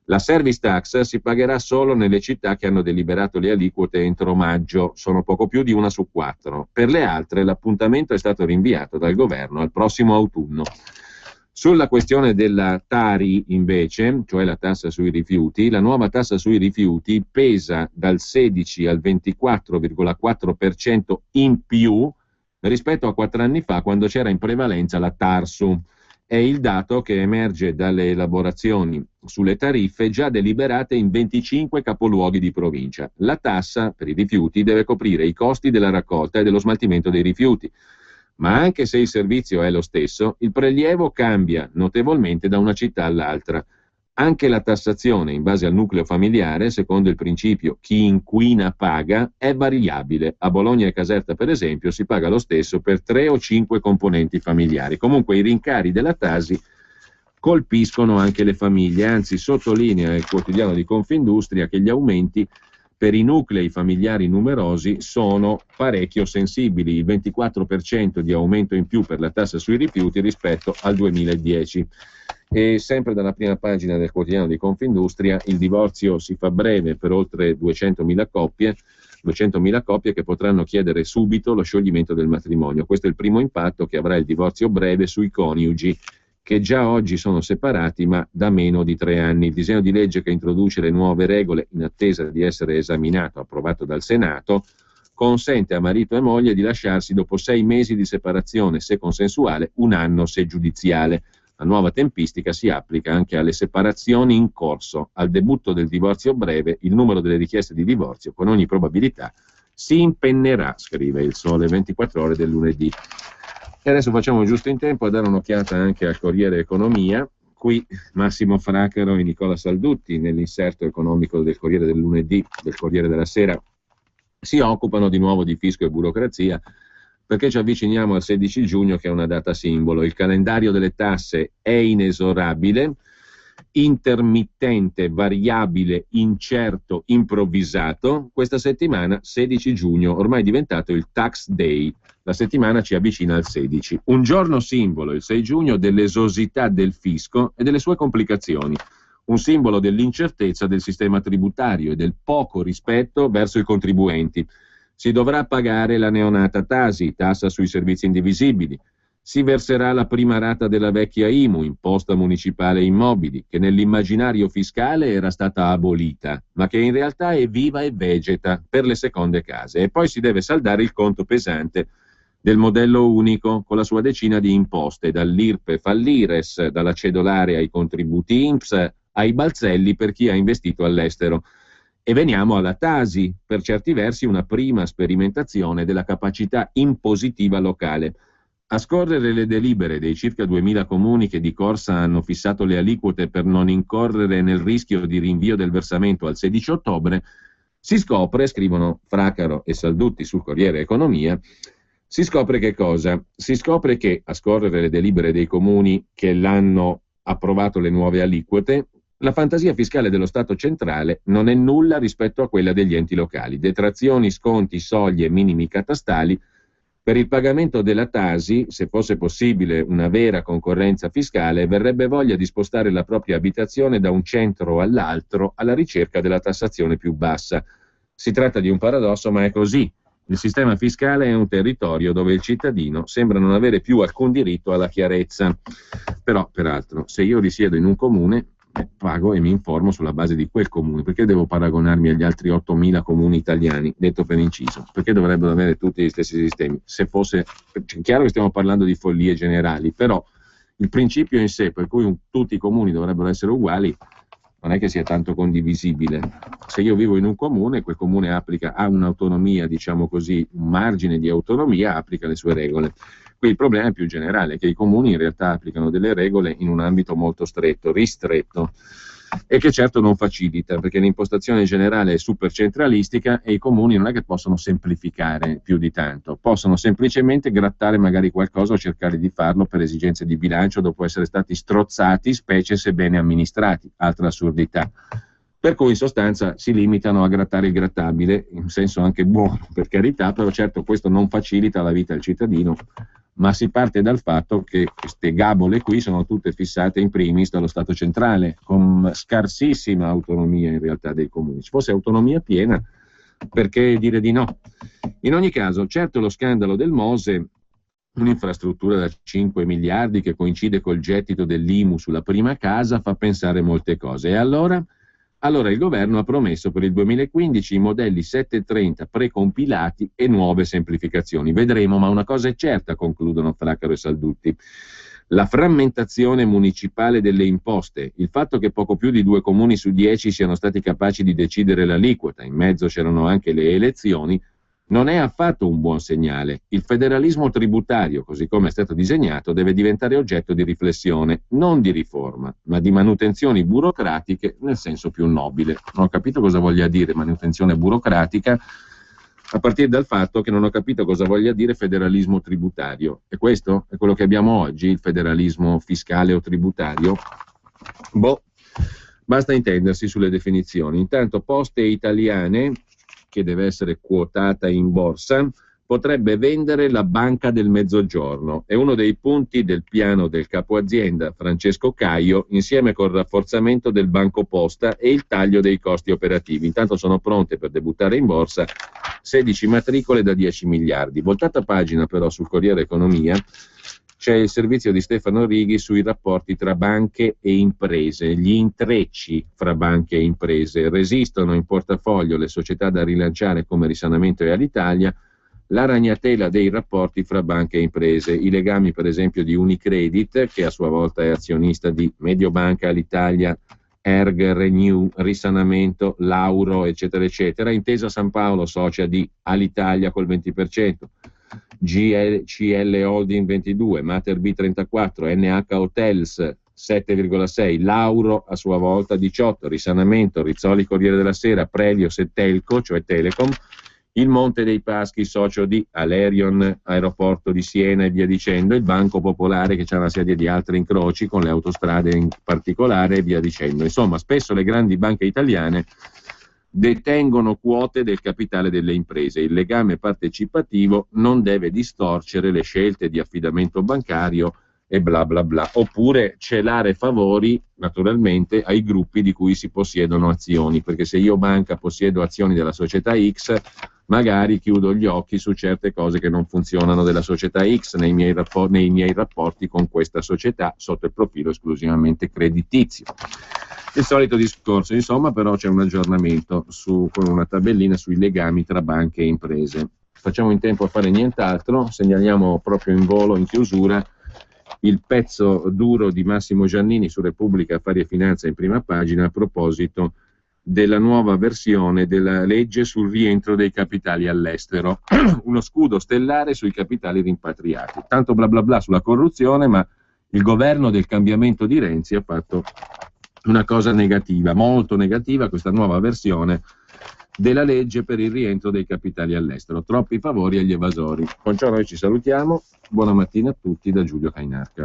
La service tax si pagherà solo nelle città che hanno deliberato le aliquote entro maggio, sono poco più di 1 su 4. Per le altre l'appuntamento è stato rinviato dal governo al prossimo autunno. Sulla questione della Tari, invece, cioè la tassa sui rifiuti, la nuova tassa sui rifiuti pesa dal 16 al 24,4% in più rispetto a 4 anni fa, quando c'era in prevalenza la Tarsu. È il dato che emerge dalle elaborazioni sulle tariffe già deliberate in 25 capoluoghi di provincia. La tassa per i rifiuti deve coprire i costi della raccolta e dello smaltimento dei rifiuti, ma anche se il servizio è lo stesso, il prelievo cambia notevolmente da una città all'altra. Anche la tassazione in base al nucleo familiare, secondo il principio chi inquina paga, è variabile. A Bologna e Caserta, per esempio, si paga lo stesso per 3 o 5 componenti familiari. Comunque i rincari della Tasi colpiscono anche le famiglie, anzi sottolinea il quotidiano di Confindustria che gli aumenti per i nuclei familiari numerosi sono parecchio sensibili, il 24% di aumento in più per la tassa sui rifiuti rispetto al 2010. E sempre dalla prima pagina del quotidiano di Confindustria, il divorzio si fa breve per oltre 200.000 coppie che potranno chiedere subito lo scioglimento del matrimonio. Questo è il primo impatto che avrà il divorzio breve sui coniugi che già oggi sono separati ma da meno di 3 anni. Il disegno di legge che introduce le nuove regole in attesa di essere esaminato, approvato dal Senato, consente a marito e moglie di lasciarsi dopo 6 mesi di separazione se consensuale, 1 anno se giudiziale. La nuova tempistica si applica anche alle separazioni in corso. Al debutto del divorzio breve, il numero delle richieste di divorzio con ogni probabilità si impennerà, scrive il Sole 24 Ore del lunedì. E adesso facciamo giusto in tempo a dare un'occhiata anche al Corriere Economia. Qui Massimo Fracaro e Nicola Saldutti, nell'inserto economico del Corriere del lunedì, del Corriere della Sera, si occupano di nuovo di fisco e burocrazia, perché ci avviciniamo al 16 giugno, che è una data simbolo. Il calendario delle tasse è inesorabile, intermittente, variabile, incerto, improvvisato. Questa settimana, 16 giugno, ormai è diventato il Tax Day. La settimana ci avvicina al 16. Un giorno simbolo, il 6 giugno, dell'esosità del fisco e delle sue complicazioni. Un simbolo dell'incertezza del sistema tributario e del poco rispetto verso i contribuenti. Si dovrà pagare la neonata Tasi, tassa sui servizi indivisibili. Si verserà la prima rata della vecchia IMU, imposta municipale immobili, che nell'immaginario fiscale era stata abolita, ma che in realtà è viva e vegeta per le seconde case. E poi si deve saldare il conto pesante del modello unico, con la sua decina di imposte, dall'IRPEF all'IRES, dalla cedolare ai contributi INPS, ai balzelli per chi ha investito all'estero. E veniamo alla Tasi, per certi versi una prima sperimentazione della capacità impositiva locale. A scorrere le delibere dei circa 2000 comuni che di corsa hanno fissato le aliquote per non incorrere nel rischio di rinvio del versamento al 16 ottobre, si scopre, scrivono Fracaro e Saldutti sul Corriere Economia, si scopre che cosa? Si scopre che, a scorrere le delibere dei comuni che l'hanno approvato le nuove aliquote, la fantasia fiscale dello Stato centrale non è nulla rispetto a quella degli enti locali. Detrazioni, sconti, soglie, minimi catastali. Per il pagamento della Tasi, se fosse possibile una vera concorrenza fiscale, verrebbe voglia di spostare la propria abitazione da un centro all'altro alla ricerca della tassazione più bassa. Si tratta di un paradosso, ma è così. Il sistema fiscale è un territorio dove il cittadino sembra non avere più alcun diritto alla chiarezza. Però, peraltro, se io risiedo in un comune, pago e mi informo sulla base di quel comune. Perché devo paragonarmi agli altri 8.000 comuni italiani, detto per inciso? Perché dovrebbero avere tutti gli stessi sistemi? Se fosse, è chiaro che stiamo parlando di follie generali, però il principio in sé, per cui tutti i comuni dovrebbero essere uguali, non è che sia tanto condivisibile. Se io vivo in un comune, quel comune ha un'autonomia, diciamo così, un margine di autonomia, applica le sue regole. Qui il problema è più generale, che i comuni in realtà applicano delle regole in un ambito molto stretto, ristretto, e che certo non facilita, perché l'impostazione generale è super centralistica e i comuni non è che possono semplificare più di tanto, possono semplicemente grattare magari qualcosa o cercare di farlo per esigenze di bilancio dopo essere stati strozzati, specie se bene amministrati, altra assurdità. Per cui in sostanza si limitano a grattare il grattabile, in senso anche buono, per carità, però certo questo non facilita la vita al cittadino, ma si parte dal fatto che queste gabole qui sono tutte fissate in primis dallo Stato centrale, con scarsissima autonomia in realtà dei comuni. Se fosse autonomia piena, perché dire di no? In ogni caso, certo lo scandalo del Mose, un'infrastruttura da 5 miliardi che coincide col gettito dell'IMU sulla prima casa, fa pensare molte cose. E allora il governo ha promesso per il 2015 i modelli 730 precompilati e nuove semplificazioni. Vedremo, ma una cosa è certa, concludono Fraccaro e Saldutti. La frammentazione municipale delle imposte, il fatto che poco più di 2 comuni su 10 siano stati capaci di decidere l'aliquota, in mezzo c'erano anche le elezioni, non è affatto un buon segnale. Il federalismo tributario, così come è stato disegnato, deve diventare oggetto di riflessione, non di riforma, ma di manutenzioni burocratiche nel senso più nobile. Non ho capito cosa voglia dire manutenzione burocratica, a partire dal fatto che non ho capito cosa voglia dire federalismo tributario. E questo è quello che abbiamo oggi, il federalismo fiscale o tributario? Boh, basta intendersi sulle definizioni. Intanto Poste Italiane, che deve essere quotata in borsa, potrebbe vendere la Banca del Mezzogiorno. È uno dei punti del piano del capo azienda Francesco Caio, insieme col rafforzamento del Banco Posta e il taglio dei costi operativi. Intanto sono pronte per debuttare in borsa 16 matricole da 10 miliardi. Voltata pagina però sul Corriere Economia c'è il servizio di Stefano Righi sui rapporti tra banche e imprese. Gli intrecci fra banche e imprese. Resistono in portafoglio le società da rilanciare come Risanamento e Alitalia, la ragnatela dei rapporti fra banche e imprese, i legami per esempio di Unicredit, che a sua volta è azionista di Mediobanca, Alitalia, Erg, Renew, Risanamento, Lauro, eccetera, eccetera, Intesa San Paolo, socia di Alitalia col 20%, CL Holding 22, Mater B 34, NH Hotels 7,6, Lauro a sua volta 18, Risanamento, Rizzoli Corriere della Sera, Prelios e Telco, cioè Telecom, il Monte dei Paschi, socio di Alerion, Aeroporto di Siena e via dicendo, il Banco Popolare che ha una serie di altri incroci con le autostrade in particolare e via dicendo. Insomma, spesso le grandi banche italiane detengono quote del capitale delle imprese. Il legame partecipativo non deve distorcere le scelte di affidamento bancario e bla bla bla, oppure celare favori naturalmente ai gruppi di cui si possiedono azioni, perché se io banca possiedo azioni della società X, magari chiudo gli occhi su certe cose che non funzionano della società X nei miei rapporti con questa società sotto il profilo esclusivamente creditizio. Il solito discorso, insomma, però c'è un aggiornamento con una tabellina sui legami tra banche e imprese. Facciamo in tempo a fare nient'altro, segnaliamo proprio in volo, in chiusura, il pezzo duro di Massimo Giannini su Repubblica Affari e Finanza in prima pagina a proposito della nuova versione della legge sul rientro dei capitali all'estero, uno scudo stellare sui capitali rimpatriati. Tanto bla bla bla sulla corruzione, ma il governo del cambiamento di Renzi ha fatto una cosa negativa, molto negativa, questa nuova versione della legge per il rientro dei capitali all'estero. Troppi favori agli evasori. Con ciò noi ci salutiamo, buona mattina a tutti da Giulio Cainarca.